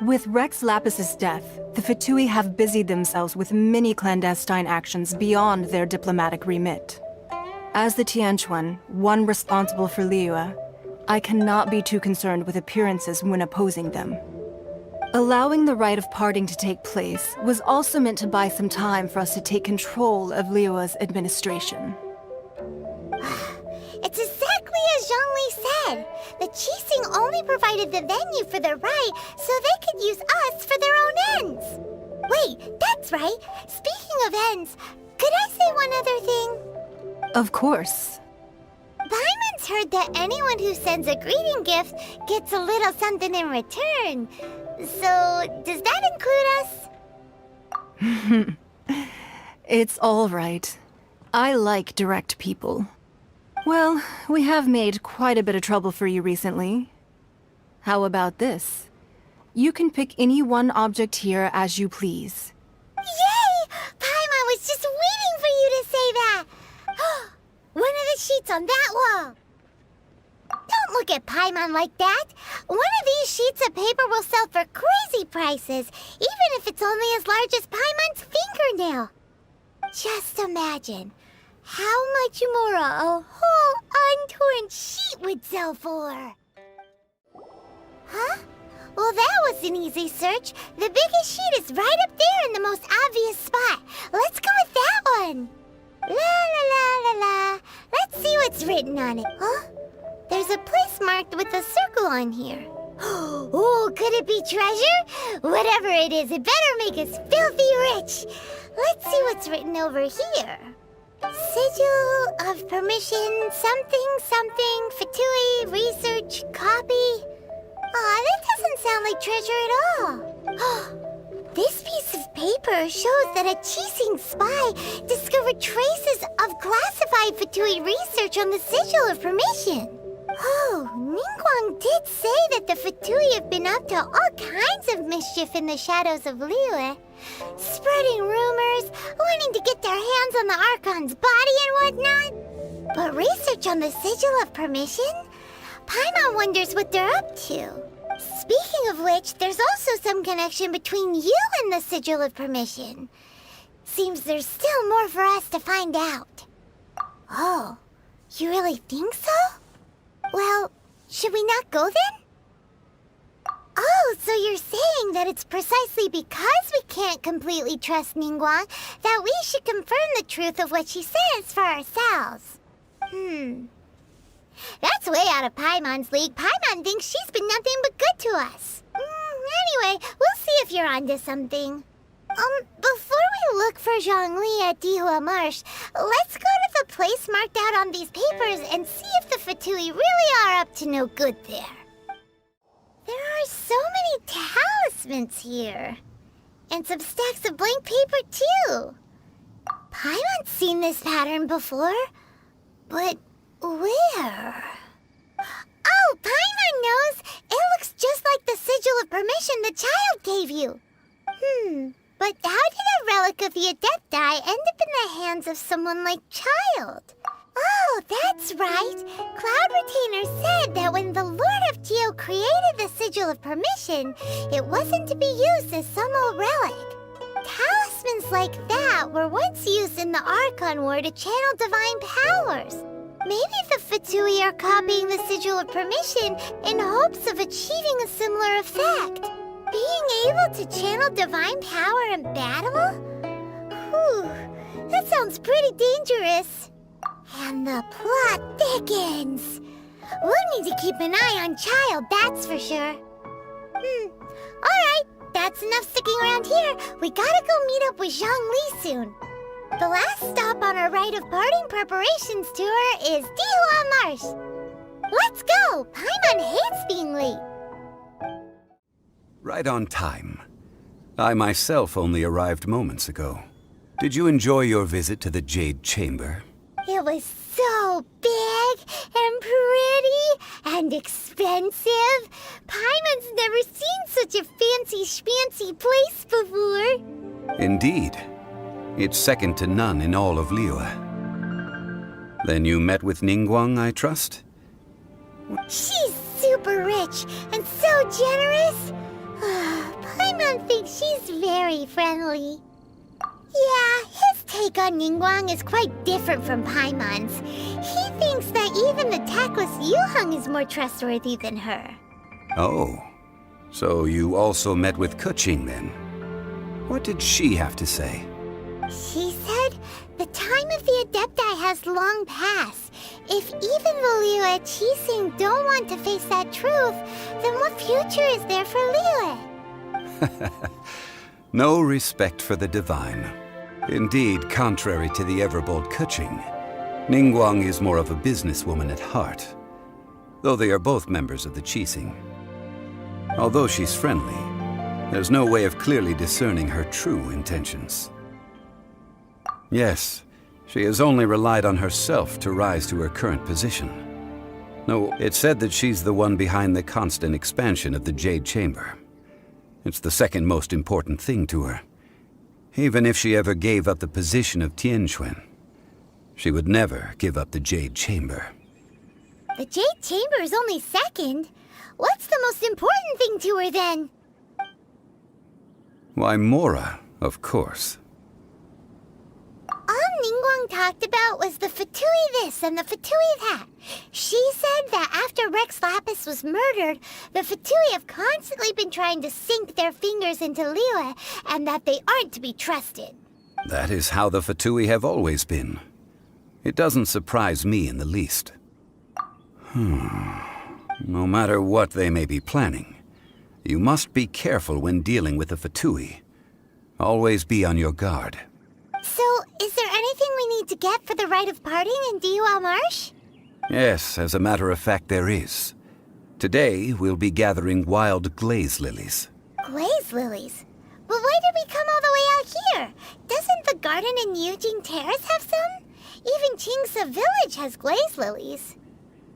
With Rex Lapis's death, the Fatui have busied themselves with many clandestine actions beyond their diplomatic remit. As the Tianquan, one responsible for Liyue, I cannot be too concerned with appearances when opposing them. Allowing the rite of parting to take place was also meant to buy some time for us to take control of Liyue's administration. It's exactly as Zhongli said. The Qixing only provided the venue for the rite so they could use us for their own ends. Wait, that's right. Speaking of ends, could I say one other thing? Of course. Byman's heard that anyone who sends a greeting gift gets a little something in return. So, does that include us? It's all right. I like direct people. Well, we have made quite a bit of trouble for you recently. How about this? You can pick any one object here as you please. Yay! Paimon was just waiting for you to say that! One of the sheets on that wall! Don't look at Paimon like that! One of these sheets of paper will sell for crazy prices, even if it's only as large as Paimon's fingernail. Just imagine how much more a whole untorn sheet would sell for. Huh? Well, that was an easy search. The biggest sheet is right up there in the most obvious spot. Let's go with that one. La la la la la. Let's see what's written on it. Huh? There's a place marked with a circle on here. Oh, could it be treasure? Whatever it is, it better make us filthy rich. Let's see what's written over here. Sigil of permission, something, something, Fatui, research, copy. Aw, that doesn't sound like treasure at all. This piece of paper shows that a Qixing spy discovered traces of classified Fatui research on the Sigil of Permission. Oh, Ningguang did say that the Fatui have been up to all kinds of mischief in the shadows of Liyue, spreading rumors, wanting to get their hands on the Archon's body and whatnot. But research on the Sigil of Permission? Paimon wonders what they're up to. Speaking of which, there's also some connection between you and the Sigil of Permission. Seems there's still more for us to find out. Oh, you really think so? Well, should we not go then? Oh, so you're saying that it's precisely because we can't completely trust Ningguang that we should confirm the truth of what she says for ourselves. That's way out of Paimon's league. Paimon thinks she's been nothing but good to us. Anyway, we'll see if you're onto something. Before we look for Zhongli at Dihua Marsh, let's go to the place marked out on these papers and see if the Fatui really are up to no good there. There are so many talismans here. And some stacks of blank paper, too. Paimon's seen this pattern before, but where? Oh, Paimon knows! It looks just like the Sigil of Permission the child gave you. But how did a relic of the Adepti end up in the hands of someone like Child? Oh, that's right. Cloud Retainer said that when the Lord of Geo created the Sigil of Permission, it wasn't to be used as some old relic. Talismans like that were once used in the Archon War to channel divine powers. Maybe the Fatui are copying the Sigil of Permission in hopes of achieving a similar effect. Being able to channel divine power in battle? Whew, that sounds pretty dangerous. And the plot thickens. We'll need to keep an eye on Child, that's for sure. Alright, that's enough sticking around here. We gotta go meet up with Zhongli soon. The last stop on our rite of parting preparations tour is Dihua Marsh. Let's go! Paimon hates being late. Right on time. I myself only arrived moments ago. Did you enjoy your visit to the Jade Chamber? It was so big and pretty and expensive. Paimon's never seen such a fancy schmancy place before. Indeed. It's second to none in all of Liyue. Then you met with Ningguang, I trust? She's super rich and so generous. Paimon thinks she's very friendly. Yeah, his take on Ningguang is quite different from Paimon's. He thinks that even the tactless Yuheng is more trustworthy than her. Oh, so you also met with Keqing then? What did she have to say? She said the time of the Adepti has long passed. If even the Liyue Qixing don't want to face that truth, then what future is there for Liyue? No respect for the divine. Indeed, contrary to the ever-bold Keqing, Ningguang is more of a businesswoman at heart, though they are both members of the Qixing. Although she's friendly, there's no way of clearly discerning her true intentions. Yes, she has only relied on herself to rise to her current position. No, it's said that she's the one behind the constant expansion of the Jade Chamber. It's the second most important thing to her. Even if she ever gave up the position of Tianquan, she would never give up the Jade Chamber. The Jade Chamber is only second. What's the most important thing to her, then? Why, Mora, of course. All Ningguang talked about was the Fatui this and the Fatui that. She said that after Rex Lapis was murdered, the Fatui have constantly been trying to sink their fingers into Liyue, and that they aren't to be trusted. That is how the Fatui have always been. It doesn't surprise me in the least. No matter what they may be planning, you must be careful when dealing with the Fatui. Always be on your guard. So, is there anything we need to get for the rite of parting in Dihua Marsh? Yes, as a matter of fact, there is. Today, we'll be gathering wild glaze lilies. Glaze lilies? But why did we come all the way out here? Doesn't the garden in Yujing Terrace have some? Even Qingse Village has glaze lilies.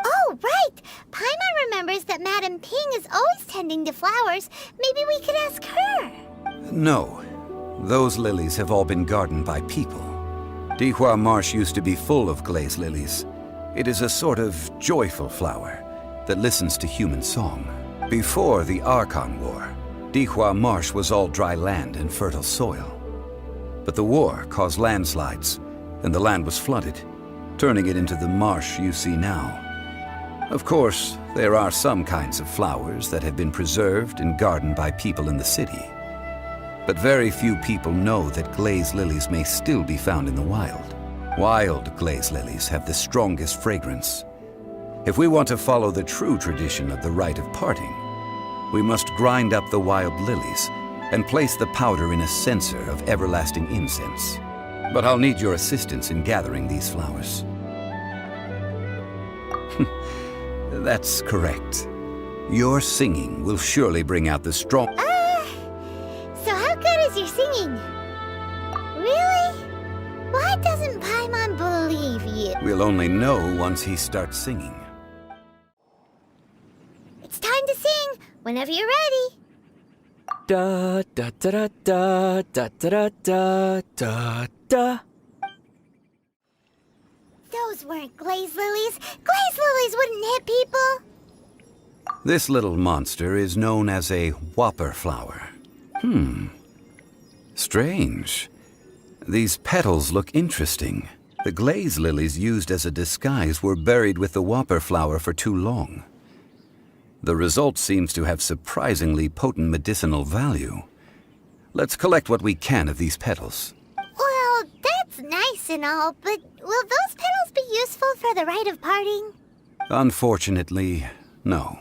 Oh, right! Paimon remembers that Madame Ping is always tending to flowers. Maybe we could ask her. No. Those lilies have all been gardened by people. Dihua Marsh used to be full of glaze lilies. It is a sort of joyful flower that listens to human song. Before the Archon War, Dihua Marsh was all dry land and fertile soil. But the war caused landslides, and the land was flooded, turning it into the marsh you see now. Of course, there are some kinds of flowers that have been preserved and gardened by people in the city. But very few people know that glaze lilies may still be found in the wild. Wild glaze lilies have the strongest fragrance. If we want to follow the true tradition of the rite of parting, we must grind up the wild lilies and place the powder in a censer of everlasting incense. But I'll need your assistance in gathering these flowers. That's correct. Your singing will surely bring out the strong... So how good is your singing? Really? Why doesn't Paimon believe you? We'll only know once he starts singing. It's time to sing, whenever you're ready. Da da da da da da da da da. Those weren't glaze lilies. Glaze lilies wouldn't hit people. This little monster is known as a whopper flower. Strange. These petals look interesting. The glaze lilies used as a disguise were buried with the whopper flower for too long. The result seems to have surprisingly potent medicinal value. Let's collect what we can of these petals. Well, that's nice and all, but will those petals be useful for the rite of parting? Unfortunately, no.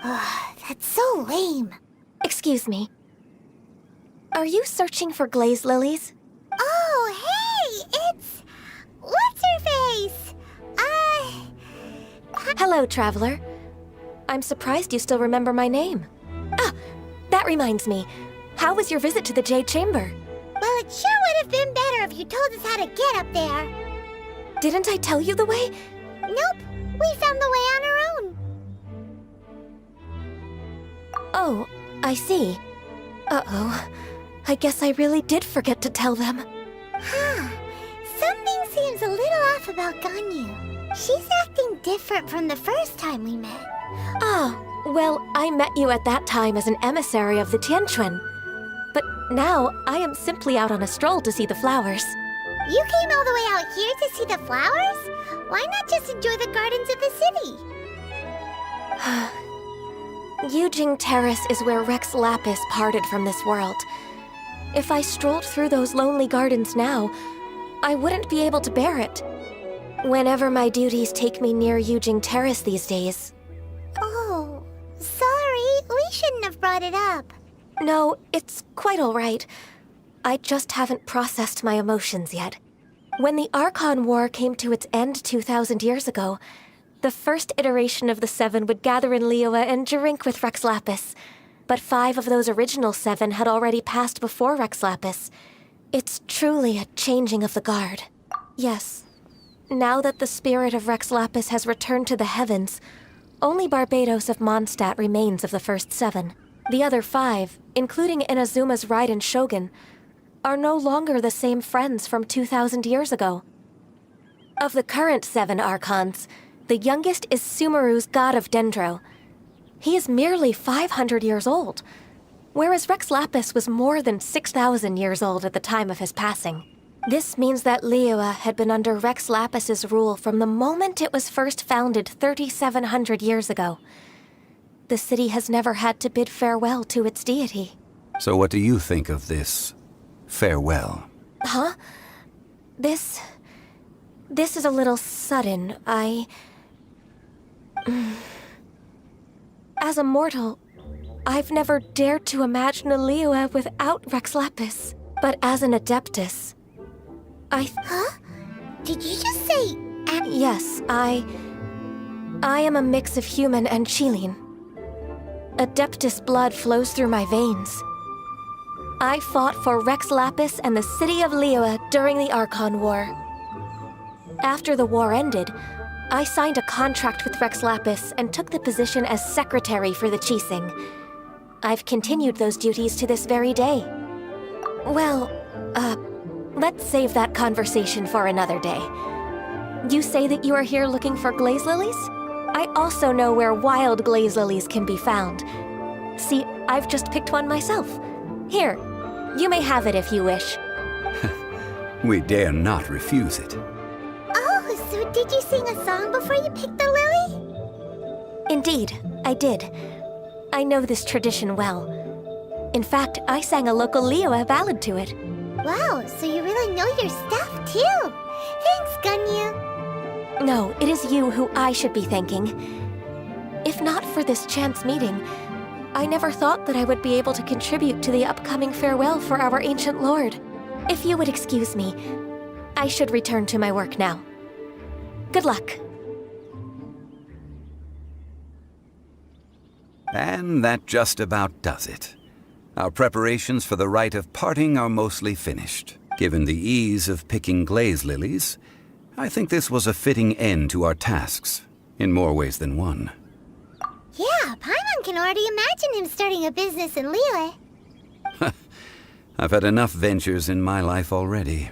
That's so lame. Excuse me. Are you searching for glaze lilies? Oh, hey! It's... What's-her-face? Hello, traveler. I'm surprised you still remember my name. Ah, that reminds me. How was your visit to the Jade Chamber? Well, it sure would have been better if you told us how to get up there. Didn't I tell you the way? Nope. We found the way on our own. Oh, I see. Uh-oh. I guess I really did forget to tell them. Something seems a little off about Ganyu. She's acting different from the first time we met. Ah, well, I met you at that time as an emissary of the Tianquan. But now, I am simply out on a stroll to see the flowers. You came all the way out here to see the flowers? Why not just enjoy the gardens of the city? Yujing Terrace is where Rex Lapis parted from this world. If I strolled through those lonely gardens now, I wouldn't be able to bear it. Whenever my duties take me near Yujing Terrace these days. Oh, sorry. We shouldn't have brought it up. No, it's quite all right. I just haven't processed my emotions yet. When the Archon War came to its end 2,000 years ago, the first iteration of the Seven would gather in Liyue and drink with Rex Lapis. But 5 of those original 7 had already passed before Rex Lapis. It's truly a changing of the guard. Yes. Now that the spirit of Rex Lapis has returned to the heavens, only Barbados of Mondstadt remains of the first 7. The other 5, including Inazuma's Raiden Shogun, are no longer the same friends from 2,000 years ago. Of the current 7 Archons, the youngest is Sumeru's god of Dendro. He is merely 500 years old, whereas Rex Lapis was more than 6,000 years old at the time of his passing. This means that Liyue had been under Rex Lapis's rule from the moment it was first founded 3,700 years ago. The city has never had to bid farewell to its deity. So what do you think of this farewell? Huh? This is a little sudden. As a mortal, I've never dared to imagine a Liyue without Rex Lapis. But as an Adeptus, Huh? Did you just say... Yes, I am a mix of human and Qilin. Adeptus blood flows through my veins. I fought for Rex Lapis and the city of Liyue during the Archon War. After the war ended, I signed a contract with Rex Lapis and took the position as secretary for the Qixing. I've continued those duties to this very day. Well, let's save that conversation for another day. You say that you are here looking for glaze lilies? I also know where wild glaze lilies can be found. See, I've just picked one myself. Here, you may have it if you wish. We dare not refuse it. Oh, so did you sing a song before you picked the lily? Indeed, I did. I know this tradition well. In fact, I sang a local Liyue ballad to it. Wow, so you really know your stuff, too. Thanks, Gunyu. No, it is you who I should be thanking. If not for this chance meeting, I never thought that I would be able to contribute to the upcoming farewell for our ancient lord. If you would excuse me, I should return to my work now. Good luck. And that just about does it. Our preparations for the rite of parting are mostly finished. Given the ease of picking glaze lilies, I think this was a fitting end to our tasks, in more ways than one. Yeah, Paimon can already imagine him starting a business in Liyue. I've had enough ventures in my life already.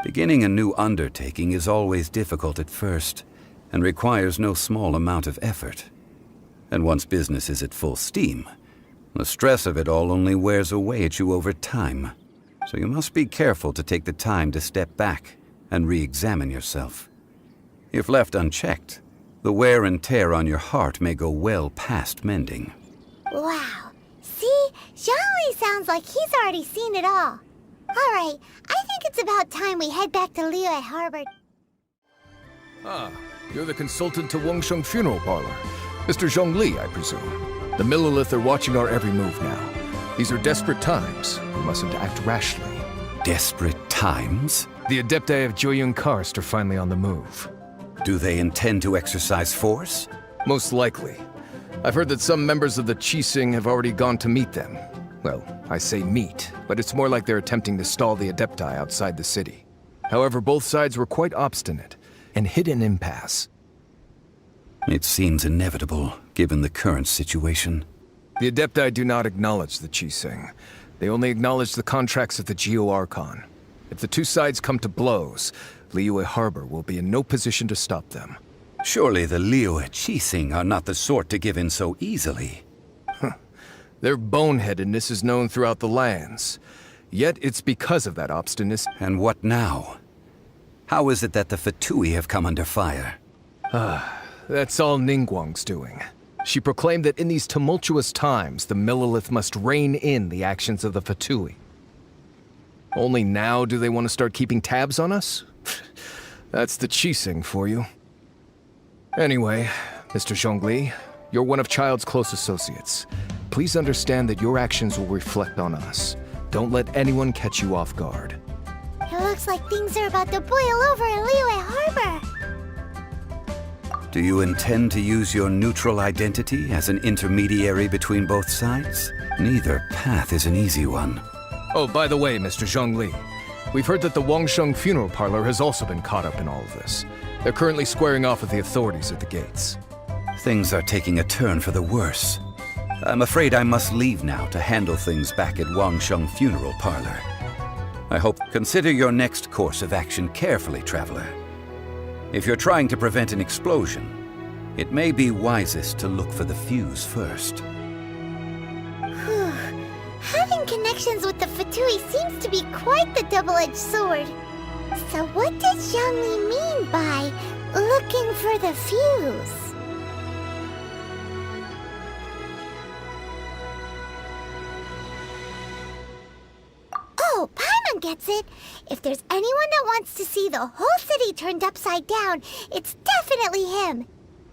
Beginning a new undertaking is always difficult at first, and requires no small amount of effort. And once business is at full steam, the stress of it all only wears away at you over time. So you must be careful to take the time to step back and re-examine yourself. If left unchecked, the wear and tear on your heart may go well past mending. Wow. See? Zhongli sounds like he's already seen it all. Alright, I think it's about time we head back to Liyue Harbor. Ah, you're the consultant to Wengsheng Funeral Parlor. Mr. Zhongli, I presume. The Millilith are watching our every move now. These are desperate times. We mustn't act rashly. Desperate times? The Adepti of Joyun Karst are finally on the move. Do they intend to exercise force? Most likely. I've heard that some members of the Qixing have already gone to meet them. Well, I say meet, but it's more like they're attempting to stall the Adepti outside the city. However, both sides were quite obstinate and hit an impasse. It seems inevitable, given the current situation. The Adepti do not acknowledge the Qixing. They only acknowledge the contracts of the Geo Archon. If the two sides come to blows, Liyue Harbor will be in no position to stop them. Surely the Liyue Qixing are not the sort to give in so easily. Their boneheadedness is known throughout the lands. Yet it's because of that obstinacy. And what now? How is it that the Fatui have come under fire? That's all Ningguang's doing. She proclaimed that in these tumultuous times, the Millilith must rein in the actions of the Fatui. Only now do they want to start keeping tabs on us? That's the Qixing for you. Anyway, Mr. Zhongli, you're one of Child's close associates. Please understand that your actions will reflect on us. Don't let anyone catch you off guard. It looks like things are about to boil over in Liyue Harbor. Do you intend to use your neutral identity as an intermediary between both sides? Neither path is an easy one. Oh, by the way, Mr. Zhongli, we've heard that the Wangsheng funeral parlor has also been caught up in all of this. They're currently squaring off with the authorities at the gates. Things are taking a turn for the worse. I'm afraid I must leave now to handle things back at Wangsheng funeral parlor. I hope consider your next course of action carefully, traveler. If you're trying to prevent an explosion, it may be wisest to look for the fuse first. Having connections with the Fatui seems to be quite the double-edged sword. So what does Zhongli mean by looking for the fuse? Oh, Paimon gets it. If there's anyone that wants to see the whole city turned upside down, it's definitely him.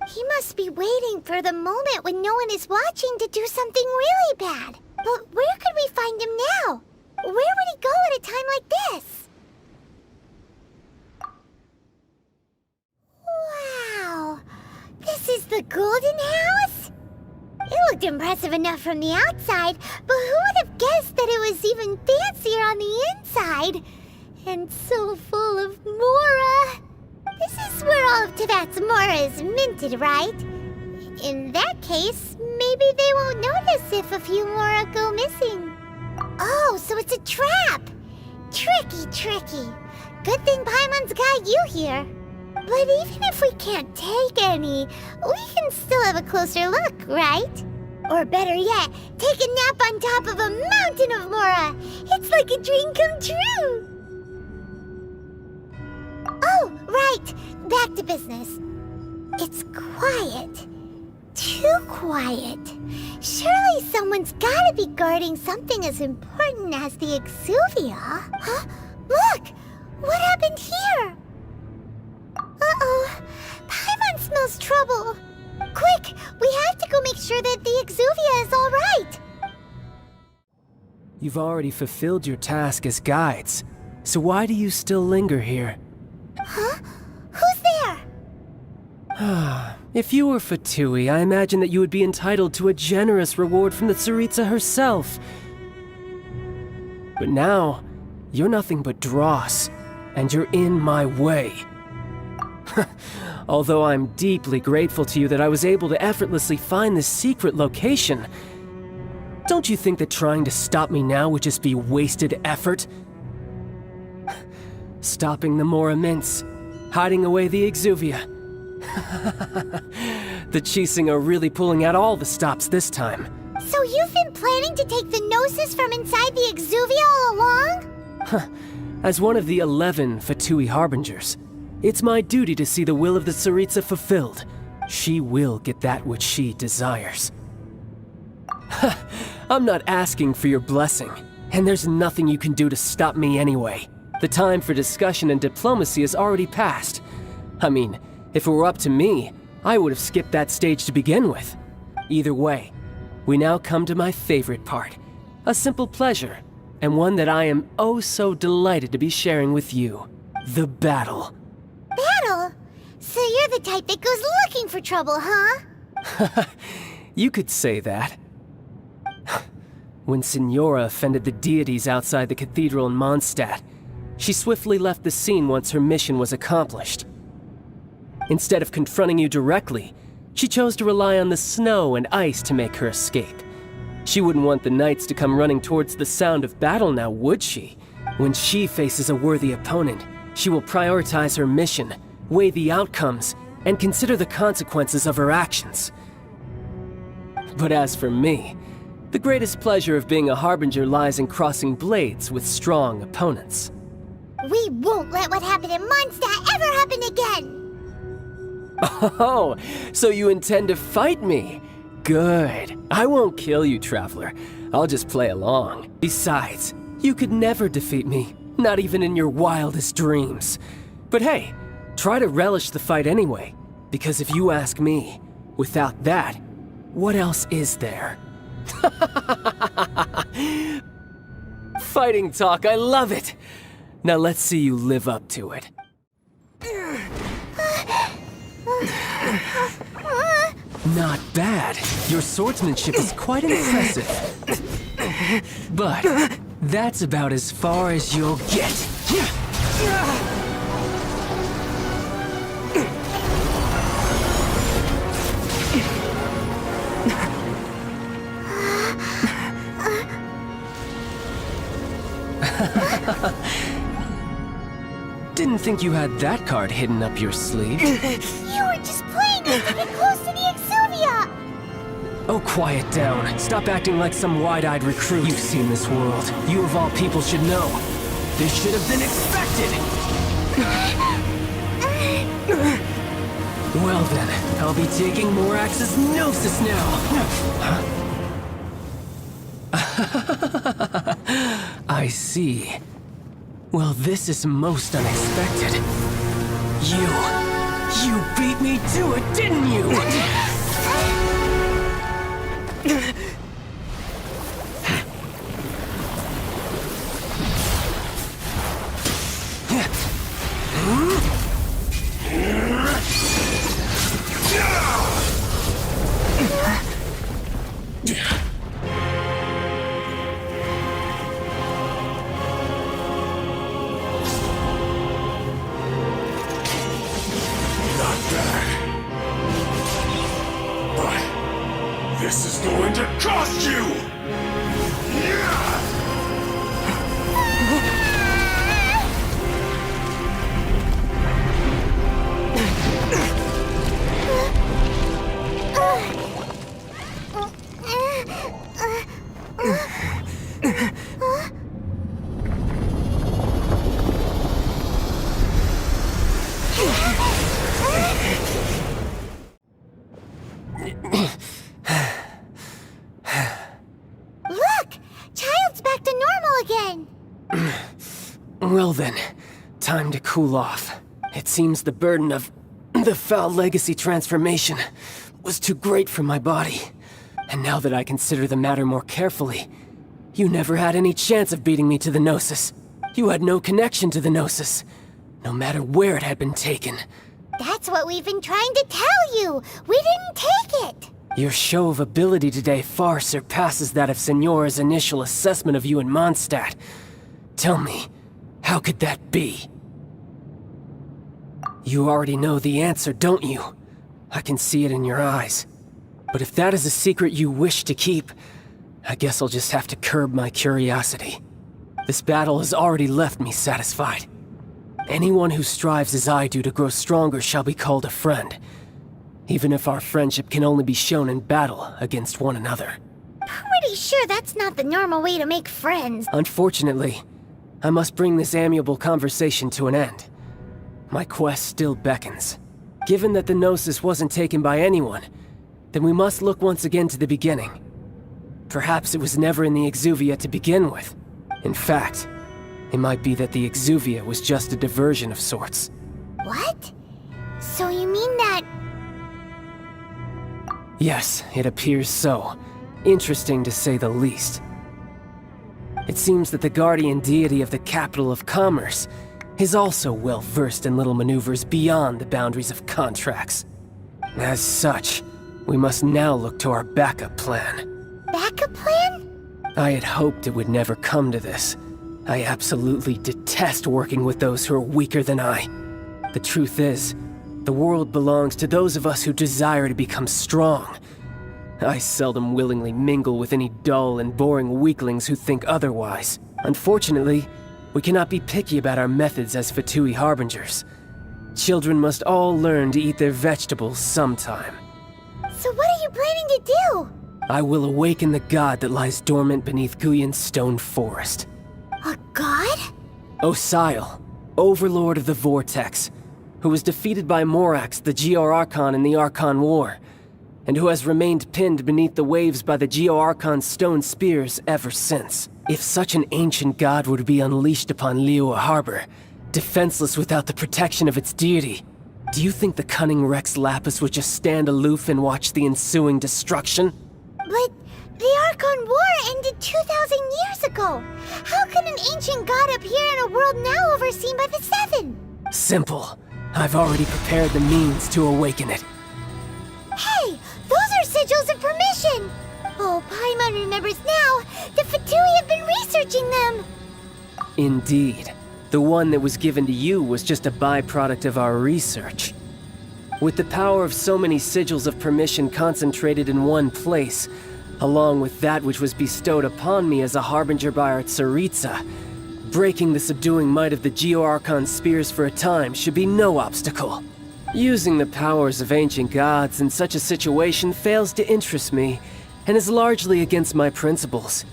He must be waiting for the moment when no one is watching to do something really bad. But where could we find him now? Where would he go at a time like this? Wow! This is the Golden House? It looked impressive enough from the outside, but who would have guessed that it was even fancier on the inside? And so full of Mora! This is where all of Teyvat's Mora is minted, right? In that case, maybe they won't notice if a few Mora go missing. Oh, so it's a trap! Tricky, tricky. Good thing Paimon's got you here. But even if we can't take any, we can still have a closer look, right? Or better yet, take a nap on top of a mountain of Mora! It's like a dream come true! Oh, right! Back to business. It's quiet. Too quiet. Surely someone's gotta be guarding something as important as the Exuvia. Huh? Look! What happened here? Uh-oh. Paimon smells trouble. Quick! We have to go make sure that the Exuvia is all right. You've already fulfilled your task as guides, so why do you still linger here? Huh? Who's there? If you were Fatui, I imagine that you would be entitled to a generous reward from the Tsaritsa herself. But now, you're nothing but dross, and you're in my way. Although I'm deeply grateful to you that I was able to effortlessly find this secret location, don't you think that trying to stop me now would just be wasted effort? Stopping the Mora Mints, hiding away the Exuvia. The Chising are really pulling out all the stops this time. So you've been planning to take the Gnosis from inside the Exuvia all along? As one of the 11 Fatui Harbingers, it's my duty to see the will of the Tsaritsa fulfilled. She will get that which she desires. I'm not asking for your blessing, and there's nothing you can do to stop me anyway. The time for discussion and diplomacy has already passed. I mean, if it were up to me, I would have skipped that stage to begin with. Either way, we now come to my favorite part. A simple pleasure, and one that I am oh so delighted to be sharing with you. The battle. Battle? So you're the type that goes looking for trouble, huh? You could say that. When Signora offended the deities outside the cathedral in Mondstadt, she swiftly left the scene once her mission was accomplished. Instead of confronting you directly, she chose to rely on the snow and ice to make her escape. She wouldn't want the knights to come running towards the sound of battle now, would she? When she faces a worthy opponent, she will prioritize her mission, weigh the outcomes, and consider the consequences of her actions. But as for me, the greatest pleasure of being a Harbinger lies in crossing blades with strong opponents. We won't let what happened in Mondstadt ever happen again! Oh, so you intend to fight me? Good. I won't kill you, Traveler. I'll just play along. Besides, you could never defeat me, not even in your wildest dreams. But hey, try to relish the fight anyway, because if you ask me, without that, what else is there? Fighting talk, I love it! Now let's see you live up to it. Not bad. Your swordsmanship is quite impressive. But That's about as far as you'll get. Didn't think you had that card hidden up your sleeve. You were just playing us to get close to the Exuvia! Oh, quiet down. Stop acting like some wide-eyed recruit. You've seen this world. You of all people should know. This should have been expected! Well then, I'll be taking Morax's Gnosis now! I see. Well, this is most unexpected. You beat me to it, didn't you? This is going to cost you! Well then, time to cool off. It seems the burden of the foul legacy transformation was too great for my body. And now that I consider the matter more carefully, you never had any chance of beating me to the Gnosis. You had no connection to the Gnosis, no matter where it had been taken. That's what we've been trying to tell you! We didn't take it! Your show of ability today far surpasses that of Signora's initial assessment of you in Mondstadt. Tell me, how could that be? You already know the answer, don't you? I can see it in your eyes. But if that is a secret you wish to keep, I guess I'll just have to curb my curiosity. This battle has already left me satisfied. Anyone who strives as I do to grow stronger shall be called a friend, even if our friendship can only be shown in battle against one another. Pretty sure that's not the normal way to make friends. Unfortunately, I must bring this amiable conversation to an end. My quest still beckons. Given that the Gnosis wasn't taken by anyone, then we must look once again to the beginning. Perhaps it was never in the Exuvia to begin with. In fact, it might be that the Exuvia was just a diversion of sorts. What? So you mean that... Yes, it appears so. Interesting to say the least. It seems that the guardian deity of the capital of commerce is also well versed in little maneuvers beyond the boundaries of contracts. As such, we must now look to our backup plan. Backup plan? I had hoped it would never come to this. I absolutely detest working with those who are weaker than I. The truth is, the world belongs to those of us who desire to become strong. I seldom willingly mingle with any dull and boring weaklings who think otherwise. Unfortunately, we cannot be picky about our methods as Fatui Harbingers. Children must all learn to eat their vegetables sometime. So what are you planning to do? I will awaken the god that lies dormant beneath Guyon's stone forest. A god? Osial, overlord of the Vortex, who was defeated by Morax, the Geo-Archon in the Archon War, and who has remained pinned beneath the waves by the Geo-Archon's stone spears ever since. If such an ancient god were to be unleashed upon Liyue Harbor, defenseless without the protection of its deity, do you think the cunning Rex Lapis would just stand aloof and watch the ensuing destruction? But the Archon War ended 2,000 years ago. How can an ancient god appear in a world now overseen by the Seven? Simple. I've already prepared the means to awaken it. Hey, those are sigils of permission! Oh, Paimon remembers now. The Fatui have been researching researching them! Indeed. The one that was given to you was just a byproduct of our research. With the power of so many sigils of permission concentrated in one place, along with that which was bestowed upon me as a harbinger by our Tsaritsa, breaking the subduing might of the Geo-Archon spears for a time should be no obstacle. Using the powers of ancient gods in such a situation fails to interest me, and is largely against my principles.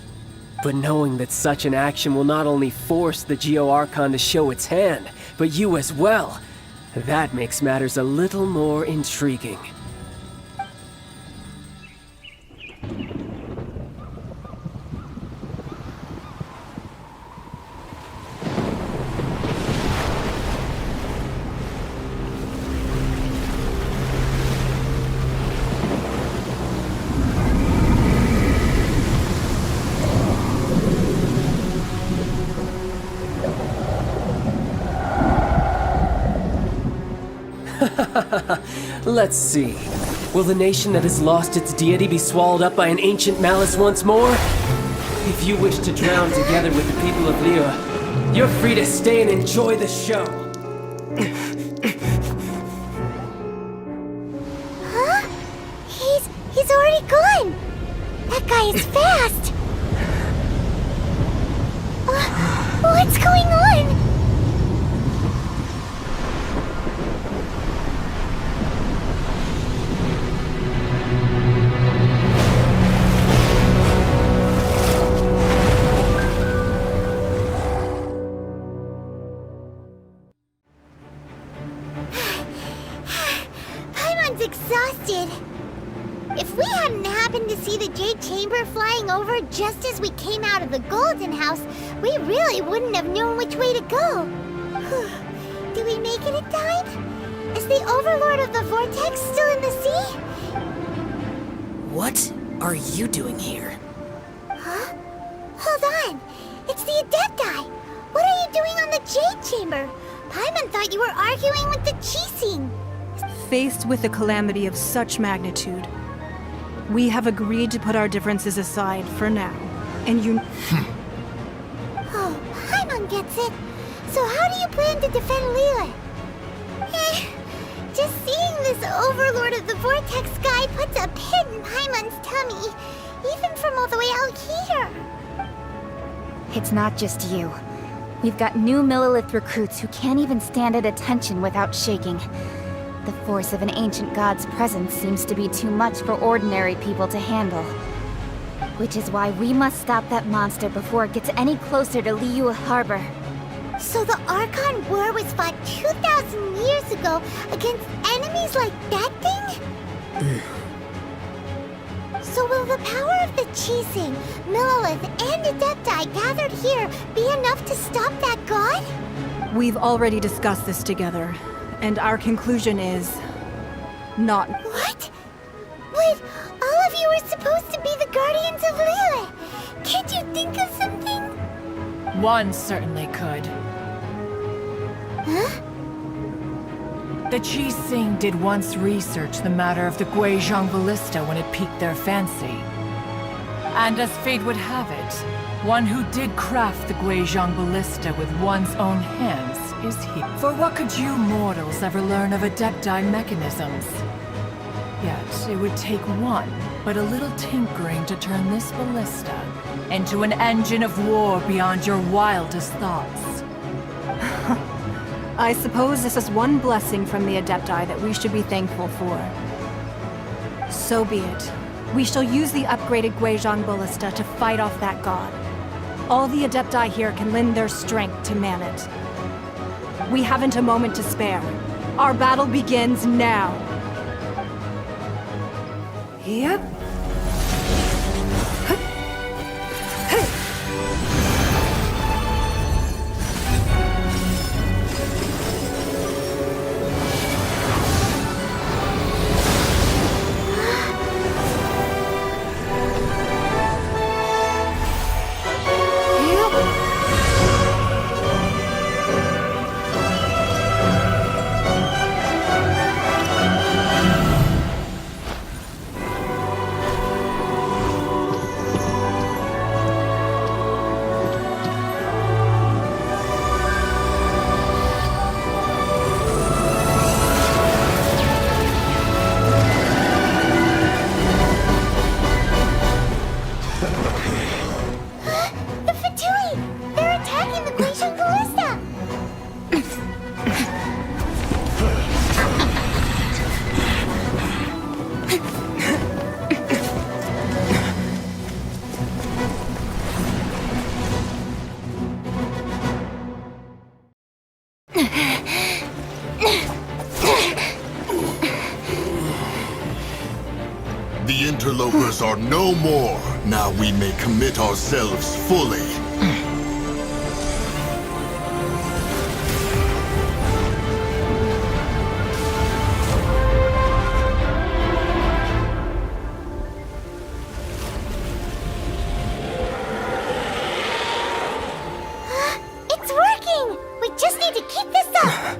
But knowing that such an action will not only force the Geo-Archon to show its hand, but you as well, that makes matters a little more intriguing. Let's see. Will the nation that has lost its deity be swallowed up by an ancient malice once more? If you wish to drown together with the people of Liyue, you're free to stay and enjoy the show. Huh? He's already gone! That guy is fast! What's going on? Exhausted. If we hadn't happened to see the Jade Chamber flying over just as we came out of the Golden House, we really wouldn't have known which way to go. Did we make it in time? Is the Overlord of the Vortex still in the sea? What are you doing here? Huh? Hold on. It's the Adepti. What are you doing on the Jade Chamber? Paimon thought you were arguing with the Chising. Faced with a calamity of such magnitude, we have agreed to put our differences aside for now, and you... Oh, Paimon gets it. So how do you plan to defend Liyue? Just seeing this Overlord of the Vortex guy puts a pit in Paimon's tummy, even from all the way out here. It's not just you. We've got new Millilith recruits who can't even stand at attention without shaking. The force of an ancient god's presence seems to be too much for ordinary people to handle. Which is why we must stop that monster before it gets any closer to Liyue Harbor. So the Archon War was fought 2,000 years ago against enemies like that thing? So will the power of the Chising, Millilith, and Adepti gathered here be enough to stop that god? We've already discussed this together. And our conclusion is... not... What? But all of you were supposed to be the guardians of Liyue! Can't you think of something? One certainly could. Huh? The Chising did once research the matter of the Guizhong Ballista when it piqued their fancy. And as fate would have it, one who did craft the Guizhong Ballista with one's own hands is he. For what could you mortals ever learn of Adepti mechanisms? Yet, it would take one, but a little tinkering to turn this ballista into an engine of war beyond your wildest thoughts. I suppose this is one blessing from the Adepti that we should be thankful for. So be it. We shall use the upgraded Guizhong Ballista to fight off that god. All the Adepti here can lend their strength to man it. We haven't a moment to spare. Our battle begins now. Yep. interlopers are no more. Now we may commit ourselves fully. It's working! We just need to keep this up!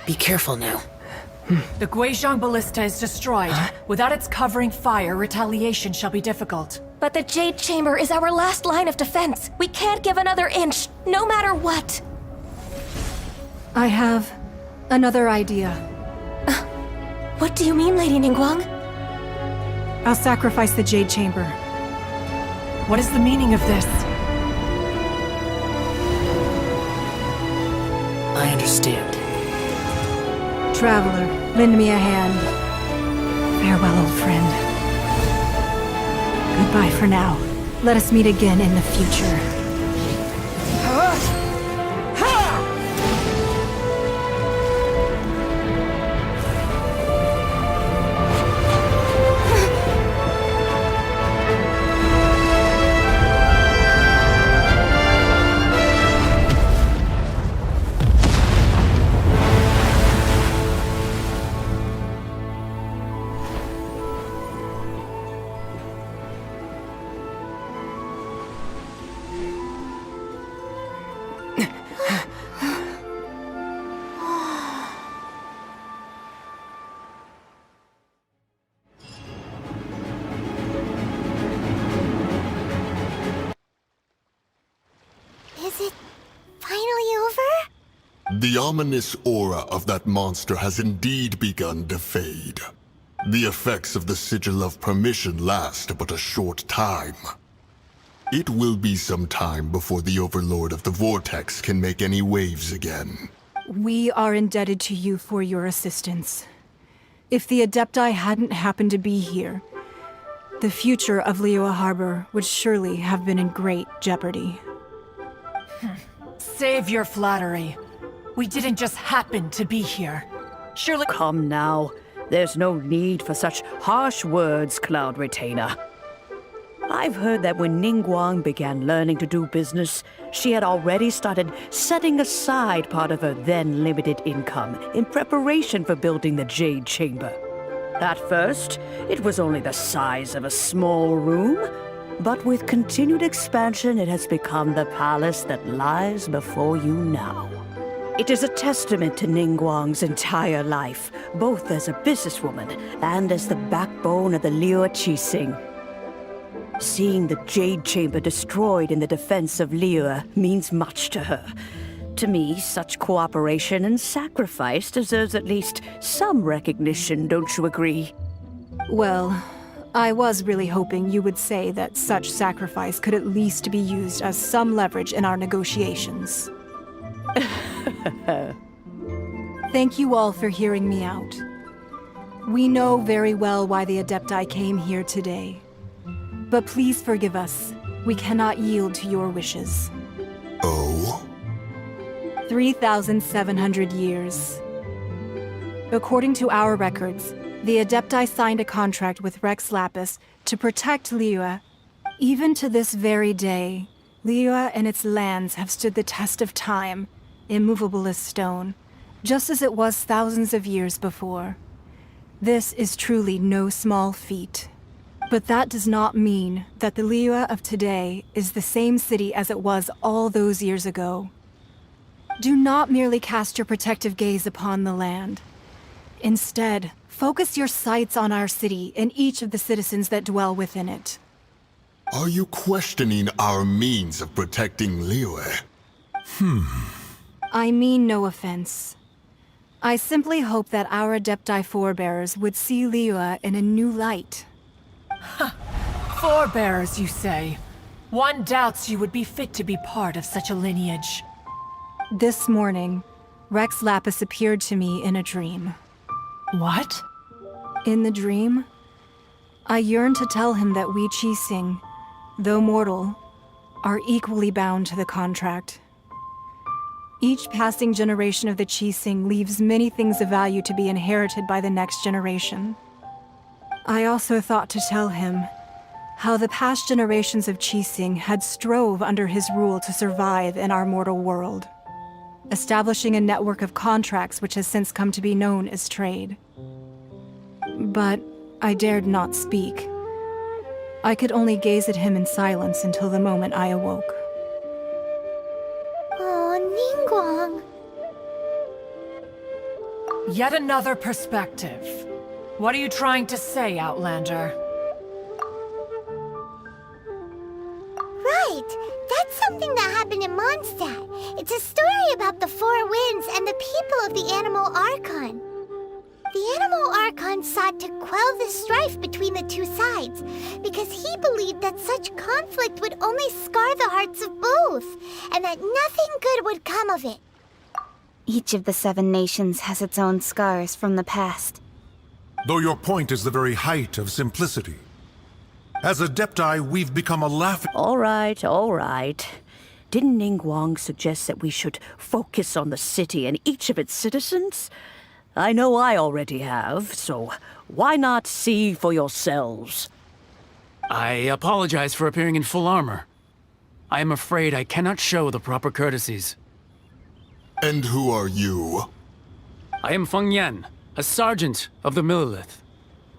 Be careful now. The Guizhong ballista is destroyed. Without its covering fire, retaliation shall be difficult. But the Jade Chamber is our last line of defense. We can't give another inch, no matter what. I have another idea. What do you mean, Lady Ningguang? I'll sacrifice the Jade Chamber. What is the meaning of this? I understand. Traveler, lend me a hand. Farewell, old friend. Goodbye for now. Let us meet again in the future. Is it finally over? The ominous aura of that monster has indeed begun to fade. The effects of the Sigil of Permission last but a short time. It will be some time before the Overlord of the Vortex can make any waves again. We are indebted to you for your assistance. If the Adepti hadn't happened to be here, the future of Liyue Harbor would surely have been in great jeopardy. Save your flattery. We didn't just happen to be here. Surely— Come now. There's no need for such harsh words, Cloud Retainer. I've heard that when Ningguang began learning to do business, she had already started setting aside part of her then limited income in preparation for building the Jade Chamber. At first, it was only the size of a small room, but with continued expansion, it has become the palace that lies before you now. It is a testament to Ningguang's entire life, both as a businesswoman and as the backbone of the Liyue Qixing. Seeing the Jade Chamber destroyed in the defense of Liyue means much to her. To me, such cooperation and sacrifice deserves at least some recognition, don't you agree? Well, I was really hoping you would say that such sacrifice could at least be used as some leverage in our negotiations. Thank you all for hearing me out. We know very well why the Adepti came here today. But please forgive us. We cannot yield to your wishes. Oh? 3,700 years. According to our records, the Adepti signed a contract with Rex Lapis to protect Liyue. Even to this very day, Liyue and its lands have stood the test of time, immovable as stone, just as it was thousands of years before. This is truly no small feat. But that does not mean that the Liyue of today is the same city as it was all those years ago. Do not merely cast your protective gaze upon the land. Instead, Focus your sights on our city and each of the citizens that dwell within it. Are you questioning our means of protecting Liyue? I mean no offense. I simply hope that our Adepti forebears would see Liyue in a new light. Forebearers, you say? One doubts you would be fit to be part of such a lineage. This morning, Rex Lapis appeared to me in a dream. What? In the dream, I yearned to tell him that we Qixing, though mortal, are equally bound to the contract. Each passing generation of the Qixing leaves many things of value to be inherited by the next generation. I also thought to tell him how the past generations of Qixing had strove under his rule to survive in our mortal world, establishing a network of contracts which has since come to be known as trade. But I dared not speak. I could only gaze at him in silence until the moment I awoke. Oh, Ningguang. Yet another perspective. What are you trying to say, Outlander? Right! That's something that happened in Mondstadt. It's a story about the Four Winds and the people of the Animal Archon. The Animal Archon sought to quell the strife between the two sides, because he believed that such conflict would only scar the hearts of both, and that nothing good would come of it. Each of the 7 nations has its own scars from the past. Though your point is the very height of simplicity. As Adepti, we've become a laughing... All right, all right. Didn't Ningguang suggest that we should focus on the city and each of its citizens? I know I already have, so why not see for yourselves? I apologize for appearing in full armor. I am afraid I cannot show the proper courtesies. And who are you? I am Feng Yan, a sergeant of the Millelith.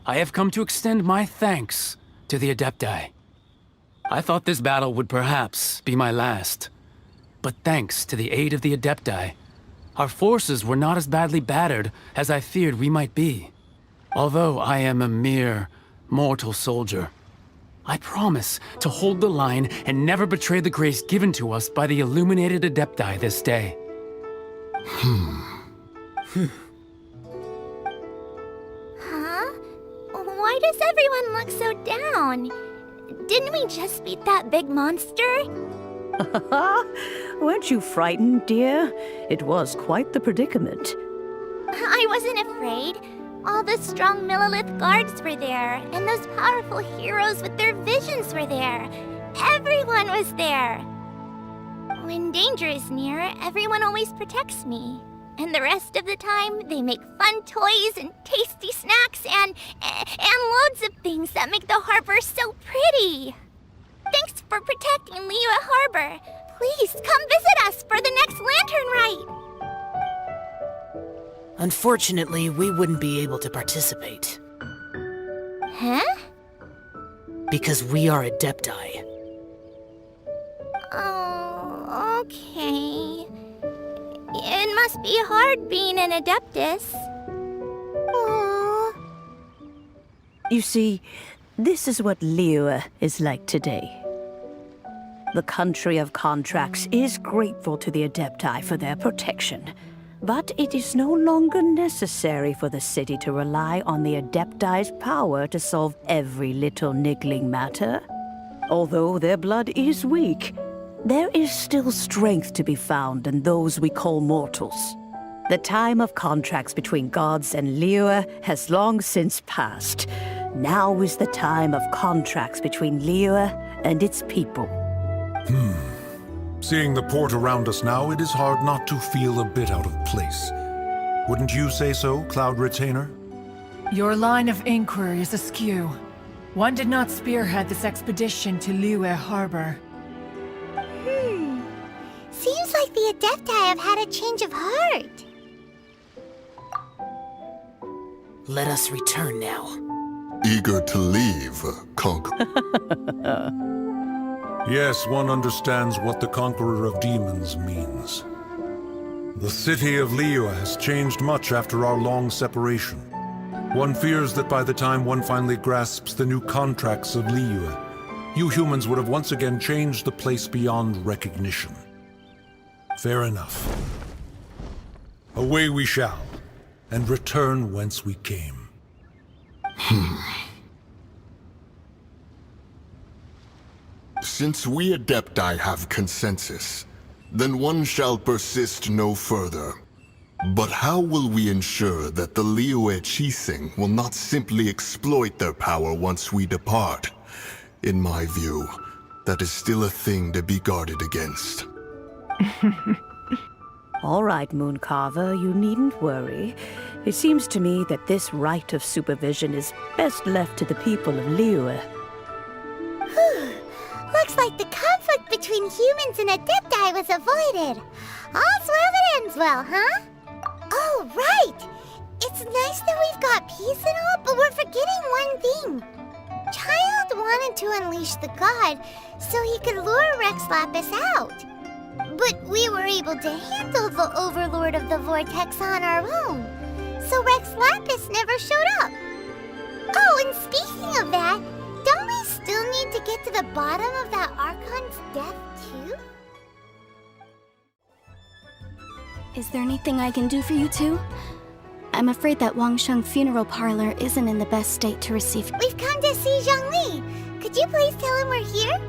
I have come to extend my thanks to the Adepti. I thought this battle would perhaps be my last. But thanks to the aid of the Adepti, our forces were not as badly battered as I feared we might be. Although I am a mere mortal soldier, I promise to hold the line and never betray the grace given to us by the illuminated Adepti this day. Huh? Why does everyone look so down? Didn't we just beat that big monster? Weren't you frightened, dear? It was quite the predicament. I wasn't afraid. All the strong Millelith guards were there, and those powerful heroes with their visions were there. Everyone was there. When danger is near, everyone always protects me. And the rest of the time, they make fun toys and tasty snacks and loads of things that make the harbor so pretty. Thanks for protecting Liyue Harbor. Please come visit us for the next lantern rite. Unfortunately, we wouldn't be able to participate. Huh? Because we are Adepti. Oh, okay. It must be hard being an Adeptus. Aww. You see, this is what Liyue is like today. The country of contracts is grateful to the Adepti for their protection, but it is no longer necessary for the city to rely on the Adepti's power to solve every little niggling matter. Although their blood is weak, there is still strength to be found in those we call mortals. The time of contracts between gods and Liyue has long since passed. Now is the time of contracts between Liyue and its people. Seeing the port around us now, it is hard not to feel a bit out of place. Wouldn't you say so, Cloud Retainer? Your line of inquiry is askew. One did not spearhead this expedition to Liyue Harbor. Seems like the Adepti have had a change of heart. Let us return now. Eager to leave, Conqueror. Yes, one understands what the Conqueror of Demons means. The city of Liyue has changed much after our long separation. One fears that by the time one finally grasps the new contracts of Liyue, you humans would have once again changed the place beyond recognition. Fair enough. Away we shall, and return whence we came. Since we Adepti have consensus, then one shall persist no further. But how will we ensure that the Liyue Qixing will not simply exploit their power once we depart? In my view, that is still a thing to be guarded against. All right, Mooncarver, you needn't worry. It seems to me that this right of supervision is best left to the people of Liyue. Looks like the conflict between humans and Adepti was avoided. All's well that ends well, huh? Oh, right! It's nice that we've got peace and all, but we're forgetting one thing. Child wanted to unleash the god so he could lure Rex Lapis out. But we were able to handle the Overlord of the Vortex on our own, so Rex Lapis never showed up. Oh, and speaking of that, don't we still need to get to the bottom of that Archon's death, too? Is there anything I can do for you two? I'm afraid that Wangsheng Funeral Parlor isn't in the best state to receive. We've come to see Zhongli. Could you please tell him we're here?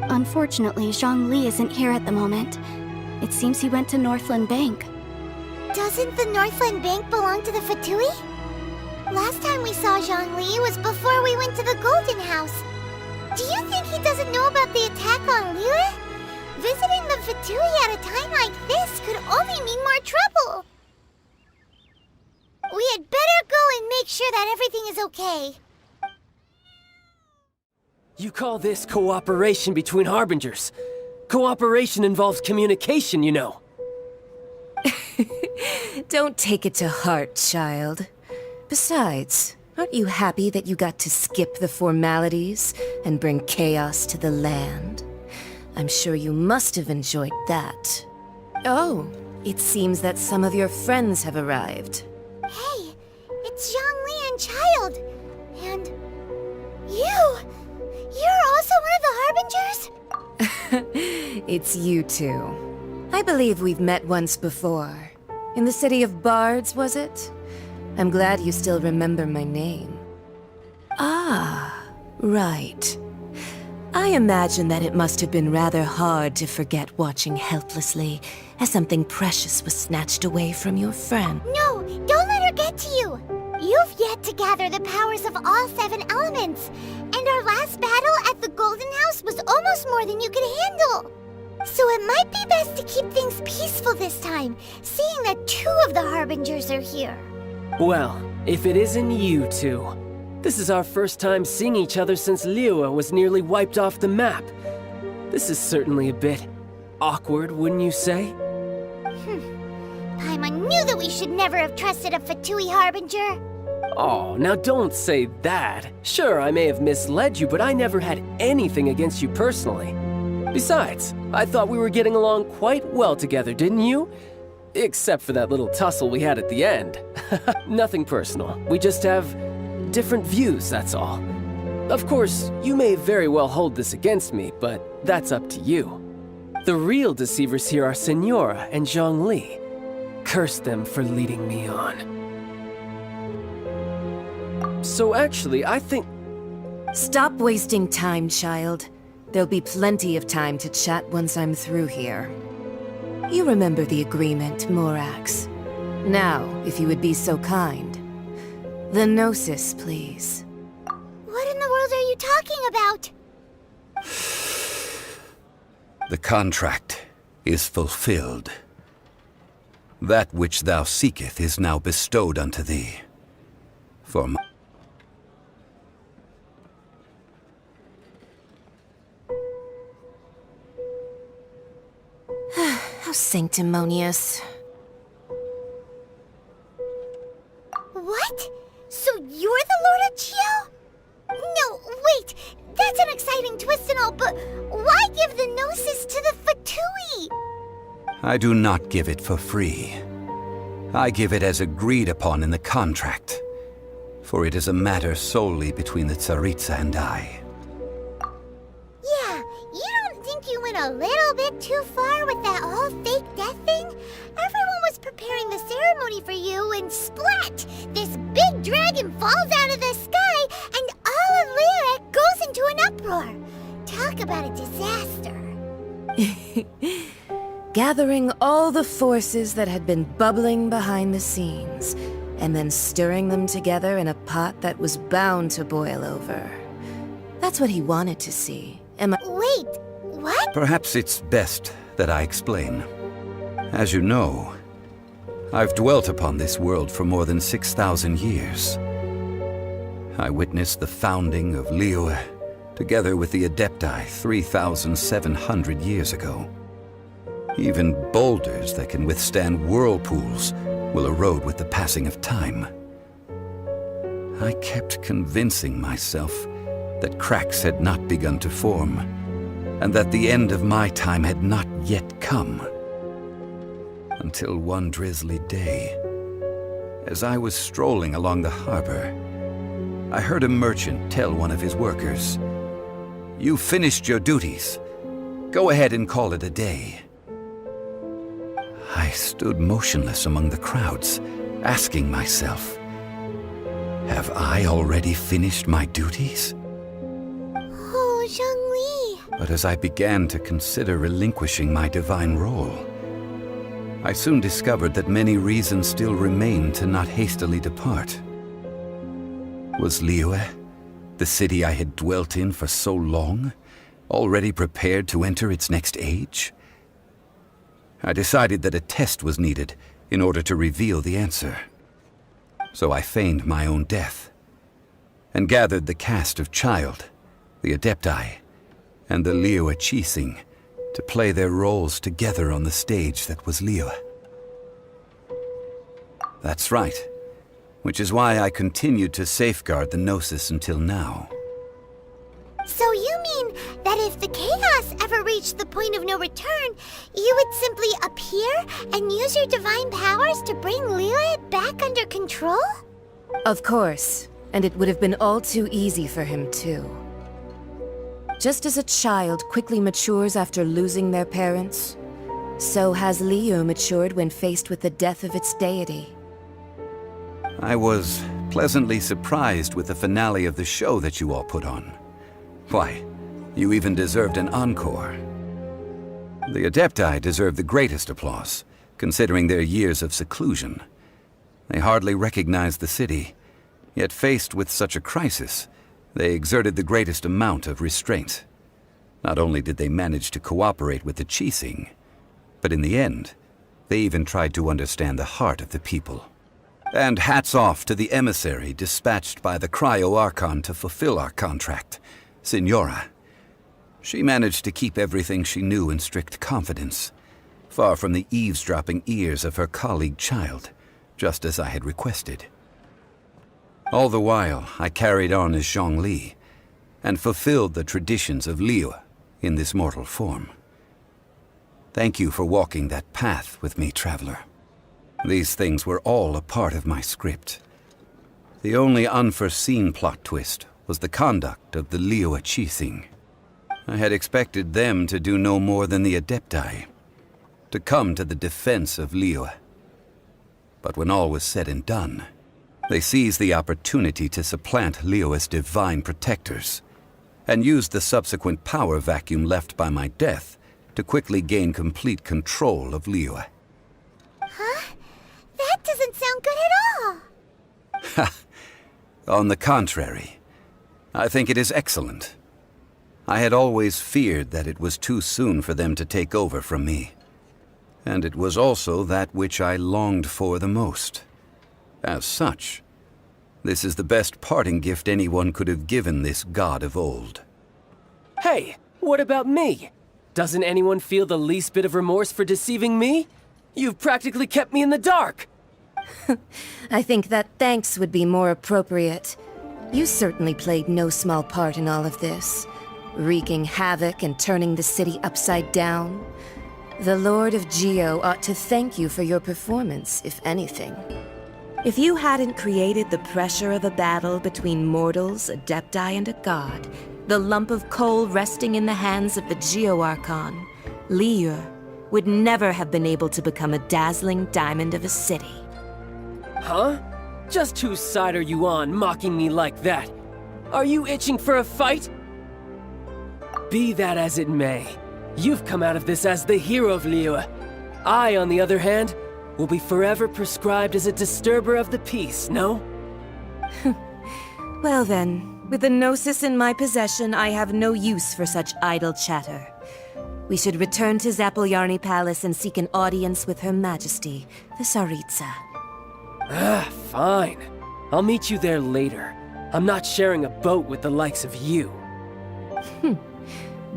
Unfortunately, Zhongli isn't here at the moment. It seems he went to Northland Bank. Doesn't the Northland Bank belong to the Fatui? Last time we saw Zhongli was before we went to the Golden House. Do you think he doesn't know about the attack on Liyue? Visiting the Fatui at a time like this could only mean more trouble. We had better go and make sure that everything is okay. You call this cooperation between Harbingers? Cooperation involves communication, you know. Don't take it to heart, child. Besides, aren't you happy that you got to skip the formalities and bring chaos to the land? I'm sure you must have enjoyed that. Oh, it seems that some of your friends have arrived. Hey, it's Zhongli and Child. And you! You're also one of the Harbingers? It's you two. I believe we've met once before. In the city of Bards, was it? I'm glad you still remember my name. Ah, right. I imagine that it must have been rather hard to forget watching helplessly as something precious was snatched away from your friend. No, don't let her get to you. You've yet to gather the powers of all 7 elements, and our last battle at the Golden House was almost more than you could handle. So it might be best to keep things peaceful this time, seeing that 2 of the Harbingers are here. Well, if it isn't you two. This is our first time seeing each other since Liyue was nearly wiped off the map. This is certainly a bit awkward, wouldn't you say? Paimon knew that we should never have trusted a Fatui Harbinger. Oh, now don't say that. Sure, I may have misled you, but I never had anything against you personally. Besides, I thought we were getting along quite well together, didn't you? Except for that little tussle we had at the end. Nothing personal. We just have different views, that's all. Of course, you may very well hold this against me, but that's up to you. The real deceivers here are Senora and Zhongli. Curse them for leading me on. So actually, I think... Stop wasting time, child. There'll be plenty of time to chat once I'm through here. You remember the agreement, Morax. Now, if you would be so kind. The Gnosis, please. What in the world are you talking about? The contract is fulfilled. That which thou seeketh is now bestowed unto thee. For my... How sanctimonious. What? So you're the Lord of Geo? No, wait! That's an exciting twist and all, but why give the Gnosis to the Fatui? I do not give it for free. I give it as agreed upon in the contract. for it is a matter solely between the Tsaritsa and I. Yeah, you don't think you went a little bit too far with that whole fake death thing? Everyone was preparing the ceremony for you, and splat! This big dragon falls out of the sky, and all of Liyue goes into an uproar. Talk about a disaster. Gathering all the forces that had been bubbling behind the scenes, and then stirring them together in a pot that was bound to boil over. That's what he wanted to see. Wait, what? Perhaps it's best that I explain. As you know, I've dwelt upon this world for more than 6,000 years. I witnessed the founding of Liyue, together with the Adepti 3,700 years ago. Even boulders that can withstand whirlpools will erode with the passing of time. I kept convincing myself that cracks had not begun to form, and that the end of my time had not yet come. Until one drizzly day, as I was strolling along the harbor, I heard a merchant tell one of his workers, "You finished your duties. Go ahead and call it a day." I stood motionless among the crowds, asking myself, have I already finished my duties? Oh, Zhongli. But as I began to consider relinquishing my divine role, I soon discovered that many reasons still remained to not hastily depart. Was Liyue, the city I had dwelt in for so long, already prepared to enter its next age? I decided that a test was needed in order to reveal the answer. So I feigned my own death, and gathered the cast of Child, the Adepti, and the Liyue Qixing to play their roles together on the stage that was Liyue. That's right, which is why I continued to safeguard the Gnosis until now. So you mean that if the chaos ever reached the point of no return, you would simply appear and use your divine powers to bring Liyue back under control? Of course, and it would have been all too easy for him too. Just as a child quickly matures after losing their parents, so has Liyue matured when faced with the death of its deity. I was pleasantly surprised with the finale of the show that you all put on. Why, you even deserved an encore. The Adepti deserve the greatest applause, considering their years of seclusion. They hardly recognized the city, yet faced with such a crisis, they exerted the greatest amount of restraint. Not only did they manage to cooperate with the Qixing, but in the end, they even tried to understand the heart of the people. And hats off to the emissary dispatched by the Cryo-Archon to fulfill our contract, Signora. She managed to keep everything she knew in strict confidence, far from the eavesdropping ears of her colleague Child, just as I had requested. All the while, I carried on as Zhongli, and fulfilled the traditions of Liyue in this mortal form. Thank you for walking that path with me, Traveler. These things were all a part of my script. The only unforeseen plot twist was the conduct of the Liyue Qixing. I had expected them to do no more than the Adepti, to come to the defense of Liyue. But when all was said and done, they seized the opportunity to supplant Liyue's divine protectors, and used the subsequent power vacuum left by my death to quickly gain complete control of Liyue. Huh? That doesn't sound good at all! Ha! On the contrary, I think it is excellent. I had always feared that it was too soon for them to take over from me. And it was also that which I longed for the most. As such, this is the best parting gift anyone could have given this god of old. Hey, what about me? Doesn't anyone feel the least bit of remorse for deceiving me? You've practically kept me in the dark! I think that thanks would be more appropriate. You certainly played no small part in all of this, wreaking havoc and turning the city upside down. The Lord of Geo ought to thank you for your performance, if anything. If you hadn't created the pressure of a battle between mortals, adepti, and a god, the lump of coal resting in the hands of the Geo-Archon, Liyue would never have been able to become a dazzling diamond of a city. Huh? Just whose side are you on, mocking me like that? Are you itching for a fight? Be that as it may, you've come out of this as the hero of Liyue. I, on the other hand, will be forever prescribed as a disturber of the peace, no? Well then, with the Gnosis in my possession, I have no use for such idle chatter. We should return to Zapoljarny Palace and seek an audience with Her Majesty, the Tsaritsa. Ah, fine. I'll meet you there later. I'm not sharing a boat with the likes of you.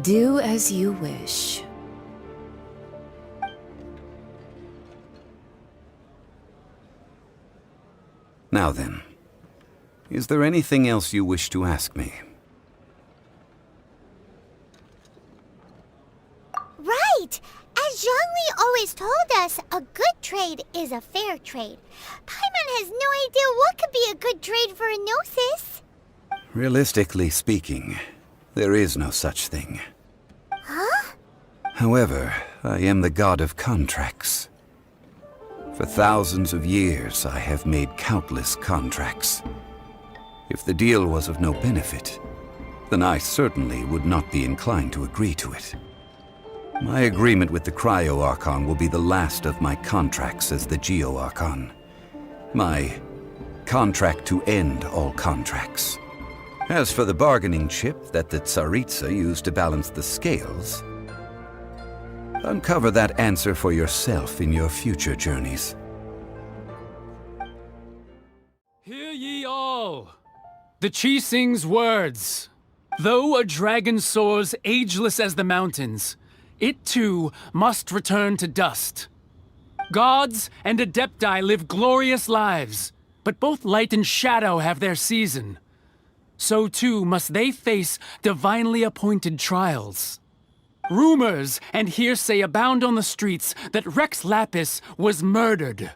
Do as you wish. Now then, is there anything else you wish to ask me? Right! As Zhongli always told us, a good trade is a fair trade. Paimon has no idea what could be a good trade for a Gnosis. Realistically speaking, there is no such thing. Huh? However, I am the god of contracts. For thousands of years, I have made countless contracts. If the deal was of no benefit, then I certainly would not be inclined to agree to it. My agreement with the Cryo-Archon will be the last of my contracts as the Geo-Archon. My contract to end all contracts. As for the bargaining chip that the Tsaritsa used to balance the scales, uncover that answer for yourself in your future journeys. Hear ye all! The Qixing's words. Though a dragon soars ageless as the mountains, it too must return to dust. Gods and adepti live glorious lives, but both light and shadow have their season. So too must they face divinely appointed trials. Rumors and hearsay abound on the streets that Rex Lapis was murdered.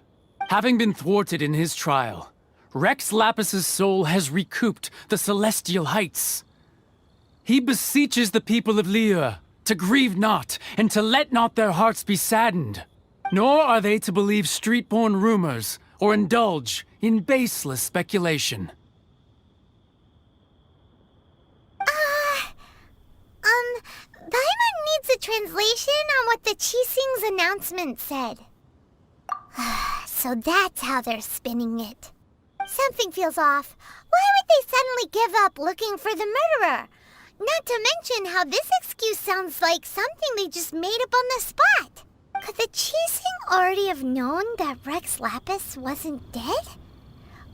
Having been thwarted in his trial, Rex Lapis's soul has recouped the celestial heights. He beseeches the people of Liyue to grieve not and to let not their hearts be saddened. Nor are they to believe street-born rumors or indulge in baseless speculation. Paimon needs a translation on what the Qixing's announcement said. So that's how they're spinning it. Something feels off. Why would they suddenly give up looking for the murderer? Not to mention how this excuse sounds like something they just made up on the spot. Could the Qixing already have known that Rex Lapis wasn't dead?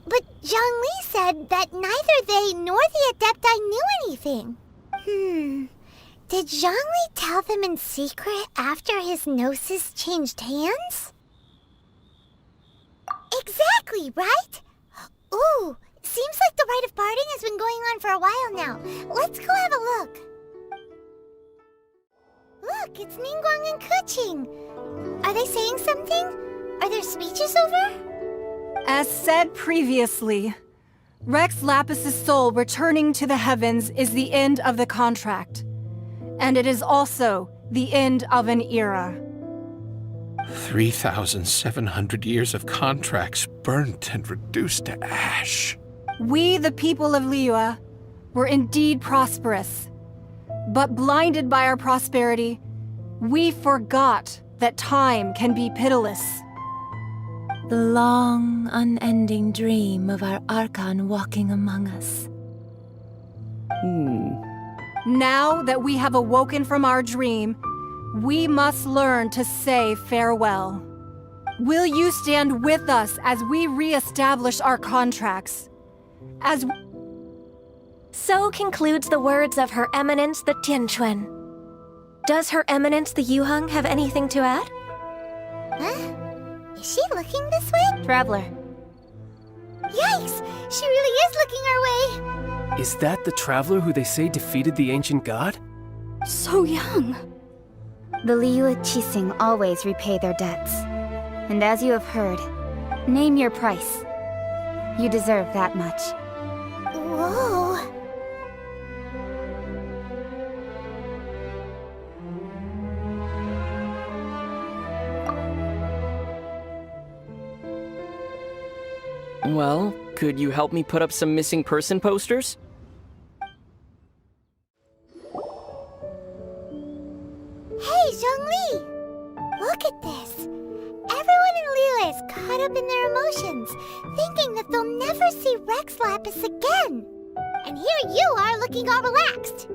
But Zhongli said that neither they nor the Adepti knew anything. Did Zhongli tell them in secret after his Gnosis changed hands? Exactly, right? Ooh, seems like the rite of parting has been going on for a while now. Let's go have a look. Look, it's Ningguang and Keqing. Are they saying something? Are their speeches over? As said previously, Rex Lapis's soul returning to the heavens is the end of the contract. And it is also the end of an era. 3,700 years of contracts burnt and reduced to ash. We, the people of Liyue, were indeed prosperous. But blinded by our prosperity, we forgot that time can be pitiless. The long, unending dream of our Archon walking among us. Now that we have awoken from our dream, we must learn to say farewell. Will you stand with us as we re-establish our contracts? So concludes the words of Her Eminence the Tianquan. Does Her Eminence the Yuheng have anything to add? Huh? Is she looking this way? Traveler. Yikes! She really is looking our way! Is that the traveler who they say defeated the ancient god? So young. The Liyue Qixing always repay their debts. And as you have heard, name your price, You deserve that much. Whoa. Well, could you help me put up some missing person posters? Hey, Zhongli! Look at this. Everyone in Liyue is caught up in their emotions, thinking that they'll never see Rex Lapis again. And here you are looking all relaxed.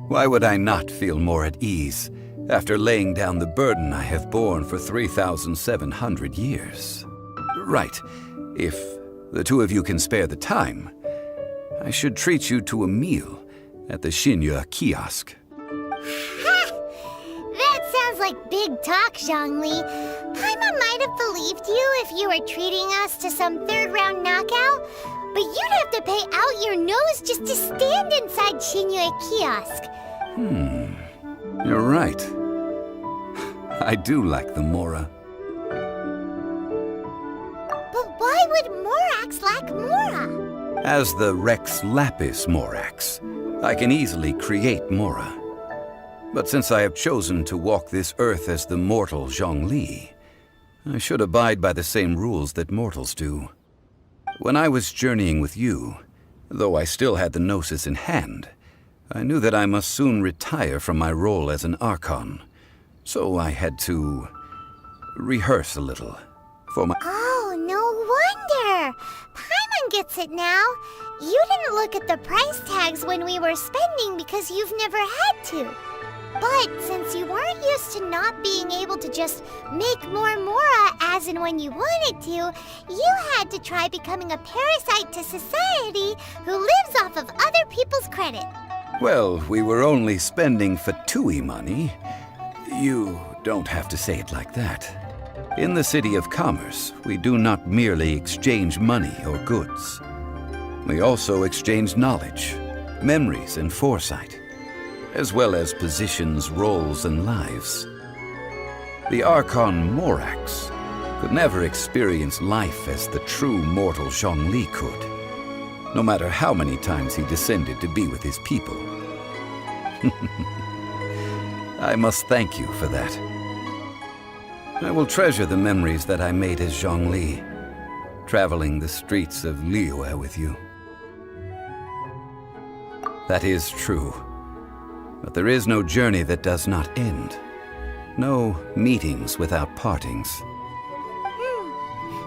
Why would I not feel more at ease after laying down the burden I have borne for 3,700 years? Right. If the two of you can spare the time, I should treat you to a meal at the Shinya kiosk. Ha! That sounds like big talk, Zhongli. Paimon might have believed you if you were treating us to some third-round knockout, but you'd have to pay out your nose just to stand inside Shinya kiosk. You're right. I do like the Mora. But why would Morax lack Mora? As the Rex Lapis Morax, I can easily create Mora. But since I have chosen to walk this earth as the mortal Zhongli, I should abide by the same rules that mortals do. When I was journeying with you, though I still had the Gnosis in hand, I knew that I must soon retire from my role as an Archon. So I had to rehearse a little for my... Oh, no wonder! Paimon gets it now. You didn't look at the price tags when we were spending because you've never had to. But since you weren't used to not being able to just make more Mora as and when you wanted to, you had to try becoming a parasite to society who lives off of other people's credit. Well, we were only spending Fatui money. You don't have to say it like that. In the City of Commerce, we do not merely exchange money or goods. We also exchange knowledge, memories, and foresight, as well as positions, roles, and lives. The Archon Morax could never experience life as the true mortal Zhongli could, no matter how many times he descended to be with his people. I must thank you for that. I will treasure the memories that I made as Zhongli, traveling the streets of Liyue with you. That is true. But there is no journey that does not end. No meetings without partings.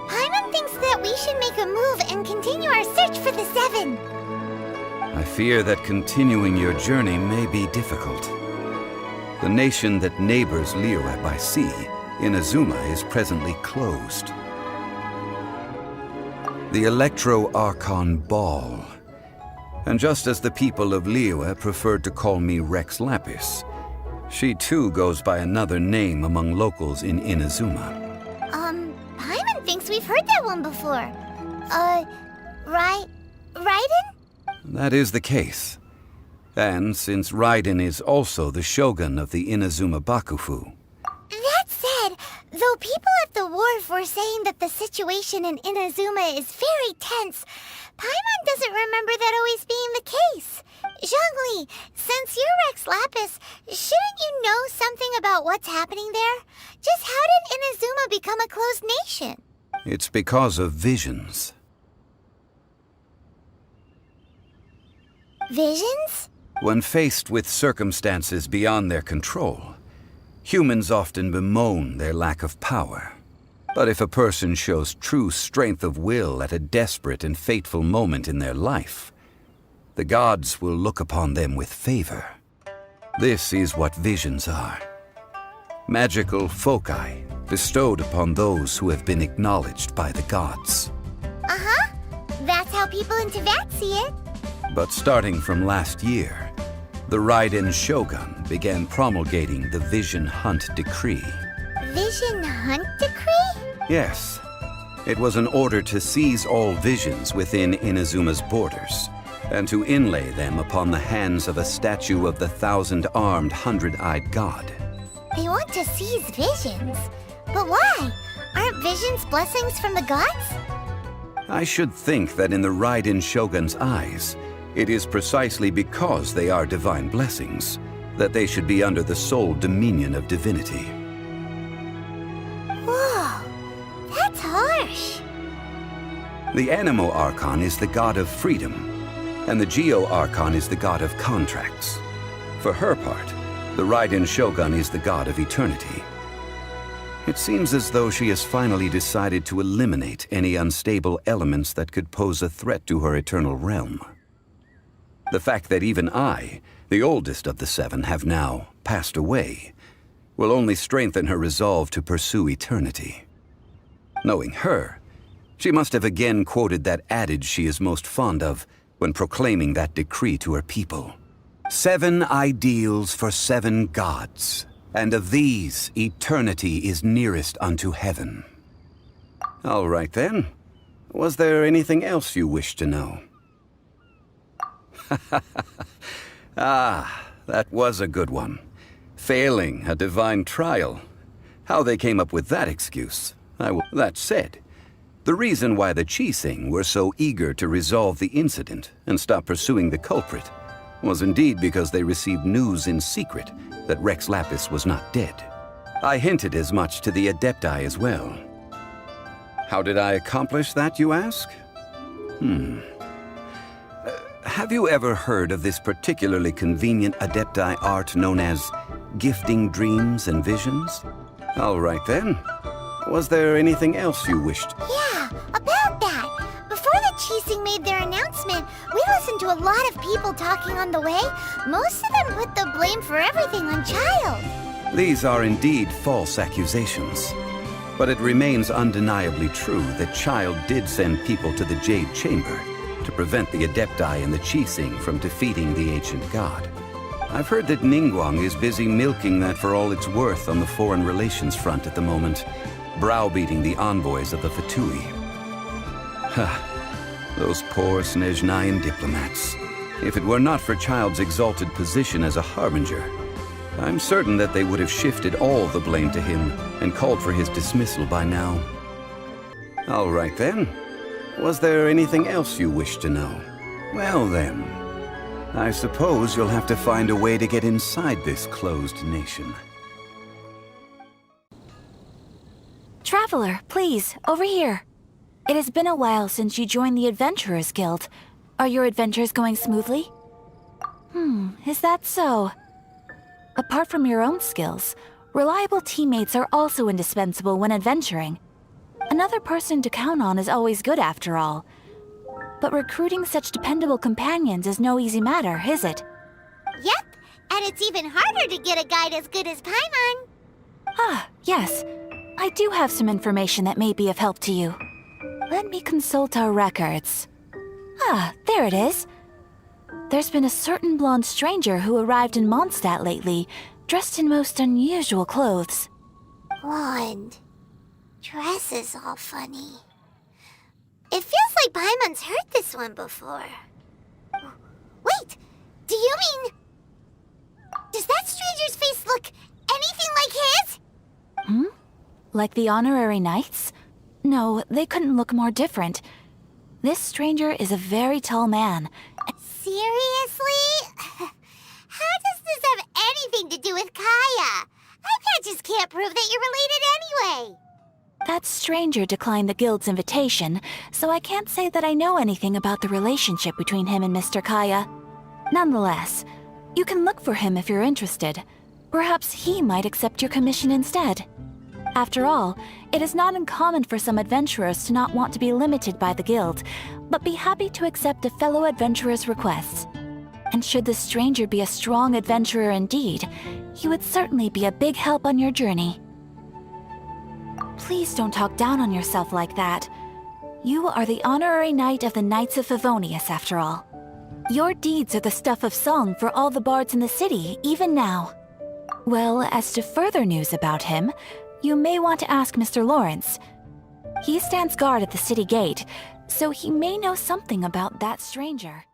Paimon thinks that we should make a move and continue our search for the Seven. I fear that continuing your journey may be difficult. The nation that neighbors Liyue by sea, Inazuma, is presently closed. The Electro-Archon Ball. And just as the people of Liyue preferred to call me Rex Lapis, she too goes by another name among locals in Inazuma. Paimon thinks we've heard that one before. Raiden? That is the case. And since Raiden is also the shogun of the Inazuma Bakufu. That said, though people at the wharf were saying that the situation in Inazuma is very tense, Paimon doesn't remember that always being the case. Zhongli, since you're Rex Lapis, shouldn't you know something about what's happening there? Just how did Inazuma become a closed nation? It's because of visions. Visions? When faced with circumstances beyond their control, humans often bemoan their lack of power. But if a person shows true strength of will at a desperate and fateful moment in their life, the gods will look upon them with favor. This is what visions are. Magical foci bestowed upon those who have been acknowledged by the gods. Uh-huh. That's how people in Teyvat see it. But starting from last year, the Raiden Shogun began promulgating the Vision Hunt Decree. Vision Hunt Decree? Yes. It was an order to seize all visions within Inazuma's borders, and to inlay them upon the hands of a statue of the 1,000-armed, 100-eyed god. They want to seize visions? But why? Aren't visions blessings from the gods? I should think that in the Raiden Shogun's eyes, it is precisely because they are divine blessings that they should be under the sole dominion of divinity. Whoa, that's harsh. The Anemo Archon is the god of freedom, and the Geo Archon is the god of contracts. For her part, the Raiden Shogun is the god of eternity. It seems as though she has finally decided to eliminate any unstable elements that could pose a threat to her eternal realm. The fact that even I, the oldest of the seven, have now passed away, will only strengthen her resolve to pursue eternity. Knowing her, she must have again quoted that adage she is most fond of when proclaiming that decree to her people. 7 ideals for 7 gods, and of these, eternity is nearest unto heaven. All right then. Was there anything else you wished to know? Ah, that was a good one. Failing a divine trial. How they came up with that excuse, That said, the reason why the Chising were so eager to resolve the incident and stop pursuing the culprit was indeed because they received news in secret that Rex Lapis was not dead. I hinted as much to the Adepti as well. How did I accomplish that, you ask? Have you ever heard of this particularly convenient Adepti art known as gifting dreams and visions? All right then. Was there anything else you wished? Yeah, about that. Before the Chising made their announcement, we listened to a lot of people talking on the way. Most of them put the blame for everything on Child. These are indeed false accusations. But it remains undeniably true that Child did send people to the Jade Chamber to prevent the Adepti and the Chising from defeating the ancient god. I've heard that Ningguang is busy milking that for all it's worth on the foreign relations front at the moment, browbeating the envoys of the Fatui. Those poor Snezhnayan diplomats. If it were not for Child's exalted position as a harbinger, I'm certain that they would have shifted all the blame to him and called for his dismissal by now. All right then. Was there anything else you wish to know? Well then, I suppose you'll have to find a way to get inside this closed nation. Traveler, please, over here. It has been a while since you joined the Adventurers Guild. Are your adventures going smoothly? Is that so? Apart from your own skills, reliable teammates are also indispensable when adventuring. Another person to count on is always good after all. But recruiting such dependable companions is no easy matter, is it? Yep, and it's even harder to get a guide as good as Paimon. Ah, yes. I do have some information that may be of help to you. Let me consult our records. Ah, there it is. There's been a certain blonde stranger who arrived in Mondstadt lately, dressed in most unusual clothes. Blonde. Dresses all funny. It feels like Paimon's heard this one before. Wait, do you mean... Does that stranger's face look anything like his? Like the honorary knights? No, they couldn't look more different. This stranger is a very tall man. Seriously? How does this have anything to do with Kaya? I just can't prove that you're related anyway. That stranger declined the guild's invitation, so I can't say that I know anything about the relationship between him and Mr. Kaya. Nonetheless, you can look for him if you're interested. Perhaps he might accept your commission instead. After all, it is not uncommon for some adventurers to not want to be limited by the guild, but be happy to accept a fellow adventurer's requests. And should the stranger be a strong adventurer indeed, he would certainly be a big help on your journey. Please don't talk down on yourself like that. You are the honorary knight of the Knights of Favonius, after all. Your deeds are the stuff of song for all the bards in the city, even now. Well, as to further news about him, you may want to ask Mr. Lawrence. He stands guard at the city gate, so he may know something about that stranger.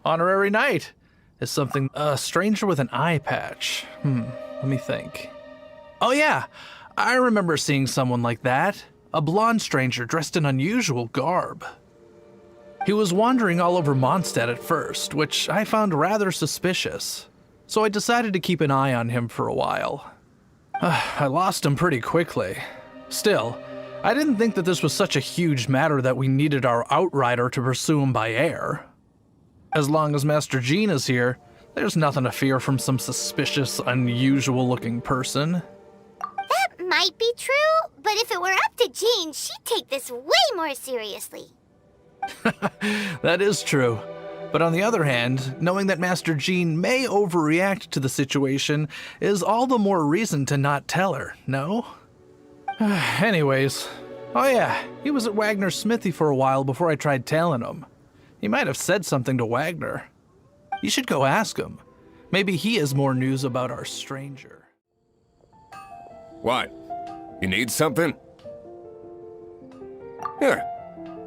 Honorary knight is something. A stranger with an eye patch. Let me think. Oh yeah, I remember seeing someone like that. A blonde stranger dressed in unusual garb. He was wandering all over Mondstadt at first, which I found rather suspicious. So I decided to keep an eye on him for a while. I lost him pretty quickly. Still, I didn't think that this was such a huge matter that we needed our outrider to pursue him by air. As long as Master Jean is here, there's nothing to fear from some suspicious, unusual-looking person. That might be true, but if it were up to Jean, she'd take this way more seriously. That is true. But on the other hand, knowing that Master Jean may overreact to the situation is all the more reason to not tell her, no? Anyways, oh yeah, he was at Wagner's smithy for a while before I tried telling him. He might have said something to Wagner. You should go ask him. Maybe he has more news about our stranger. What? You need something? Here,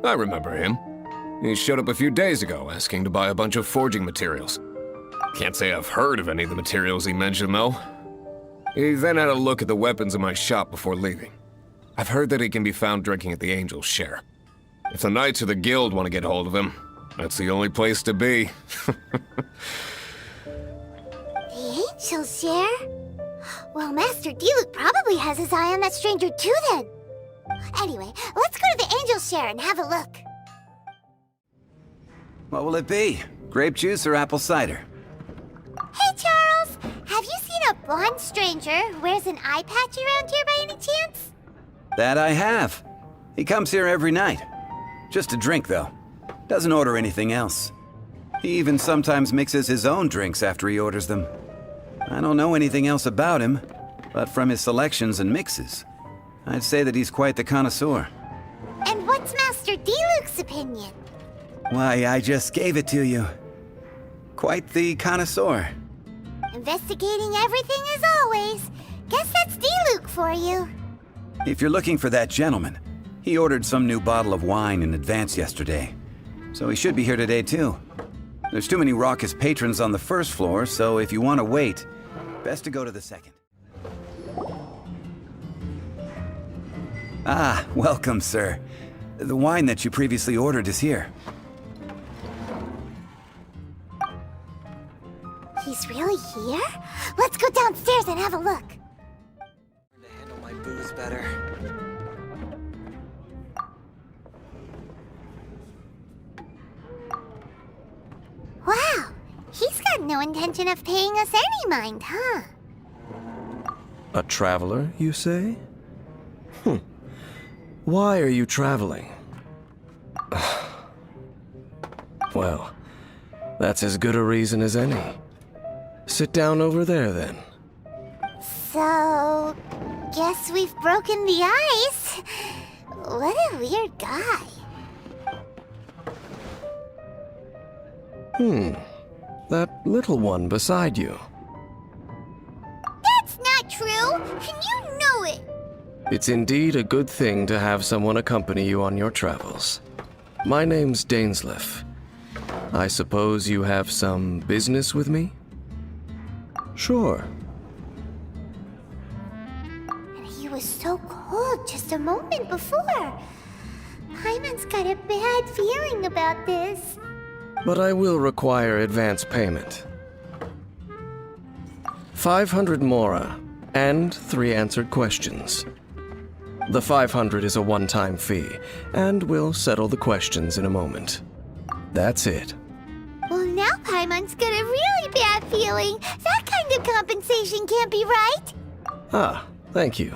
I remember him. He showed up a few days ago asking to buy a bunch of forging materials. Can't say I've heard of any of the materials he mentioned, though. He then had a look at the weapons in my shop before leaving. I've heard that he can be found drinking at the Angel's Share. If the Knights or the Guild want to get hold of him, that's the only place to be. The Angel's Share? Well, Master Diluc probably has his eye on that stranger too, then. Anyway, let's go to the Angel's Share and have a look. What will it be? Grape juice or apple cider? Hey, Charles! Have you seen a blonde stranger who wears an eye patch around here by any chance? That I have. He comes here every night. Just a drink, though. Doesn't order anything else. He even sometimes mixes his own drinks after he orders them. I don't know anything else about him, but from his selections and mixes, I'd say that he's quite the connoisseur. And what's Master Diluc's opinion? Why, I just gave it to you. Quite the connoisseur. Investigating everything as always. Guess that's Diluc for you. If you're looking for that gentleman, he ordered some new bottle of wine in advance yesterday. So he should be here today too. There's too many raucous patrons on the first floor, so if you want to wait, best to go to the second. Ah, welcome, sir. The wine that you previously ordered is here. He's really here? Let's go downstairs and have a look. To handle my booze better. Wow, he's got no intention of paying us any mind, huh? A traveler, you say? Why are you traveling? Well, that's as good a reason as any. Sit down over there, then. So, guess we've broken the ice. What a weird guy. That little one beside you. That's not true, and you know it. It's indeed a good thing to have someone accompany you on your travels. My name's Dainsleif. I suppose you have some business with me? Sure. And he was so cold just a moment before. Paimon's got a bad feeling about this. But I will require advance payment. 500 mora, and 3 answered questions. The 500 is a one-time fee, and we'll settle the questions in a moment. That's it. Well, now Paimon's got a really bad feeling. That kind of compensation can't be right. Ah, thank you.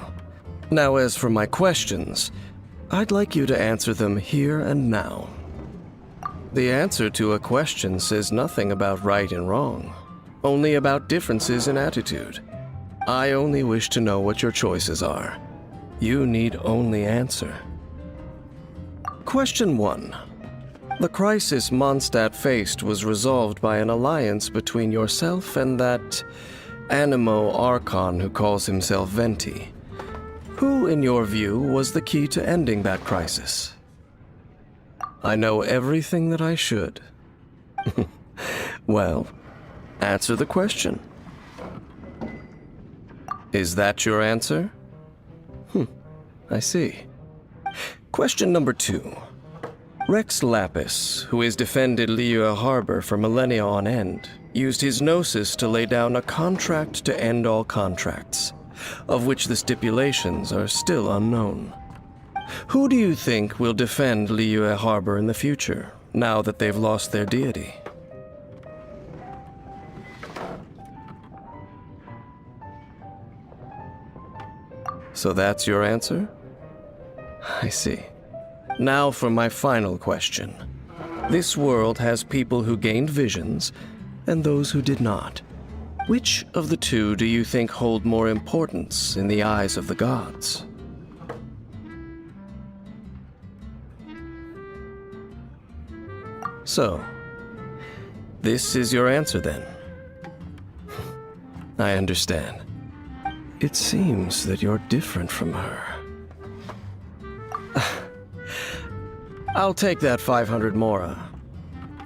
Now, as for my questions, I'd like you to answer them here and now. The answer to a question says nothing about right and wrong, only about differences in attitude. I only wish to know what your choices are. You need only answer. Question 1. The crisis Mondstadt faced was resolved by an alliance between yourself and that Animo Archon who calls himself Venti. Who, in your view, was the key to ending that crisis? I know everything that I should. Well, answer the question. Is that your answer? I see. Question number 2. Rex Lapis, who has defended Liyue Harbor for millennia on end, used his gnosis to lay down a contract to end all contracts, of which the stipulations are still unknown. Who do you think will defend Liyue Harbor in the future, now that they've lost their deity? So that's your answer? I see. Now for my final question. This world has people who gained visions, and those who did not. Which of the two do you think hold more importance in the eyes of the gods? So, this is your answer then? I understand. It seems that you're different from her. I'll take that 500 mora.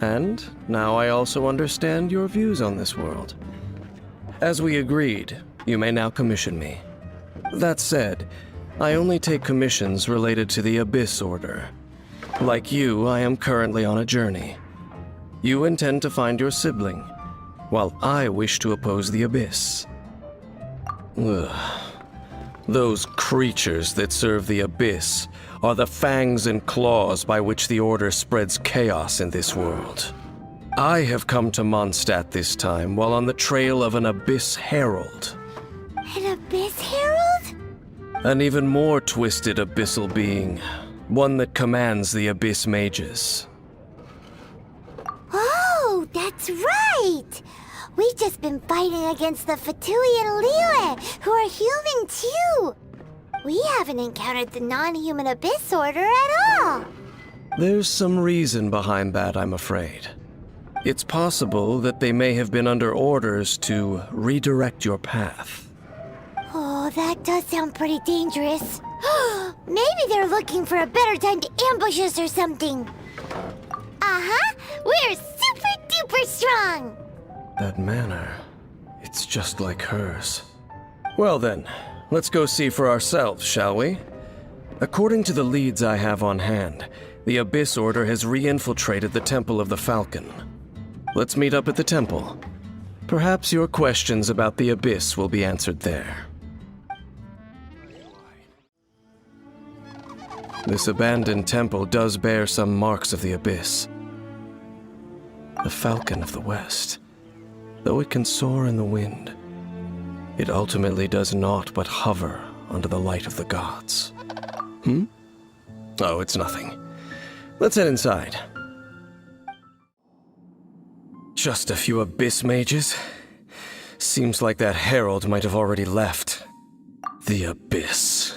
And now I also understand your views on this world. As we agreed, you may now commission me. That said, I only take commissions related to the Abyss Order. Like you, I am currently on a journey. You intend to find your sibling, while I wish to oppose the Abyss. Ugh. Those creatures that serve the Abyss are the fangs and claws by which the Order spreads chaos in this world. I have come to Mondstadt this time while on the trail of an Abyss Herald. An Abyss Herald? An even more twisted abyssal being. One that commands the Abyss Mages. Oh, that's right! We've just been fighting against the Fatui and Liyue, who are human too! We haven't encountered the non-human Abyss Order at all! There's some reason behind that, I'm afraid. It's possible that they may have been under orders to redirect your path. Oh, that does sound pretty dangerous. Maybe they're looking for a better time to ambush us or something. Uh-huh! We're super-duper strong! That manner, it's just like hers. Well then, let's go see for ourselves, shall we? According to the leads I have on hand, the Abyss Order has re-infiltrated the Temple of the Falcon. Let's meet up at the temple. Perhaps your questions about the Abyss will be answered there. This abandoned temple does bear some marks of the Abyss. The Falcon of the West. Though it can soar in the wind, it ultimately does naught but hover under the light of the gods. Oh, it's nothing. Let's head inside. Just a few Abyss Mages? Seems like that herald might have already left. The Abyss.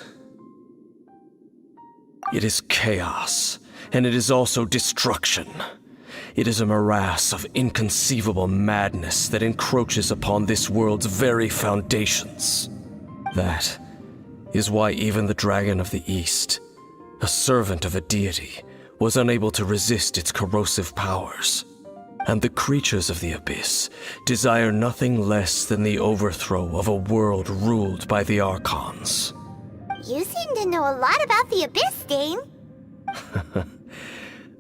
It is chaos, and it is also destruction. It is a morass of inconceivable madness that encroaches upon this world's very foundations. That is why even the Dragon of the East, a servant of a deity, was unable to resist its corrosive powers. And the creatures of the Abyss desire nothing less than the overthrow of a world ruled by the Archons. You seem to know a lot about the Abyss, Dane.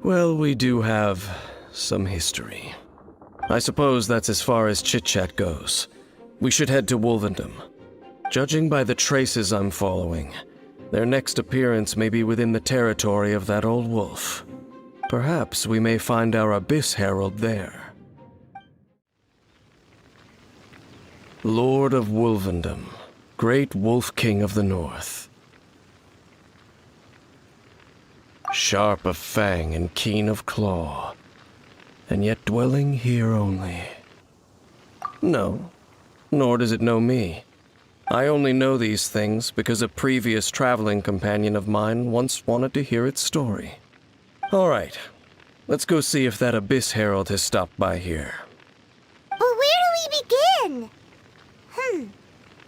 Well, we do have some history. I suppose that's as far as chit-chat goes. We should head to Wolvendom. Judging by the traces I'm following, their next appearance may be within the territory of that old wolf. Perhaps we may find our Abyss Herald there. Lord of Wolvendom, great Wolf King of the North. Sharp of fang and keen of claw, and yet dwelling here only. No, nor does it know me. I only know these things because a previous traveling companion of mine once wanted to hear its story. All right, let's go see if that Abyss Herald has stopped by here. But where do we begin?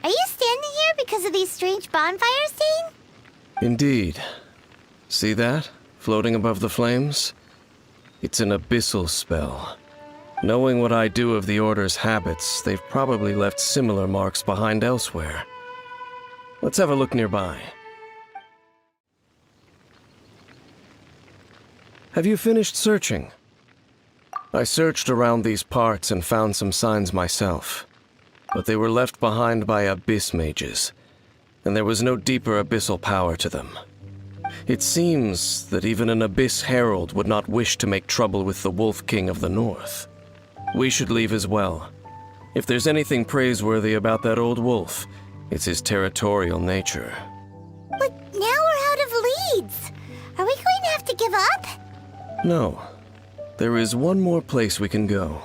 Are you standing here because of these strange bonfires, Dane? Indeed. See that, floating above the flames? It's an abyssal spell. Knowing what I do of the Order's habits, they've probably left similar marks behind elsewhere. Let's have a look nearby. Have you finished searching? I searched around these parts and found some signs myself, but they were left behind by abyss mages, and there was no deeper abyssal power to them. It seems that even an abyss herald would not wish to make trouble with the Wolf King of the North. We should leave as well. If there's anything praiseworthy about that old wolf, it's his territorial nature. But now we're out of leads. Are we going to have to give up? No. There is one more place we can go.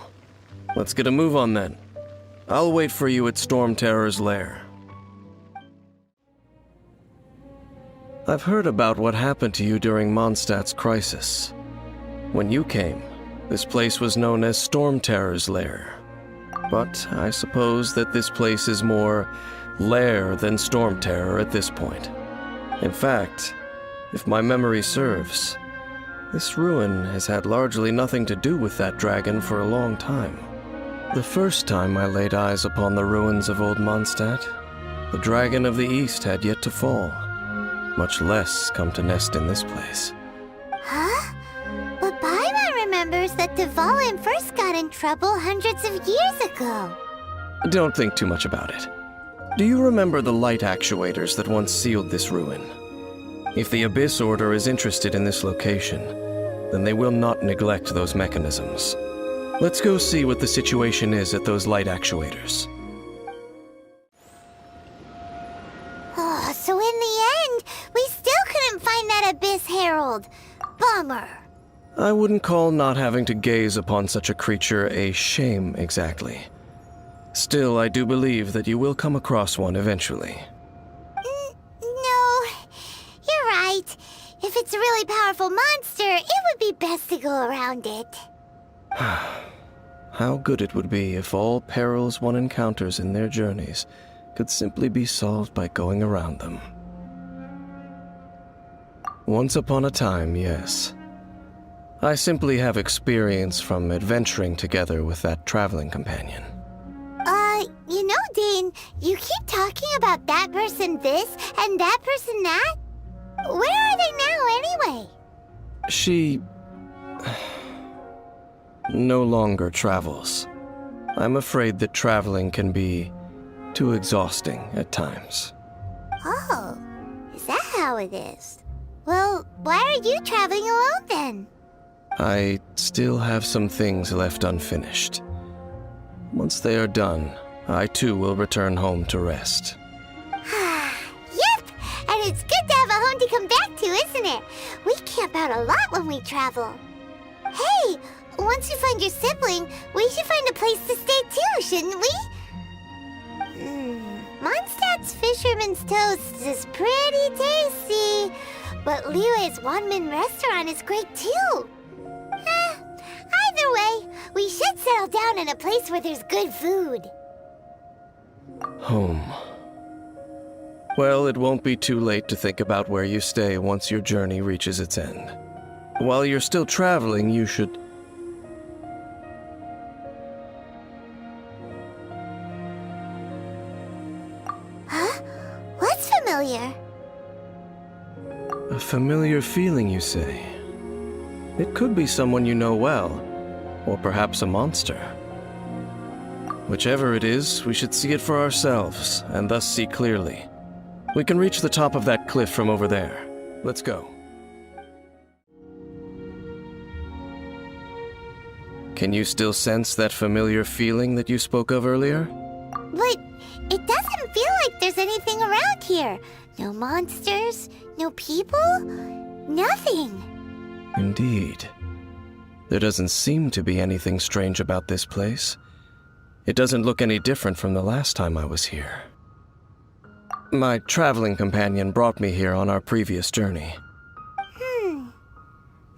Let's get a move on then. I'll wait for you at Storm Terror's lair. I've heard about what happened to you during Mondstadt's crisis. When you came, this place was known as Storm Terror's lair. But I suppose that this place is more lair than Storm Terror at this point. In fact, if my memory serves, this ruin has had largely nothing to do with that dragon for a long time. The first time I laid eyes upon the ruins of old Mondstadt, the dragon of the East had yet to fall, much less come to nest in this place. Huh? But Paimon remembers that Dvalin first got in trouble hundreds of years ago. Don't think too much about it. Do you remember the light actuators that once sealed this ruin? If the Abyss Order is interested in this location, then they will not neglect those mechanisms. Let's go see what the situation is at those light actuators. Oh, so in the end, we still couldn't find that Abyss Herald. Bummer. I wouldn't call not having to gaze upon such a creature a shame exactly. Still, I do believe that you will come across one eventually. No, you're right. If it's a really powerful monster, it would be best to go around it. How good it would be if all perils one encounters in their journeys could simply be solved by going around them. Once upon a time, yes. I simply have experience from adventuring together with that traveling companion. You know, Dane, you keep talking about that person this and that person that. Where are they now, anyway? She no longer travels. I'm afraid that traveling can be too exhausting at times. Oh, is that how it is? Well, why are you traveling alone then? I still have some things left unfinished. Once they are done, I too will return home to rest. Yep, and it's good to have a home to come back to, isn't it? We camp out a lot when we travel. Hey, once you find your sibling, we should find a place to stay too, shouldn't we? Mondstadt's Fisherman's Toast is pretty tasty, but Liyue's Wanmin restaurant is great too. Either way, we should settle down in a place where there's good food. Home. Well, it won't be too late to think about where you stay once your journey reaches its end. While you're still traveling, you should... Huh? What's familiar? A familiar feeling, you say? It could be someone you know well, or perhaps a monster. Whichever it is, we should see it for ourselves, and thus see clearly. We can reach the top of that cliff from over there. Let's go. Can you still sense that familiar feeling that you spoke of earlier? But it doesn't feel like there's anything around here. No monsters, no people, nothing. Indeed. There doesn't seem to be anything strange about this place. It doesn't look any different from the last time I was here. My traveling companion brought me here on our previous journey.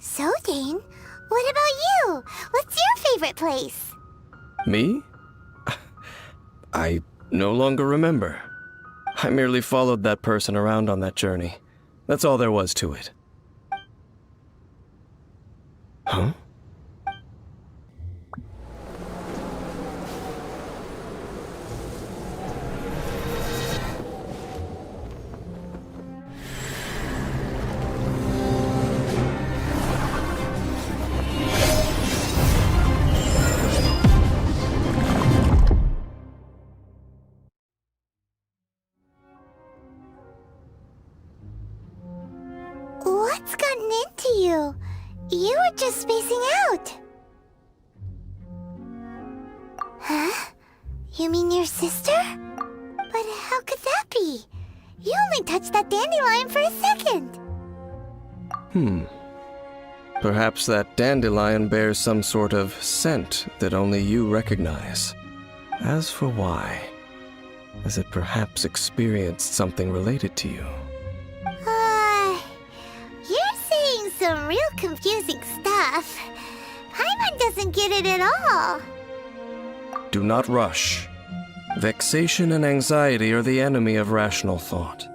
So, Dane, what about you? What's your favorite place? Me? I no longer remember. I merely followed that person around on that journey. That's all there was to it. Huh? What's gotten into you? You were just spacing out. Huh? You mean your sister? But how could that be? You only touched that dandelion for a second. Perhaps that dandelion bears some sort of scent that only you recognize. As for why, has it perhaps experienced something related to you? You're saying some real confusing stuff. Paimon doesn't get it at all. Do not rush. Vexation and anxiety are the enemy of rational thought.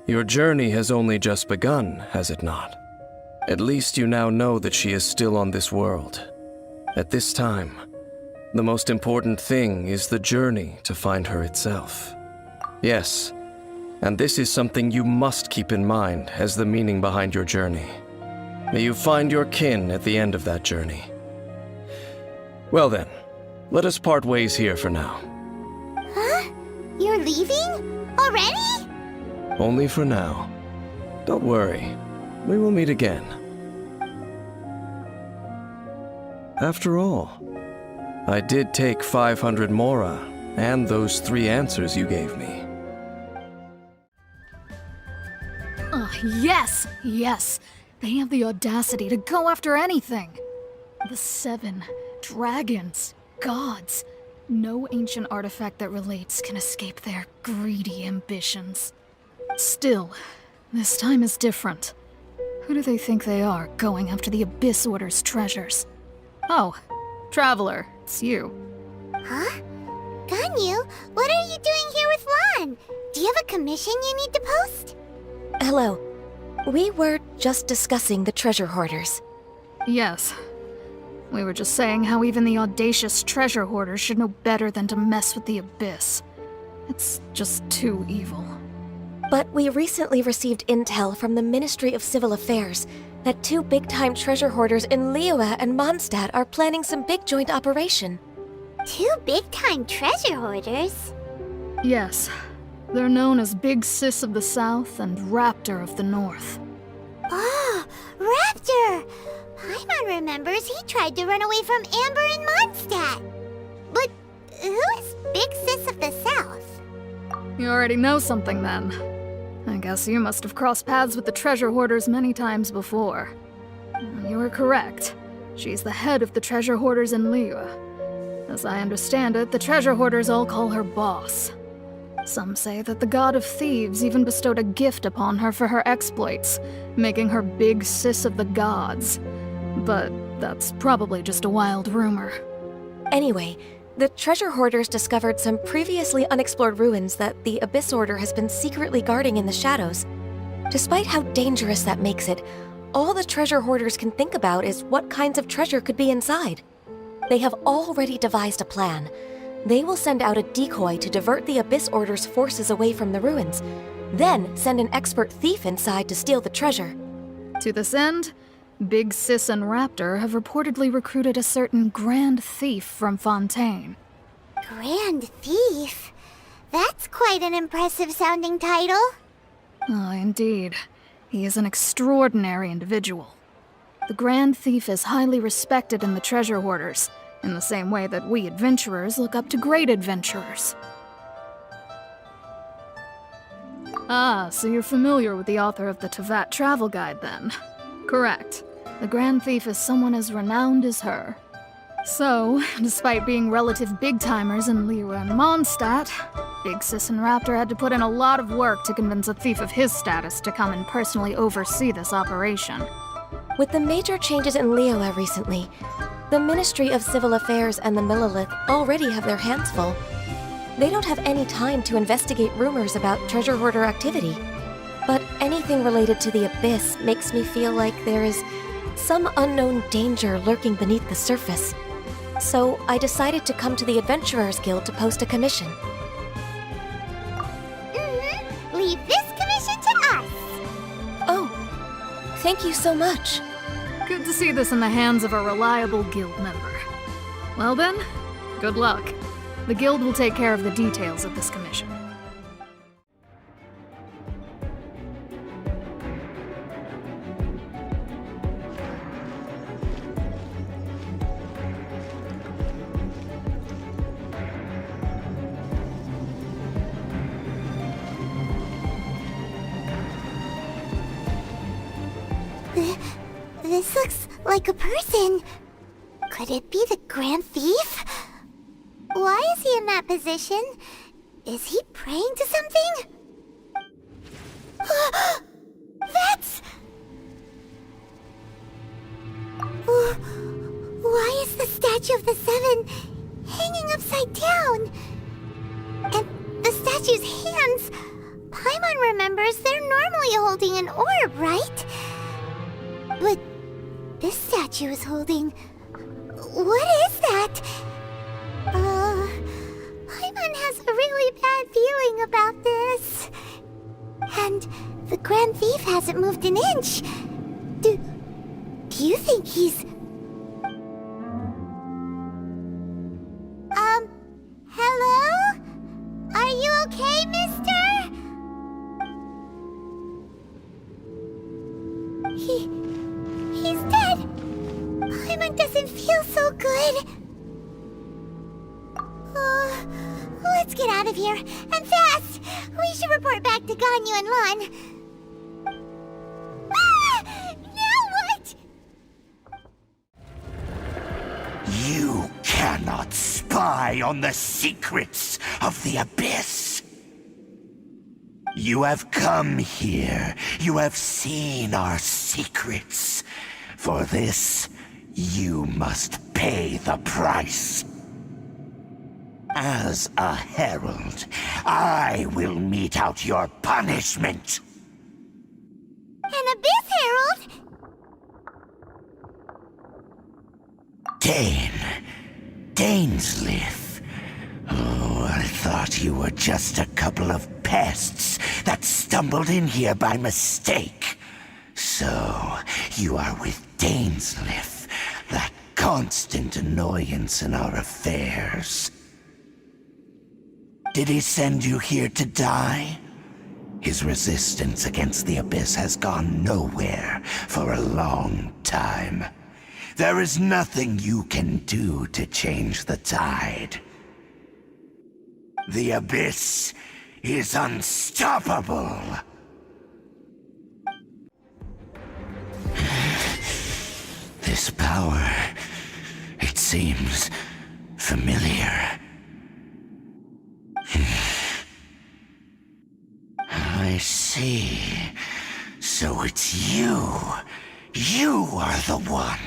Your journey has only just begun, has it not? At least you now know that she is still on this world. At this time, the most important thing is the journey to find her itself. Yes, and this is something you must keep in mind as the meaning behind your journey. May you find your kin at the end of that journey. Well then, let us part ways here for now. Huh? You're leaving? Already? Only for now. Don't worry, we will meet again. After all, I did take 500 mora and those 3 answers you gave me. Yes! Yes! They have the audacity to go after anything! The 7 dragons, gods. No ancient artifact that relates can escape their greedy ambitions. Still, this time is different. Who do they think they are, going after the Abyss Order's treasures? Oh, Traveler, it's you. Huh? Ganyu, what are you doing here with Lan? Do you have a commission you need to post? Hello. We were just discussing the treasure hoarders. Yes. We were just saying how even the audacious treasure hoarders should know better than to mess with the Abyss. It's just too evil. But we recently received intel from the Ministry of Civil Affairs that 2 big-time treasure hoarders in Liyue and Mondstadt are planning some big joint operation. 2 big-time treasure hoarders? Yes. They're known as Big Sis of the South and Raptor of the North. Oh, Raptor! Paimon remembers he tried to run away from Amber in Mondstadt. But who is Big Sis of the South? You already know something then. I guess you must have crossed paths with the treasure hoarders many times before. You are correct. She's the head of the treasure hoarders in Liyue. As I understand it, the treasure hoarders all call her boss. Some say that the god of thieves even bestowed a gift upon her for her exploits, making her Big Sis of the gods. But that's probably just a wild rumor. Anyway, the treasure hoarders discovered some previously unexplored ruins that the Abyss Order has been secretly guarding in the shadows. Despite how dangerous that makes it, all the treasure hoarders can think about is what kinds of treasure could be inside. They have already devised a plan. They will send out a decoy to divert the Abyss Order's forces away from the ruins, then send an expert thief inside to steal the treasure. To this end, Big Sis and Raptor have reportedly recruited a certain Grand Thief from Fontaine. Grand Thief? That's quite an impressive sounding title. Oh, indeed. He is an extraordinary individual. The Grand Thief is highly respected in the treasure hoarders, in the same way that we adventurers look up to great adventurers. Ah, so you're familiar with the author of the Tevat Travel Guide, then? Correct. The Grand Thief is someone as renowned as her. So, despite being relative big-timers in Liyue and Mondstadt, Big Sis and Raptor had to put in a lot of work to convince a thief of his status to come and personally oversee this operation. With the major changes in Liyue recently, the Ministry of Civil Affairs and the Millelith already have their hands full. They don't have any time to investigate rumors about treasure hoarder activity. But anything related to the Abyss makes me feel like there is some unknown danger lurking beneath the surface. So I decided to come to the Adventurers Guild to post a commission. Leave this commission to us! Oh, thank you so much. Good to see this in the hands of a reliable guild member. Well then, good luck. The guild will take care of the details of this commission. This looks like a person. Could it be the Grand Thief? Why is he in that position? Is he praying to something? That's... Why is the statue of the Seven hanging upside down? And the statue's hands... Paimon remembers they're normally holding an orb, right? But this statue is holding... What is that? Paimon has a really bad feeling about this. And the Grand Thief hasn't moved an inch. Do you think he's... Hello? Are you okay, mister? He's dead. Paimon doesn't feel so good. Let's get out of here, and fast! We should report back to Ganyu and Lon. Now what? You cannot spy on the secrets of the Abyss. You have come here. You have seen our secrets. For this, you must pay the price. As a herald, I will mete out your punishment. An Abyss Herald? Dainsleif. Oh, I thought you were just a couple of pests that stumbled in here by mistake. So, you are with Dainsleif, that constant annoyance in our affairs. Did he send you here to die? His resistance against the Abyss has gone nowhere for a long time. There is nothing you can do to change the tide. The Abyss is unstoppable. This power, it seems familiar. I see. So it's you. You are the one.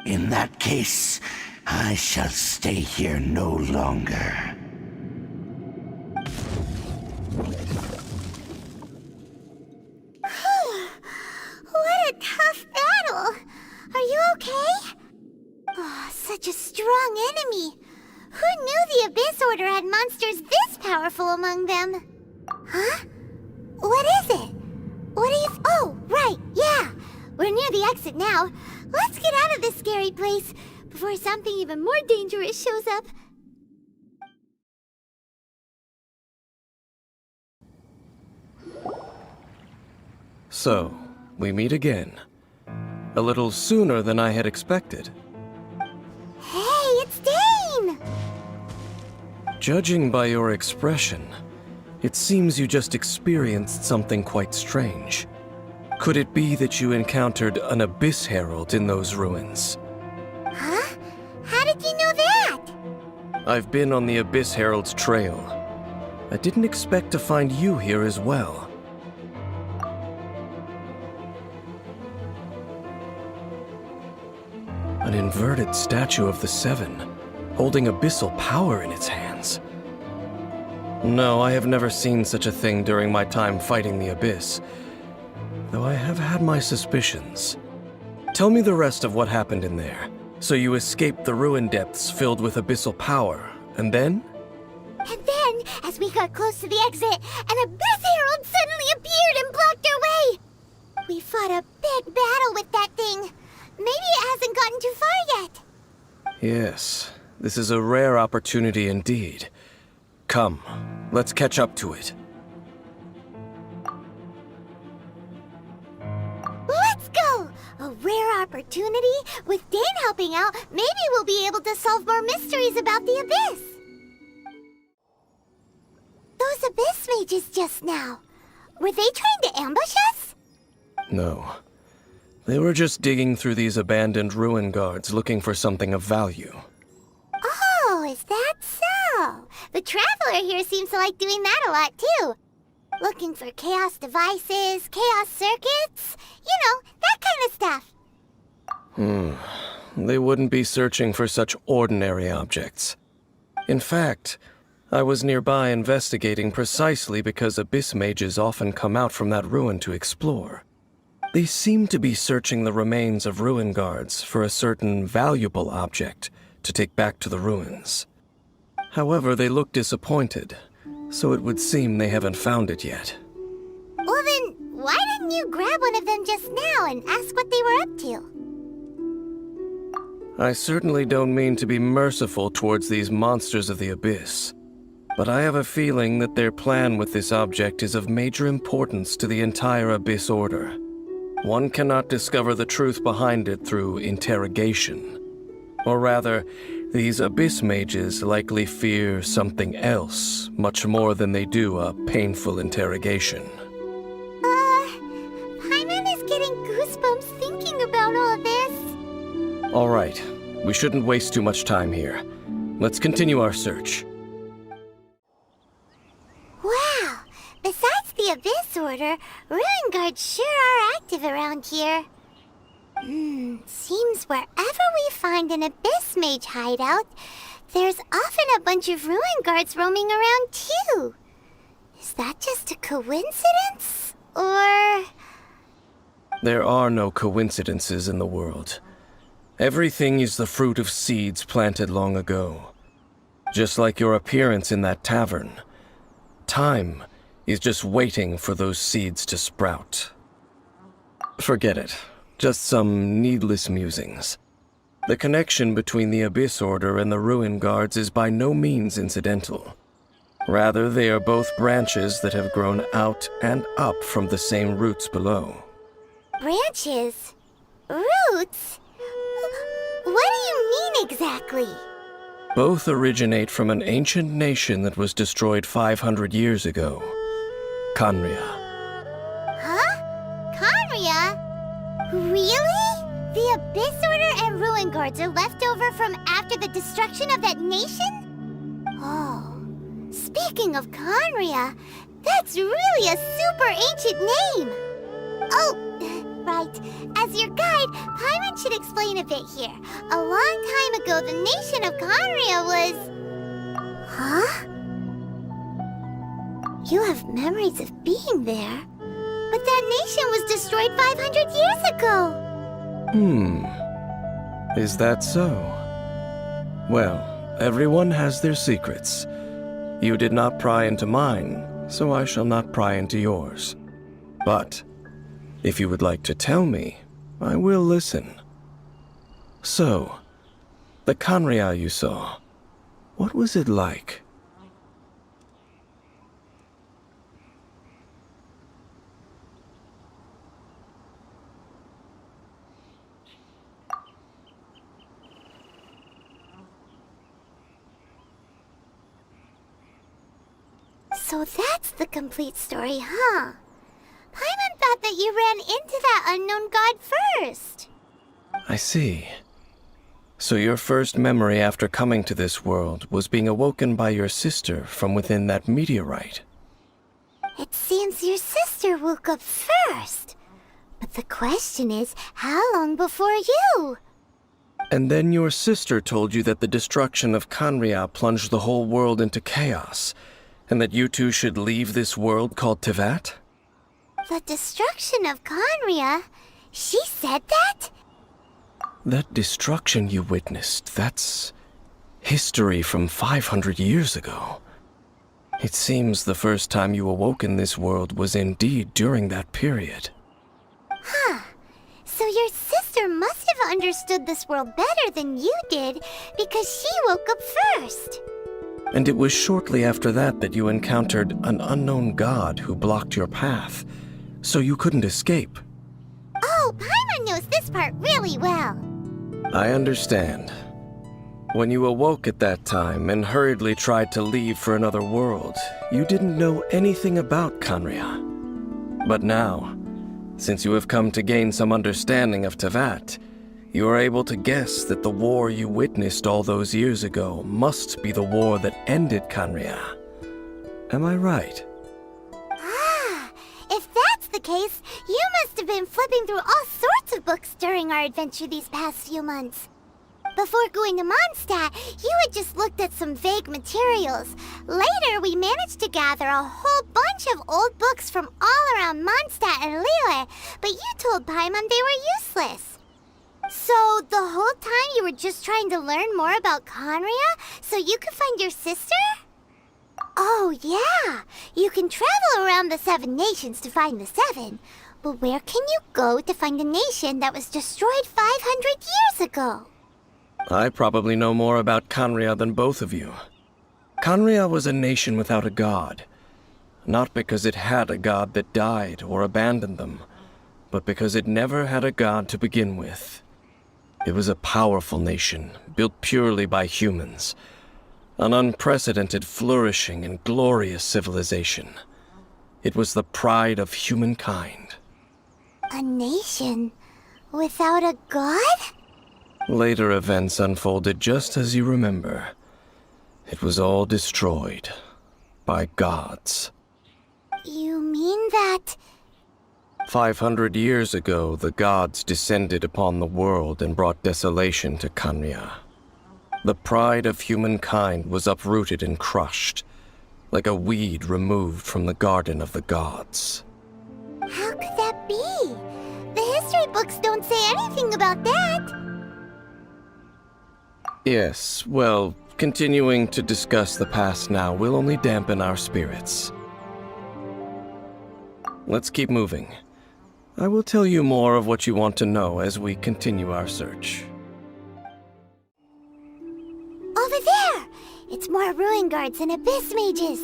In that case, I shall stay here no longer. What a tough battle! Are you okay? Oh, such a strong enemy. Who knew the Abyss Order had monsters this powerful among them? Huh? What is it? What are you... Oh, right, yeah! We're near the exit now. Let's get out of this scary place before something even more dangerous shows up. So, we meet again. A little sooner than I had expected. Hey, it's Dane! Judging by your expression, it seems you just experienced something quite strange. Could it be that you encountered an Abyss Herald in those ruins? Huh? How did you know that? I've been on the Abyss Herald's trail. I didn't expect to find you here as well. An inverted statue of the Seven, holding abyssal power in its hands. No, I have never seen such a thing during my time fighting the Abyss, though I have had my suspicions. Tell me the rest of what happened in there. So you escaped the ruin depths filled with abyssal power, and then? And then, as we got close to the exit, an Abyss Herald suddenly appeared and blocked our way! We fought a big battle with that thing. Maybe it hasn't gotten too far yet. Yes, this is a rare opportunity indeed. Come, let's catch up to it. Let's go! A rare opportunity? With Dane helping out, maybe we'll be able to solve more mysteries about the Abyss. Those Abyss mages just now, were they trying to ambush us? No. They were just digging through these abandoned ruin guards looking for something of value. Oh, is that so? The Traveler here seems to like doing that a lot, too. Looking for chaos devices, chaos circuits, you know, that kind of stuff. They wouldn't be searching for such ordinary objects. In fact, I was nearby investigating precisely because abyss mages often come out from that ruin to explore. They seem to be searching the remains of ruin guards for a certain valuable object to take back to the ruins. However, they look disappointed, so it would seem they haven't found it yet. Well then, why didn't you grab one of them just now and ask what they were up to? I certainly don't mean to be merciful towards these monsters of the abyss, but I have a feeling that their plan with this object is of major importance to the entire Abyss Order. One cannot discover the truth behind it through interrogation. Or rather, these Abyss mages likely fear something else much more than they do a painful interrogation. Paimon is getting goosebumps thinking about all this. All right, we shouldn't waste too much time here. Let's continue our search. Wow! Besides the Abyss Order, ruin guards sure are active around here. Seems wherever we find an Abyss Mage hideout, there's often a bunch of ruin guards roaming around too. Is that just a coincidence? Or... There are no coincidences in the world. Everything is the fruit of seeds planted long ago. Just like your appearance in that tavern. Time is just waiting for those seeds to sprout. Forget it. Just some needless musings. The connection between the Abyss Order and the Ruin Guards is by no means incidental. Rather, they are both branches that have grown out and up from the same roots below. branches? Roots? What do you mean exactly? Both originate from an ancient nation that was destroyed 500 years ago. Khaenri'ah. Huh? Khaenri'ah? Really? The Abyss Order and Ruin Guards are left over from after the destruction of that nation? Oh, speaking of Khaenri'ah, that's really a super ancient name! Oh, right. As your guide, Paimon should explain a bit here. A long time ago, the nation of Khaenri'ah was... Huh? You have memories of being there. But that nation was destroyed 500 years ago! Is that so? Well, everyone has their secrets. You did not pry into mine, so I shall not pry into yours. But, if you would like to tell me, I will listen. So, the Khaenri'ah you saw, what was it like? So that's the complete story, huh? Paimon thought that you ran into that unknown god first. I see. So your first memory after coming to this world was being awoken by your sister from within that meteorite. It seems your sister woke up first. But the question is, how long before you? And then your sister told you that the destruction of Khaenri'ah plunged the whole world into chaos, and that you two should leave this world called Teyvat? The destruction of Khaenri'ah? She said that? That destruction you witnessed, that's history from 500 years ago. It seems the first time you awoke in this world was indeed during that period. Huh. So your sister must have understood this world better than you did, because she woke up first. And it was shortly after that that you encountered an unknown god who blocked your path, so you couldn't escape. Oh, Paimon knows this part really well. I understand. When you awoke at that time and hurriedly tried to leave for another world, you didn't know anything about Khaenri'ah. But now, Since you have come to gain some understanding of Teyvat, you are able to guess that the war you witnessed all those years ago must be the war that ended Khaenri'ah. Am I right? Ah, if that's the case, you must have been flipping through all sorts of books during our adventure these past few months. Before going to Mondstadt, you had just looked at some vague materials. Later, we managed to gather a whole bunch of old books from all around Mondstadt and Liyue, but you told Paimon they were useless. So, the whole time you were just trying to learn more about Khaenri'ah so you could find your sister? Oh, yeah. You can travel around the 7 nations to find the 7. But where can you go to find a nation that was destroyed 500 years ago? I probably know more about Khaenri'ah than both of you. Khaenri'ah was a nation without a god. Not because it had a god that died or abandoned them, but because it never had a god to begin with. It was a powerful nation, built purely by humans. An unprecedented, flourishing, and glorious civilization. It was the pride of humankind. A nation without a god? Later events unfolded just as you remember. It was all destroyed by gods. You mean that... 500 years ago, the gods descended upon the world and brought desolation to Khaenri'ah. The pride of humankind was uprooted and crushed, like a weed removed from the garden of the gods. How could that be? The history books don't say anything about that. Yes, well, continuing to discuss the past now will only dampen our spirits. Let's keep moving. I will tell you more of what you want to know as we continue our search. Over there! It's more ruin guards and abyss mages.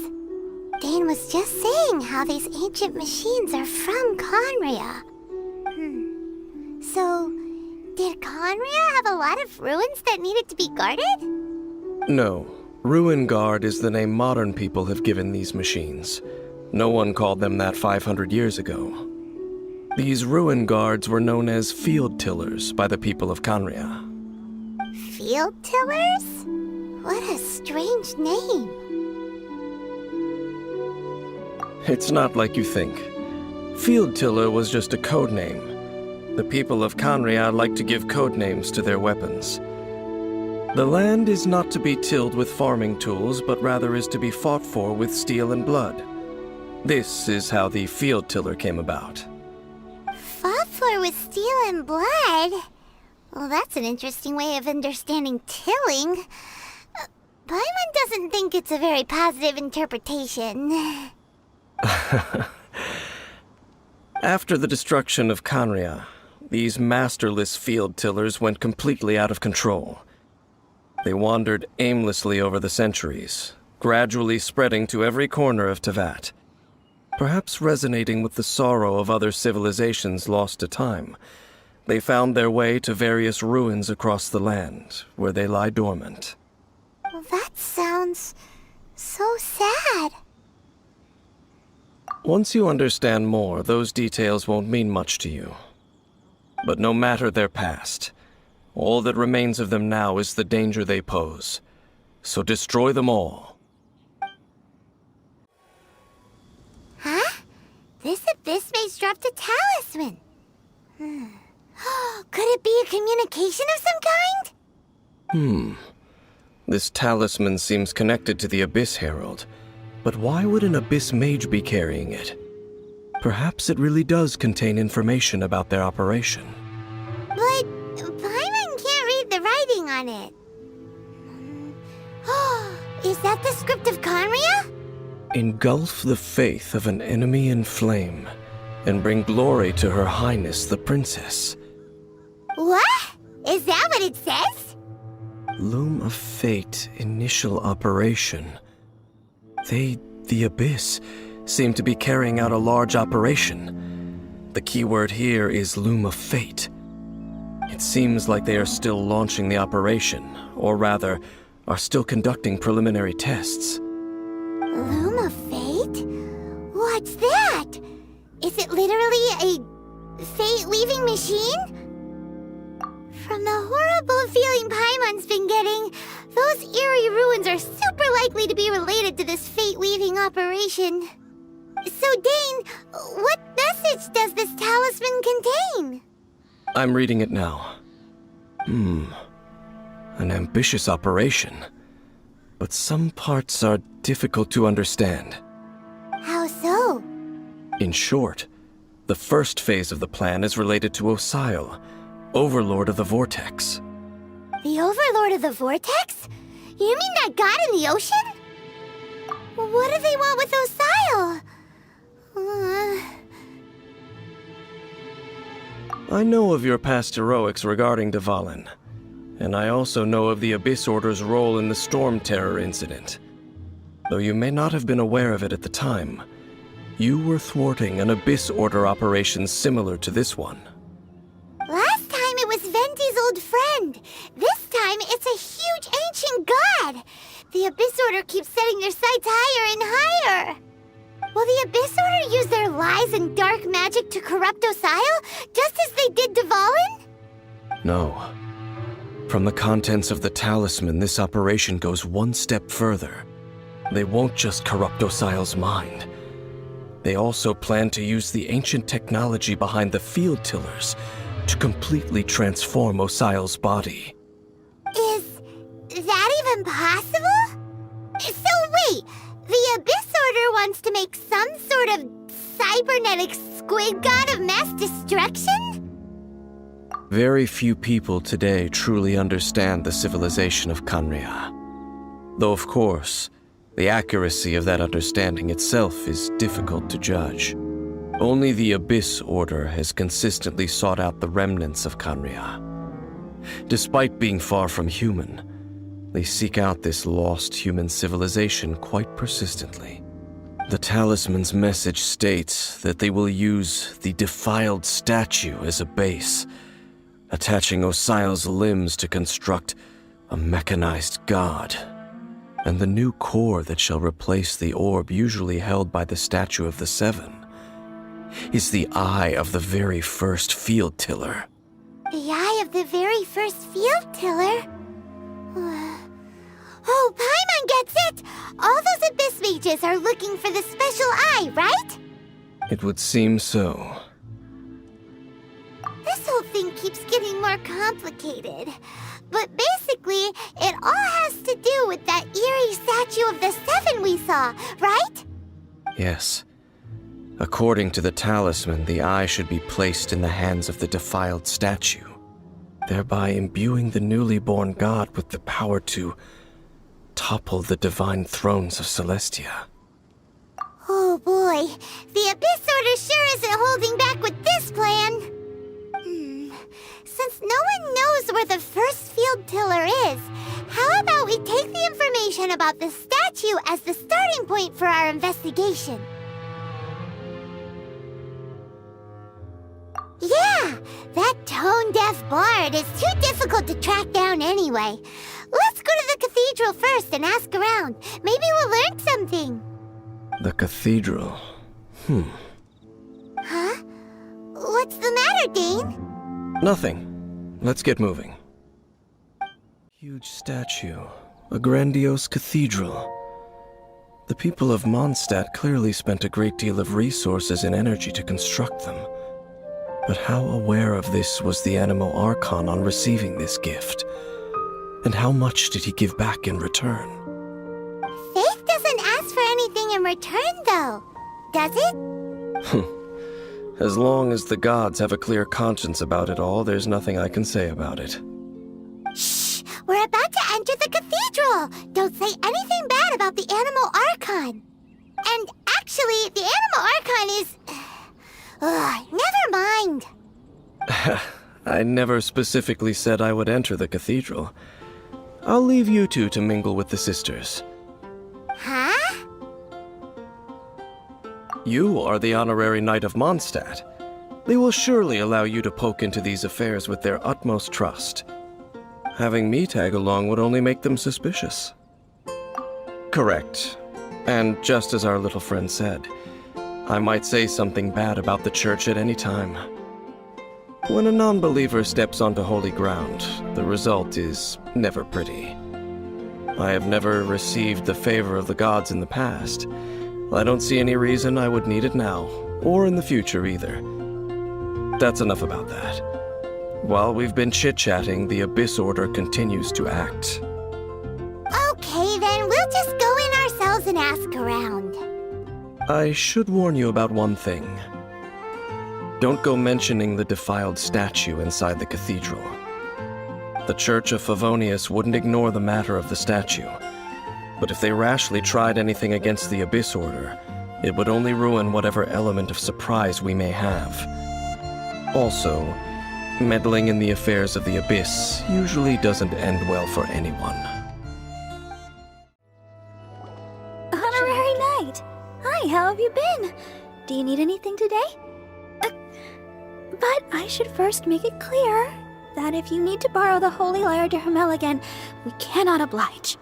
Dane was just saying how these ancient machines are from Khaenri'ah. So, did Khaenri'ah have a lot of ruins that needed to be guarded? No. Ruin Guard is the name modern people have given these machines. No one called them that 500 years ago. These ruin guards were known as field tillers by the people of Khaenri'ah. Field tillers? What a strange name. It's not like you think. Field tiller was just a code name. The people of Khaenri'ah like to give code names to their weapons. The land is not to be tilled with farming tools, but rather is to be fought for with steel and blood. This is how the field tiller came about. Fought for with steel and blood? Well, that's an interesting way of understanding tilling. Paimon doesn't think it's a very positive interpretation. After the destruction of Khaenri'ah, these masterless field tillers went completely out of control. They wandered aimlessly over the centuries, gradually spreading to every corner of Teyvat. Perhaps resonating with the sorrow of other civilizations lost to time, they found their way to various ruins across the land, where they lie dormant. Well, that sounds so sad. Once you understand more, those details won't mean much to you. But no matter their past, all that remains of them now is the danger they pose. So destroy them all. Huh? This abyss maze dropped a talisman. Could it be a communication of some kind? This talisman seems connected to the Abyss Herald. But why would an Abyss Mage be carrying it? Perhaps it really does contain information about their operation. But Paimon can't read the writing on it. Is that the script of Khaenri'ah? Engulf the faith of an enemy in flame, and bring glory to Her Highness the Princess. What? Is that what it says? Loom of Fate, initial operation. They, the Abyss, seem to be carrying out a large operation. The keyword here is Loom of Fate. It seems like they are still launching the operation, or rather, are still conducting preliminary tests. Loom of Fate? What's that? Is it literally a fate-weaving machine? From the horrible feeling Paimon's been getting, those eerie ruins are super likely to be related to this fate-weaving operation. So, Dane, what message does this talisman contain? I'm reading it now. An ambitious operation. But some parts are difficult to understand. How so? In short, the first phase of the plan is related to Osile, Overlord of the Vortex. The Overlord of the Vortex? You mean that god in the ocean? What do they want with Osile? I know of your past heroics regarding Dvalin, and I also know of the Abyss Order's role in the Storm Terror incident. Though you may not have been aware of it at the time, you were thwarting an Abyss Order operation similar to this one. Last time it was Venti's old friend. This time it's a huge ancient god. The Abyss Order keeps setting their sights higher and higher. Will the Abyss Order use their lies and dark magic to corrupt Osile, just as they did Dvalin? No. From the contents of the talisman, this operation goes one step further. They won't just corrupt Osile's mind. They also plan to use the ancient technology behind the field tillers to completely transform Osile's body. Is that even possible? So wait, the Abyss Order wants to make some sort of cybernetic squid god of mass destruction? Very few people today truly understand the civilization of Khaenri'ah. Though of course, the accuracy of that understanding itself is difficult to judge. Only the Abyss Order has consistently sought out the remnants of Khaenri'ah. Despite being far from human, they seek out this lost human civilization quite persistently. The talisman's message states that they will use the defiled statue as a base, attaching Osile's limbs to construct a mechanized god. And the new core that shall replace the orb usually held by the Statue of the Seven is the eye of the very first field tiller. The eye of the very first field tiller? Oh, Paimon gets it! All those Abyss mages are looking for the special eye, right? It would seem so. This whole thing keeps getting more complicated. But basically, it all has to do with that eerie statue of the Seven we saw, right? Yes. According to the talisman, the eye should be placed in the hands of the defiled statue, thereby imbuing the newly born god with the power to topple the divine thrones of Celestia. Oh boy, the Abyss Order sure isn't holding back with this plan. Since no one knows where the first field tiller is, how about we take the information about the statue as the starting point for our investigation? Yeah, that tone-deaf bard is too difficult to track down anyway. Let's go to the cathedral first and ask around. Maybe we'll learn something. The cathedral. Huh? What's the matter, Dane? Nothing. Let's get moving. Huge statue. A grandiose cathedral. The people of Mondstadt clearly spent a great deal of resources and energy to construct them. But how aware of this was the Animo Archon on receiving this gift? And how much did he give back in return? Faith doesn't ask for anything in return, though, does it? As long as the gods have a clear conscience about it all, there's nothing I can say about it. Shh! We're about to enter the cathedral! Don't say anything bad about the Animo Archon! And actually, the Animo Archon is... never mind! I never specifically said I would enter the cathedral. I'll leave you two to mingle with the sisters. Huh? You are the honorary knight of Mondstadt. They will surely allow you to poke into these affairs with their utmost trust. Having me tag along would only make them suspicious. Correct. And just as our little friend said, I might say something bad about the church at any time. When a non-believer steps onto holy ground, the result is never pretty. I have never received the favor of the gods in the past. I don't see any reason I would need it now, or in the future either. That's enough about that. While we've been chit-chatting, the Abyss Order continues to act. Okay, then we'll just go in ourselves and ask around. I should warn you about one thing. Don't go mentioning the defiled statue inside the cathedral. The Church of Favonius wouldn't ignore the matter of the statue. But if they rashly tried anything against the Abyss Order, it would only ruin whatever element of surprise we may have. Also, meddling in the affairs of the Abyss usually doesn't end well for anyone. Honorary Knight! Hi, how have you been? Do you need anything today? But I should first make it clear that if you need to borrow the Holy Lyre to Hermel again, we cannot oblige.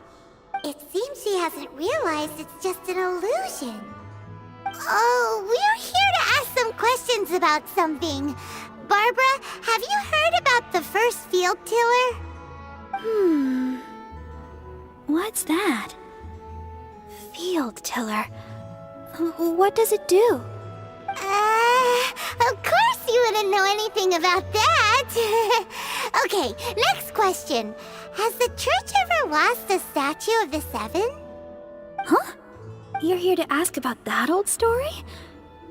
It seems she hasn't realized it's just an illusion. Oh, we're here to ask some questions about something. Barbara, have you heard about the first field tiller? What's that? Field tiller. What does it do? Of course you wouldn't know anything about that. Okay, next question. Has the church ever lost a statue of the Seven? Huh? You're here to ask about that old story?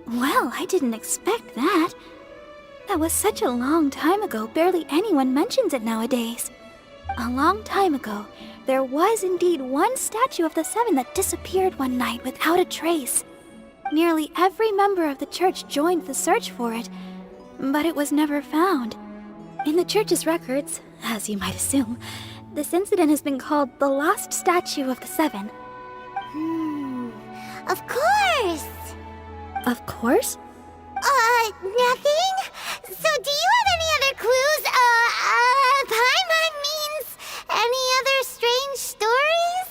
Well, I didn't expect that. That was such a long time ago, barely anyone mentions it nowadays. A long time ago, there was indeed one statue of the Seven that disappeared one night without a trace. Nearly every member of the church joined the search for it, but it was never found. In the church's records, as you might assume, this incident has been called the Lost Statue of the Seven. Of course! Of course? Nothing? So do you have any other clues? Paimon means any other strange stories?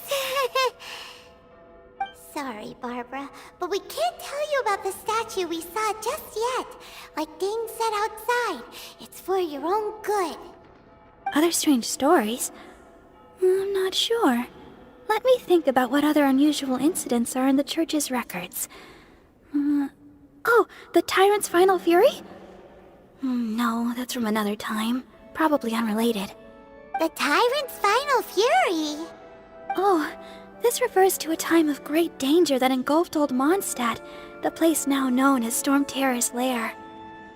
Sorry, Barbara, but we can't tell you about the statue we saw just yet. Like Dane said outside, it's for your own good. Other strange stories? I'm not sure. Let me think about what other unusual incidents are in the church's records. Oh, the Tyrant's Final Fury? No, that's from another time. Probably unrelated. The Tyrant's Final Fury? Oh, this refers to a time of great danger that engulfed Old Mondstadt, the place now known as Storm Terror's lair.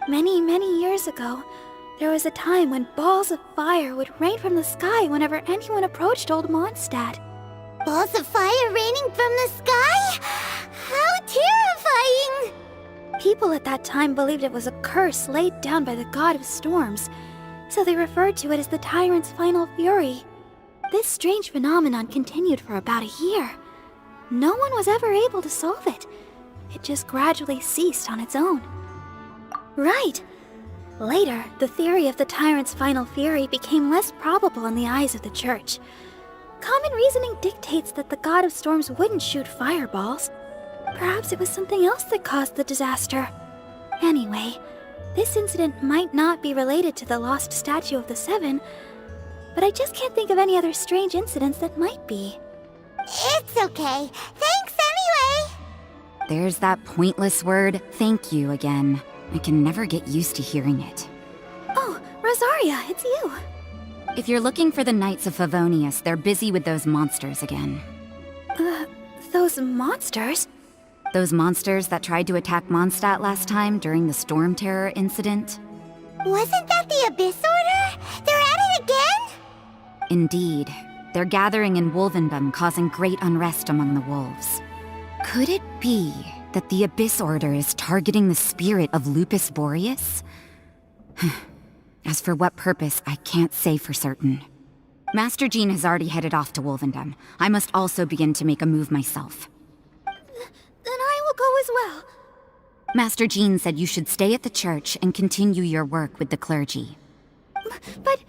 Many, many years ago, there was a time when balls of fire would rain from the sky whenever anyone approached Old Mondstadt. Balls of fire raining from the sky? How terrifying! People at that time believed it was a curse laid down by the god of storms, so they referred to it as the Tyrant's Final Fury. This strange phenomenon continued for about a year. No one was ever able to solve it. It just gradually ceased on its own. Right. Later, the theory of the Tyrant's Final Fury became less probable in the eyes of the church. Common reasoning dictates that the god of storms wouldn't shoot fireballs. Perhaps it was something else that caused the disaster. Anyway, this incident might not be related to the lost statue of the Seven, but I just can't think of any other strange incidents that might be. It's okay. Thanks anyway! There's that pointless word, thank you, again. I can never get used to hearing it. Oh, Rosaria, it's you. If you're looking for the Knights of Favonius, they're busy with those monsters again. Those monsters? Those monsters that tried to attack Mondstadt last time during the Storm Terror incident? Wasn't that the Abyss Order? They're at it again? Indeed. They're gathering in Wolvendom, causing great unrest among the wolves. Could it be that the Abyss Order is targeting the spirit of Lupus Boreas? As for what purpose, I can't say for certain. Master Jean has already headed off to Wolvendom. I must also begin to make a move myself. Then I will go as well. Master Jean said you should stay at the church and continue your work with the clergy. But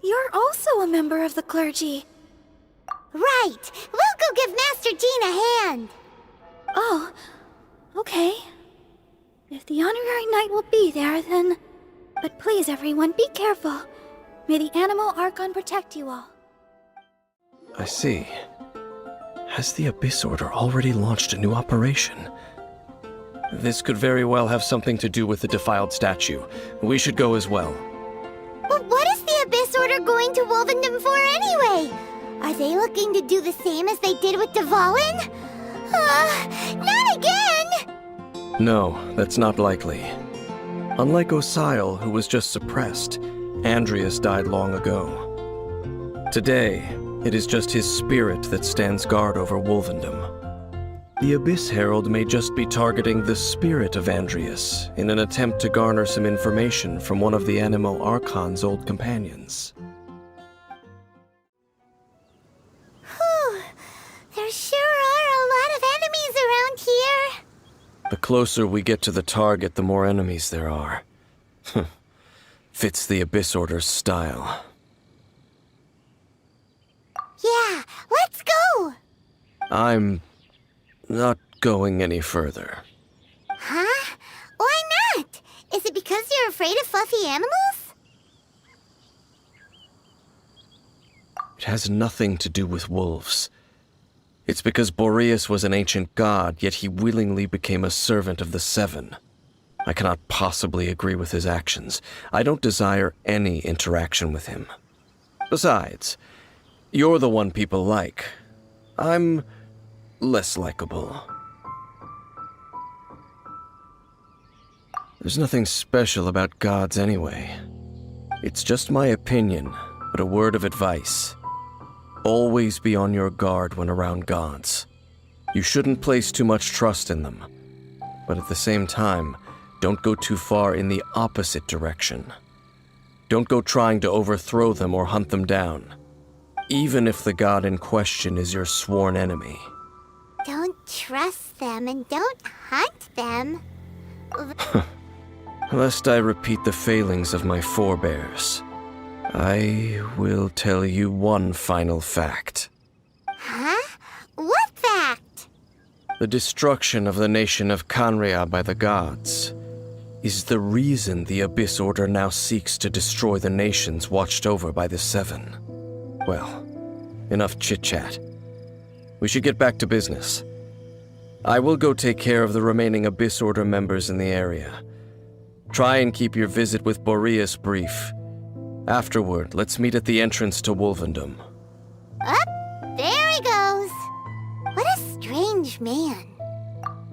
you're also a member of the clergy. Right! We'll go give Master Jean a hand! Oh, okay. If the honorary knight will be there, then... But please, everyone, be careful. May the Animal Archon protect you all. I see. Has the Abyss Order already launched a new operation? This could very well have something to do with the defiled statue. We should go as well. But what is the Abyss Order going to Wolvendom for anyway? Are they looking to do the same as they did with Dvalin? Not again! No, that's not likely. Unlike Osile, who was just suppressed, Andreas died long ago. Today, it is just his spirit that stands guard over Wolvendom. The Abyss Herald may just be targeting the spirit of Andreas in an attempt to garner some information from one of the Animal Archon's old companions. Whew. There sure are a lot of enemies around here. The closer we get to the target, the more enemies there are. Fits the Abyss Order's style. Yeah, let's go! I'm not going any further. Huh? Why not? Is it because you're afraid of fluffy animals? It has nothing to do with wolves. It's because Boreas was an ancient god, yet he willingly became a servant of the Seven. I cannot possibly agree with his actions. I don't desire any interaction with him. Besides, you're the one people like. I'm less likable. There's nothing special about gods anyway. It's just my opinion, but a word of advice. Always be on your guard when around gods. You shouldn't place too much trust in them, but at the same time, don't go too far in the opposite direction. Don't go trying to overthrow them or hunt them down, even if the god in question is your sworn enemy. Don't trust them and don't hunt them. Lest I repeat the failings of my forebears, I will tell you one final fact. Huh? What fact? The destruction of the nation of Canria by the gods is the reason the Abyss Order now seeks to destroy the nations watched over by the Seven. Well, enough chit-chat. We should get back to business. I will go take care of the remaining Abyss Order members in the area. Try and keep your visit with Boreas brief. Afterward, let's meet at the entrance to Wolvendom. There he goes. What a strange man.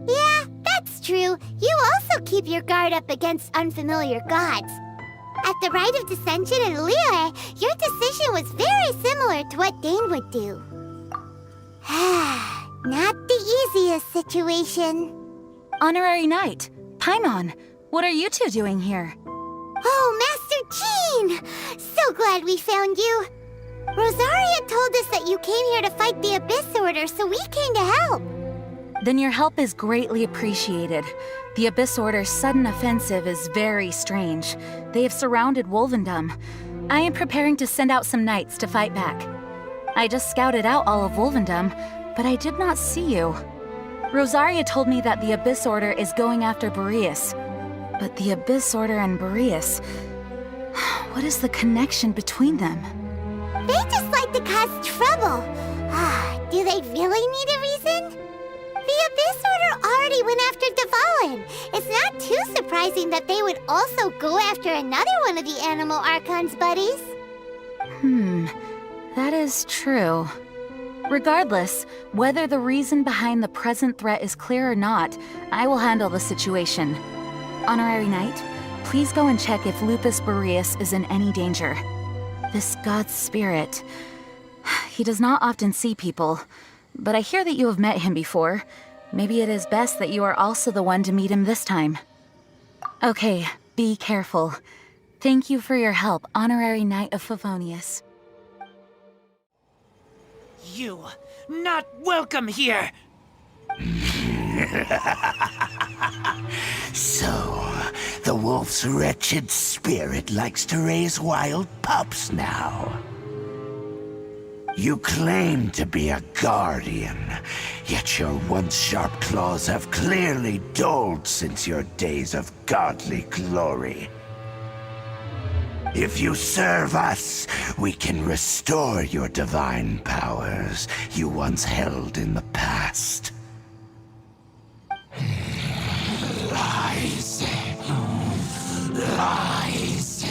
Yeah, that's true. You also keep your guard up against unfamiliar gods. At the Rite of Dissension in Liyue, your decision was very similar to what Dane would do. Not the easiest situation. Honorary Knight, Paimon, what are you two doing here? Oh, Master Jean! So glad we found you. Rosaria told us that you came here to fight the Abyss Order, so we came to help. Then your help is greatly appreciated. The Abyss Order's sudden offensive is very strange. They have surrounded Wolvendom. I am preparing to send out some knights to fight back. I just scouted out all of Wolvendom, but I did not see you. Rosaria told me that the Abyss Order is going after Boreas. But the Abyss Order and Boreas... what is the connection between them? They just like to cause trouble. Do they really need a reason? The Abyss Order already went after Dvalin. It's not too surprising that they would also go after another one of the Animal Archon's buddies. That is true. Regardless, whether the reason behind the present threat is clear or not, I will handle the situation. Honorary Knight, please go and check if Lupus Boreas is in any danger. This god's spirit... he does not often see people, but I hear that you have met him before. Maybe it is best that you are also the one to meet him this time. Okay, be careful. Thank you for your help, Honorary Knight of Favonius. You, not welcome here! So, the wolf's wretched spirit likes to raise wild pups now. You claim to be a guardian, yet your once sharp claws have clearly dulled since your days of godly glory. If you serve us, we can restore your divine powers you once held in the past. Lies. Lies.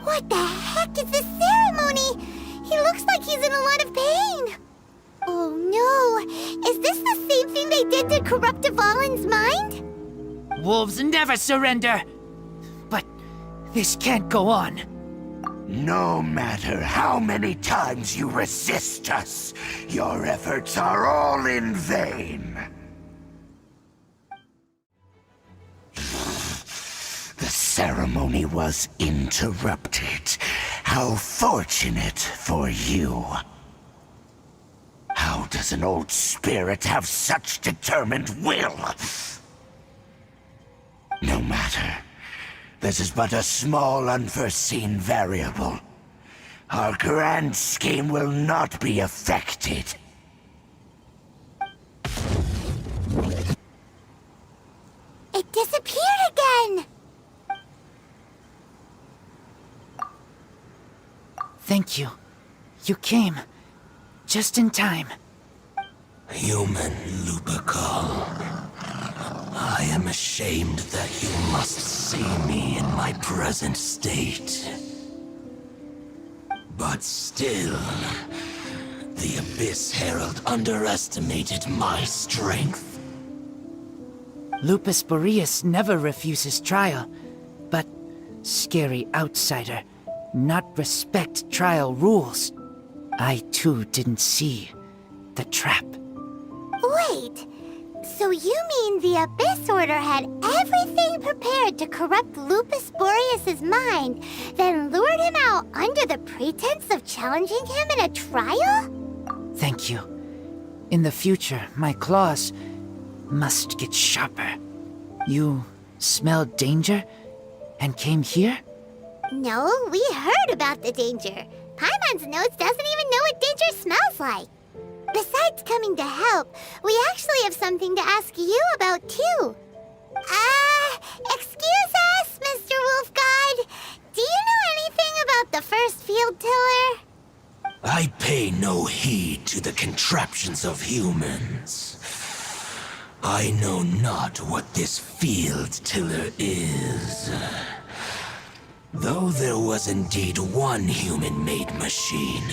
What the heck is this ceremony? He looks like he's in a lot of pain. Oh no, is this the same thing they did to corrupt Dvalin's mind? Wolves never surrender. But this can't go on. No matter how many times you resist us, your efforts are all in vain. The ceremony was interrupted. How fortunate for you. How does an old spirit have such determined will? No matter. This is but a small unforeseen variable. Our grand scheme will not be affected. It disappeared again! Thank you. You came. Just in time. Human Lupercal. I am ashamed that you must see me in my present state. But still, the Abyss Herald underestimated my strength. Lupus Boreas never refuses trial, but scary outsider, not respect trial rules. I too didn't see the trap. Wait, so you mean the Abyss Order had everything prepared to corrupt Lupus Boreas' mind, then lured him out under the pretense of challenging him in a trial? Thank you. In the future, my claws must get sharper. You smelled danger and came here? No, we heard about the danger. Paimon's notes doesn't even know what danger smells like. Besides coming to help, we actually have something to ask you about too. Excuse us, Mr. Wolf God. Do you know anything about the first field tiller? I pay no heed to the contraptions of humans. I know not what this field tiller is. Though there was indeed one human-made machine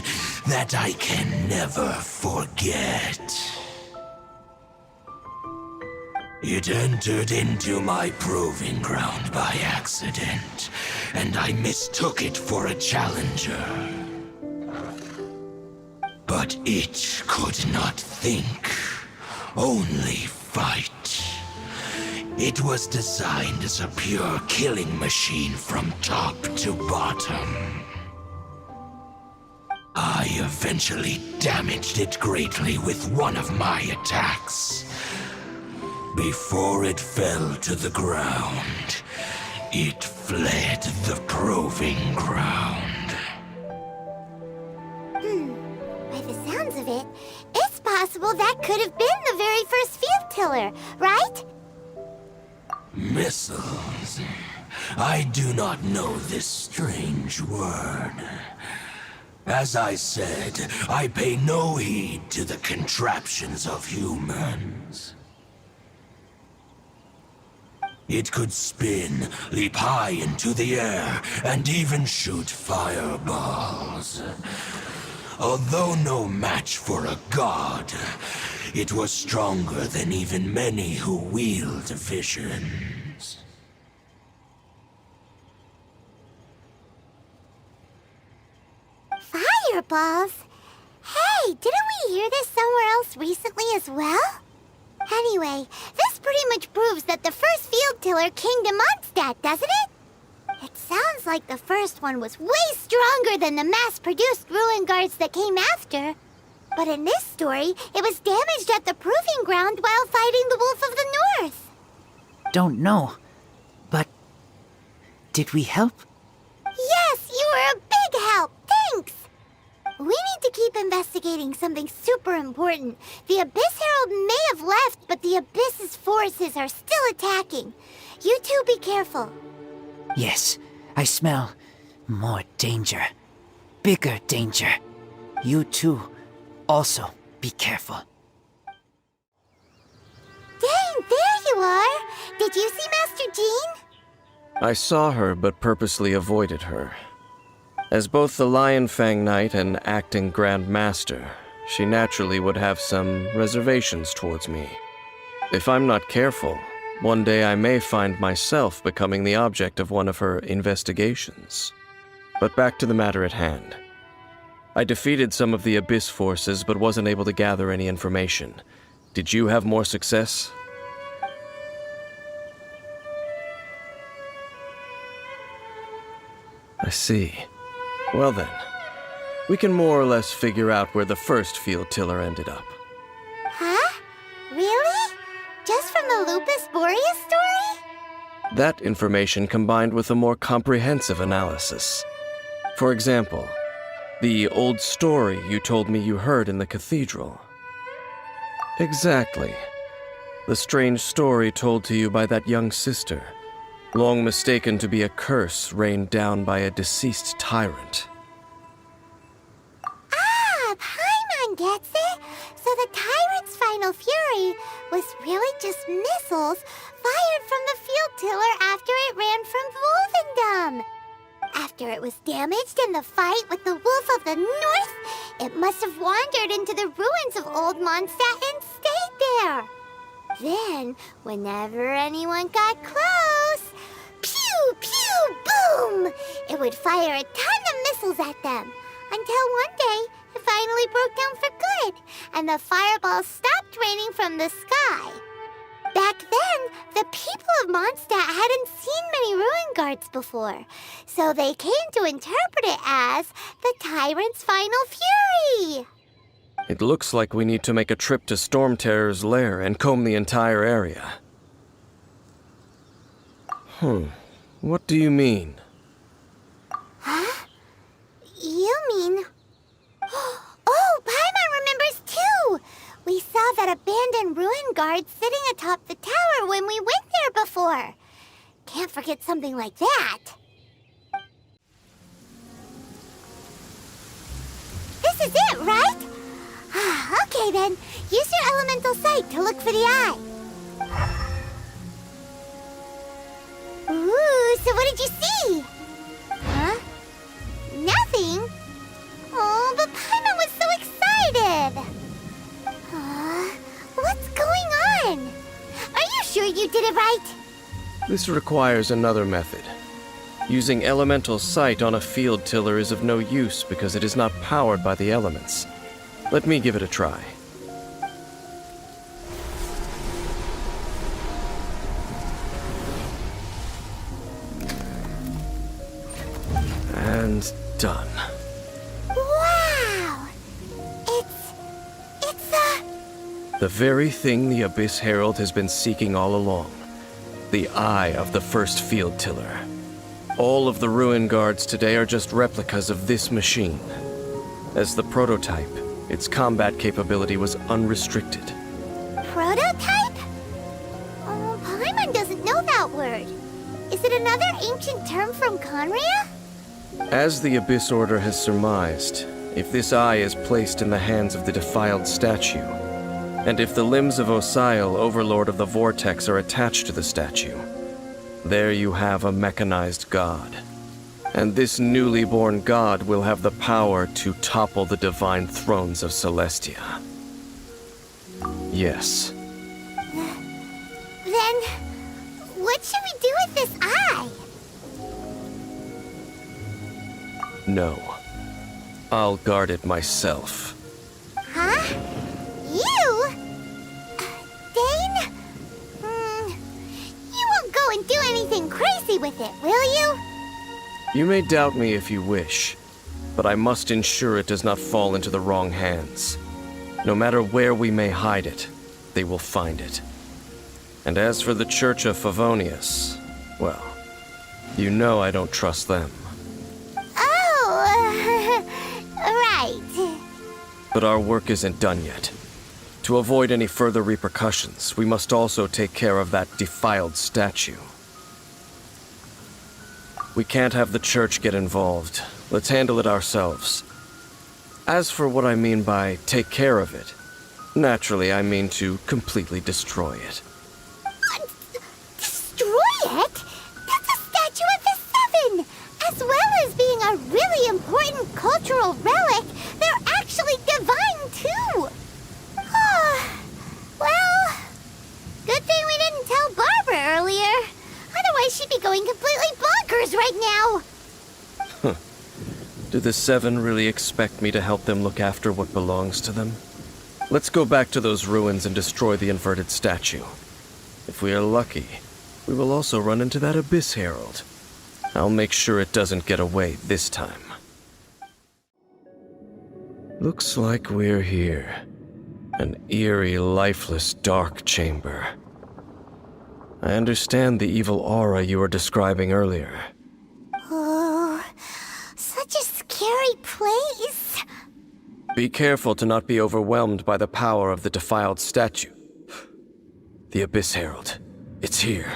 that I can never forget. It entered into my proving ground by accident, and I mistook it for a challenger. But it could not think, only fight. It was designed as a pure killing machine from top to bottom. I eventually damaged it greatly with one of my attacks. Before it fell to the ground, it fled the proving ground. By the sounds of it, it's possible that could have been the very first field tiller, right? Missiles. I do not know this strange word. As I said, I pay no heed to the contraptions of humans. It could spin, leap high into the air, and even shoot fireballs. Although no match for a god, it was stronger than even many who wield visions. Fireballs? Hey, didn't we hear this somewhere else recently as well? Anyway, this pretty much proves that the first field tiller came to Mondstadt, doesn't it? It sounds like the first one was way stronger than the mass-produced ruin guards that came after. But in this story, it was damaged at the proving ground while fighting the Wolf of the North. Don't know, but did we help? Yes, you were a big help. Thanks. We need to keep investigating something super important. The Abyss Herald may have left, but the Abyss's forces are still attacking. You two be careful. Yes, I smell more danger. Bigger danger. You too, also be careful. Dang, there you are! Did you see Master Jean? I saw her, but purposely avoided her. As both the Lion Fang Knight and acting Grand Master, she naturally would have some reservations towards me. If I'm not careful, one day I may find myself becoming the object of one of her investigations. But back to the matter at hand. I defeated some of the Abyss forces, but wasn't able to gather any information. Did you have more success? I see. Well then, we can more or less figure out where the first field tiller ended up. Huh? Really? Just from the Lupus Boreas story? That information combined with a more comprehensive analysis. For example, the old story you told me you heard in the cathedral. Exactly. The strange story told to you by that young sister, long mistaken to be a curse rained down by a deceased tyrant. Ah, Paimon gets it! So the tyrant's final fury was really just missiles fired from the field tiller after it ran from Wolvendom. After it was damaged in the fight with the Wolf of the North, it must have wandered into the ruins of Old Mondstadt and stayed there. Then, whenever anyone got close, pew, pew, boom! It would fire a ton of missiles at them, until one day it finally broke down for good, and the fireballs stopped raining from the sky. Back then, the people of Mondstadt hadn't seen many ruin guards before, so they came to interpret it as the tyrant's final fury. It looks like we need to make a trip to Storm Terror's lair and comb the entire area. What do you mean? Huh? You mean... Oh, Paimon remembers too! We saw that abandoned ruin guard sitting atop the tower when we went there before. Can't forget something like that. This is it, right? Okay then, use your elemental sight to look for the eye. Ooh, so what did you see? Huh? Nothing? Oh, but Paimon was so excited! What's going on? Are you sure you did it right? This requires another method. Using elemental sight on a field tiller is of no use because it is not powered by the elements. Let me give it a try. And done. Wow! The very thing the Abyss Herald has been seeking all along. The eye of the first field tiller. All of the ruin guards today are just replicas of this machine. As the prototype, its combat capability was unrestricted. Prototype? Oh, Paimon doesn't know that word. Is it another ancient term from Conria? As the Abyss Order has surmised, if this eye is placed in the hands of the defiled statue, and if the limbs of Osiel, Overlord of the Vortex, are attached to the statue, there you have a mechanized god. And this newly born god will have the power to topple the divine thrones of Celestia. Yes. Then, what should we do with this eye? No. I'll guard it myself. Huh? You? Dane? You won't go and do anything crazy with it, will you? You may doubt me if you wish, but I must ensure it does not fall into the wrong hands. No matter where we may hide it, they will find it. And as for the Church of Favonius, well, you know I don't trust them. Oh, right. But our work isn't done yet. To avoid any further repercussions, we must also take care of that defiled statue. We can't have the church get involved. Let's handle it ourselves. As for what I mean by take care of it, naturally I mean to completely destroy it. Destroy it? That's a statue of the Seven! As well as being a really important cultural relic, they're actually divine too! Well, good thing we didn't tell Barbara earlier. Otherwise she'd be going completely bonkers right now! Do the Seven really expect me to help them look after what belongs to them? Let's go back to those ruins and destroy the inverted statue. If we are lucky, we will also run into that Abyss Herald. I'll make sure it doesn't get away this time. Looks like we're here. An eerie, lifeless, dark chamber. I understand the evil aura you were describing earlier. Oh, such a scary place. Be careful to not be overwhelmed by the power of the defiled statue. The Abyss Herald. It's here.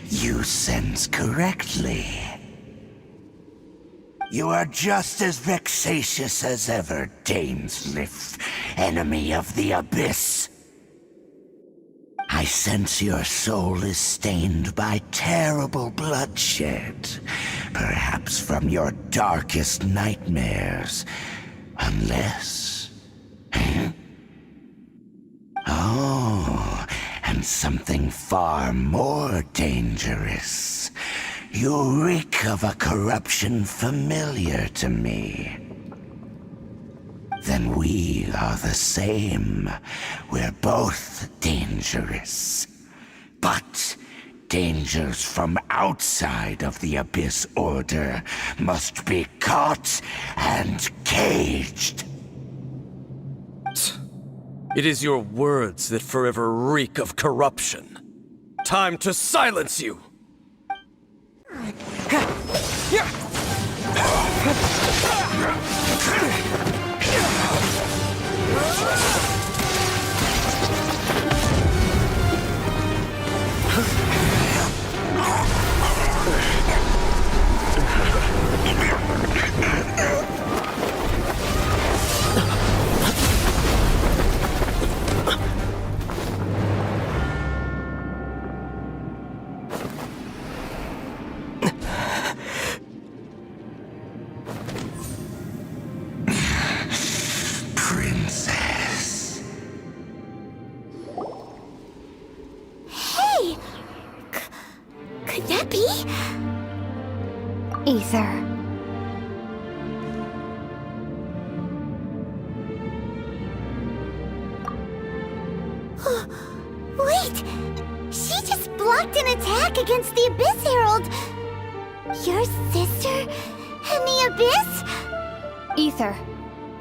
You sense correctly. You are just as vexatious as ever, Dainsleif, enemy of the Abyss. I sense your soul is stained by terrible bloodshed, perhaps from your darkest nightmares, unless... Oh, and something far more dangerous. You reek of a corruption familiar to me. Then we are the same. We're both dangerous. But dangers from outside of the Abyss Order must be caught and caged. It is your words that forever reek of corruption. Time to silence you! Princess. Hey! Could that be? Ether. Wait! She just blocked an attack against the Abyss Herald! Your sister and the Abyss? Ether,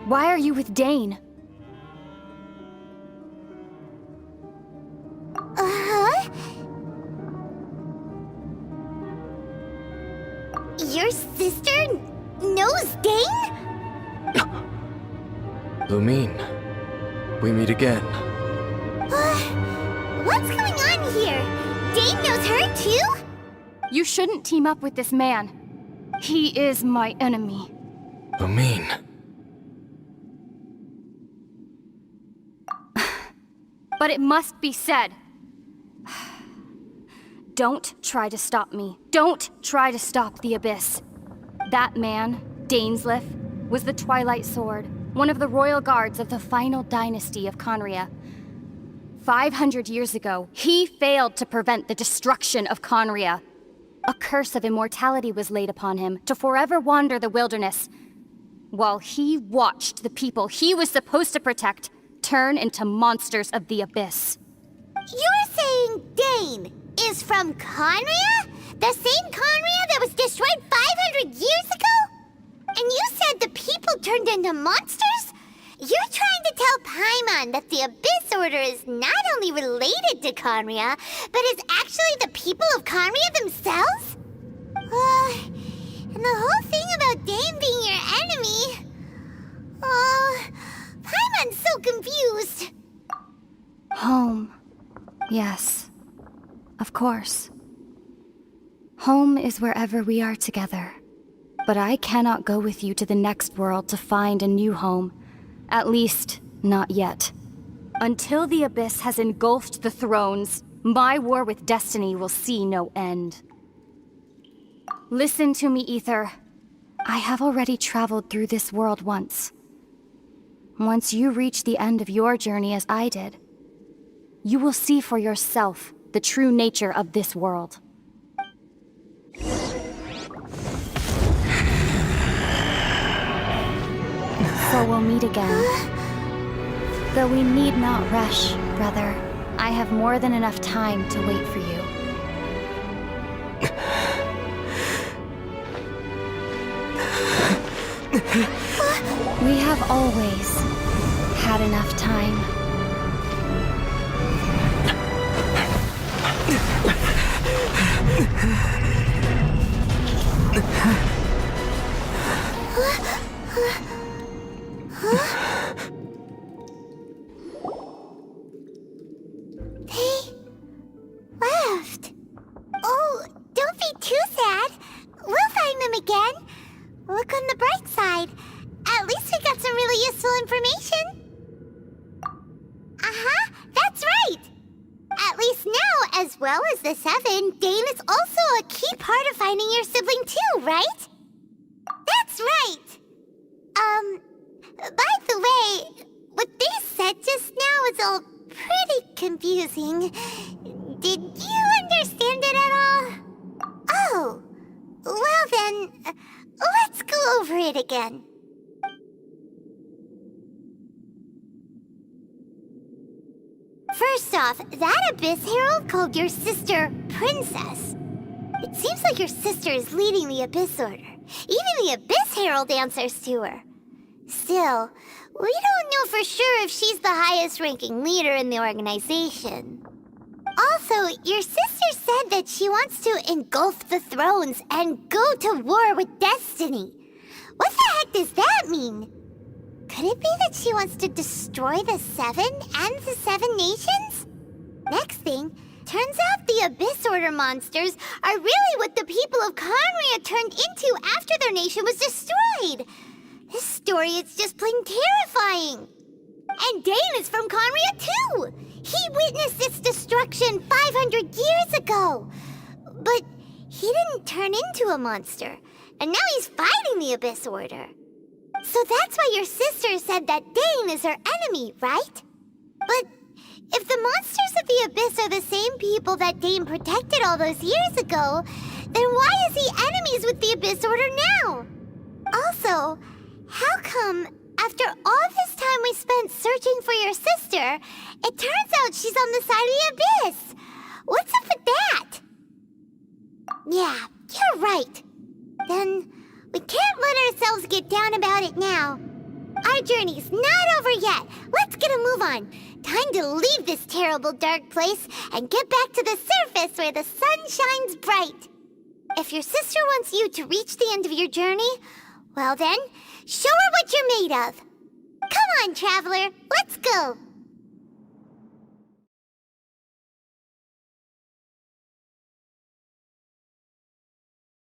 why are you with Dane? Uh-huh? Your sister knows Dane? Lumine, we meet again. What's going on here? Dane knows her too? You shouldn't team up with this man. He is my enemy. Lumine. But it must be said. Don't try to stop me. Don't try to stop the Abyss. That man, Dainsleif, was the Twilight Sword, one of the royal guards of the final dynasty of Conria. 500 years ago, he failed to prevent the destruction of Conria. A curse of immortality was laid upon him to forever wander the wilderness, while he watched the people he was supposed to protect turn into monsters of the Abyss. You're saying Dane is from Conria? The same Conria that was destroyed 500 years ago? And you said the people turned into monsters? You're trying to tell Paimon that the Abyss Order is not only related to Conria, but is actually the people of Conria themselves? And the whole thing about Dane being your enemy... Paimon's so confused. Home. Yes. Of course. Home is wherever we are together. But I cannot go with you to the next world to find a new home. At least, not yet. Until the Abyss has engulfed the thrones, my war with destiny will see no end. Listen to me, Ether. I have already traveled through this world once. Once you reach the end of your journey as I did, you will see for yourself the true nature of this world. So we'll meet again. Though we need not rush, brother. I have more than enough time to wait for you. We have always had enough time. They left. Oh, don't be too sad. We'll find them again. Look on the bright side. At least we got some really useful information. Uh-huh, that's right. At least now, as well as the Seven, Dane is also a key part of finding your sibling too, right? That's right. By the way, what they said just now is all pretty confusing. Did you understand it at all? Oh, well then, let's go over it again. First off, that Abyss Herald called your sister Princess. It seems like your sister is leading the Abyss Order. Even the Abyss Herald answers to her. Still, we don't know for sure if she's the highest-ranking leader in the organization. Also, your sister said that she wants to engulf the thrones and go to war with destiny. What the heck does that mean? Could it be that she wants to destroy the Seven and the Seven Nations? Next thing, turns out the Abyss Order monsters are really what the people of Conria turned into after their nation was destroyed. This story is just plain terrifying. And Dane is from Conria too. He witnessed its destruction 500 years ago. But he didn't turn into a monster. And now he's fighting the Abyss Order. So that's why your sister said that Dane is her enemy, right? But if the monsters of the Abyss are the same people that Dane protected all those years ago, then why is he enemies with the Abyss Order now? Also, how come after all this time we spent searching for your sister, it turns out she's on the side of the Abyss? What's up with that? Yeah, you're right. Then we can't let ourselves get down about it now. Our journey's not over yet. Let's get a move on. Time to leave this terrible dark place and get back to the surface where the sun shines bright. If your sister wants you to reach the end of your journey, well then, show her what you're made of. Come on, traveler, let's go.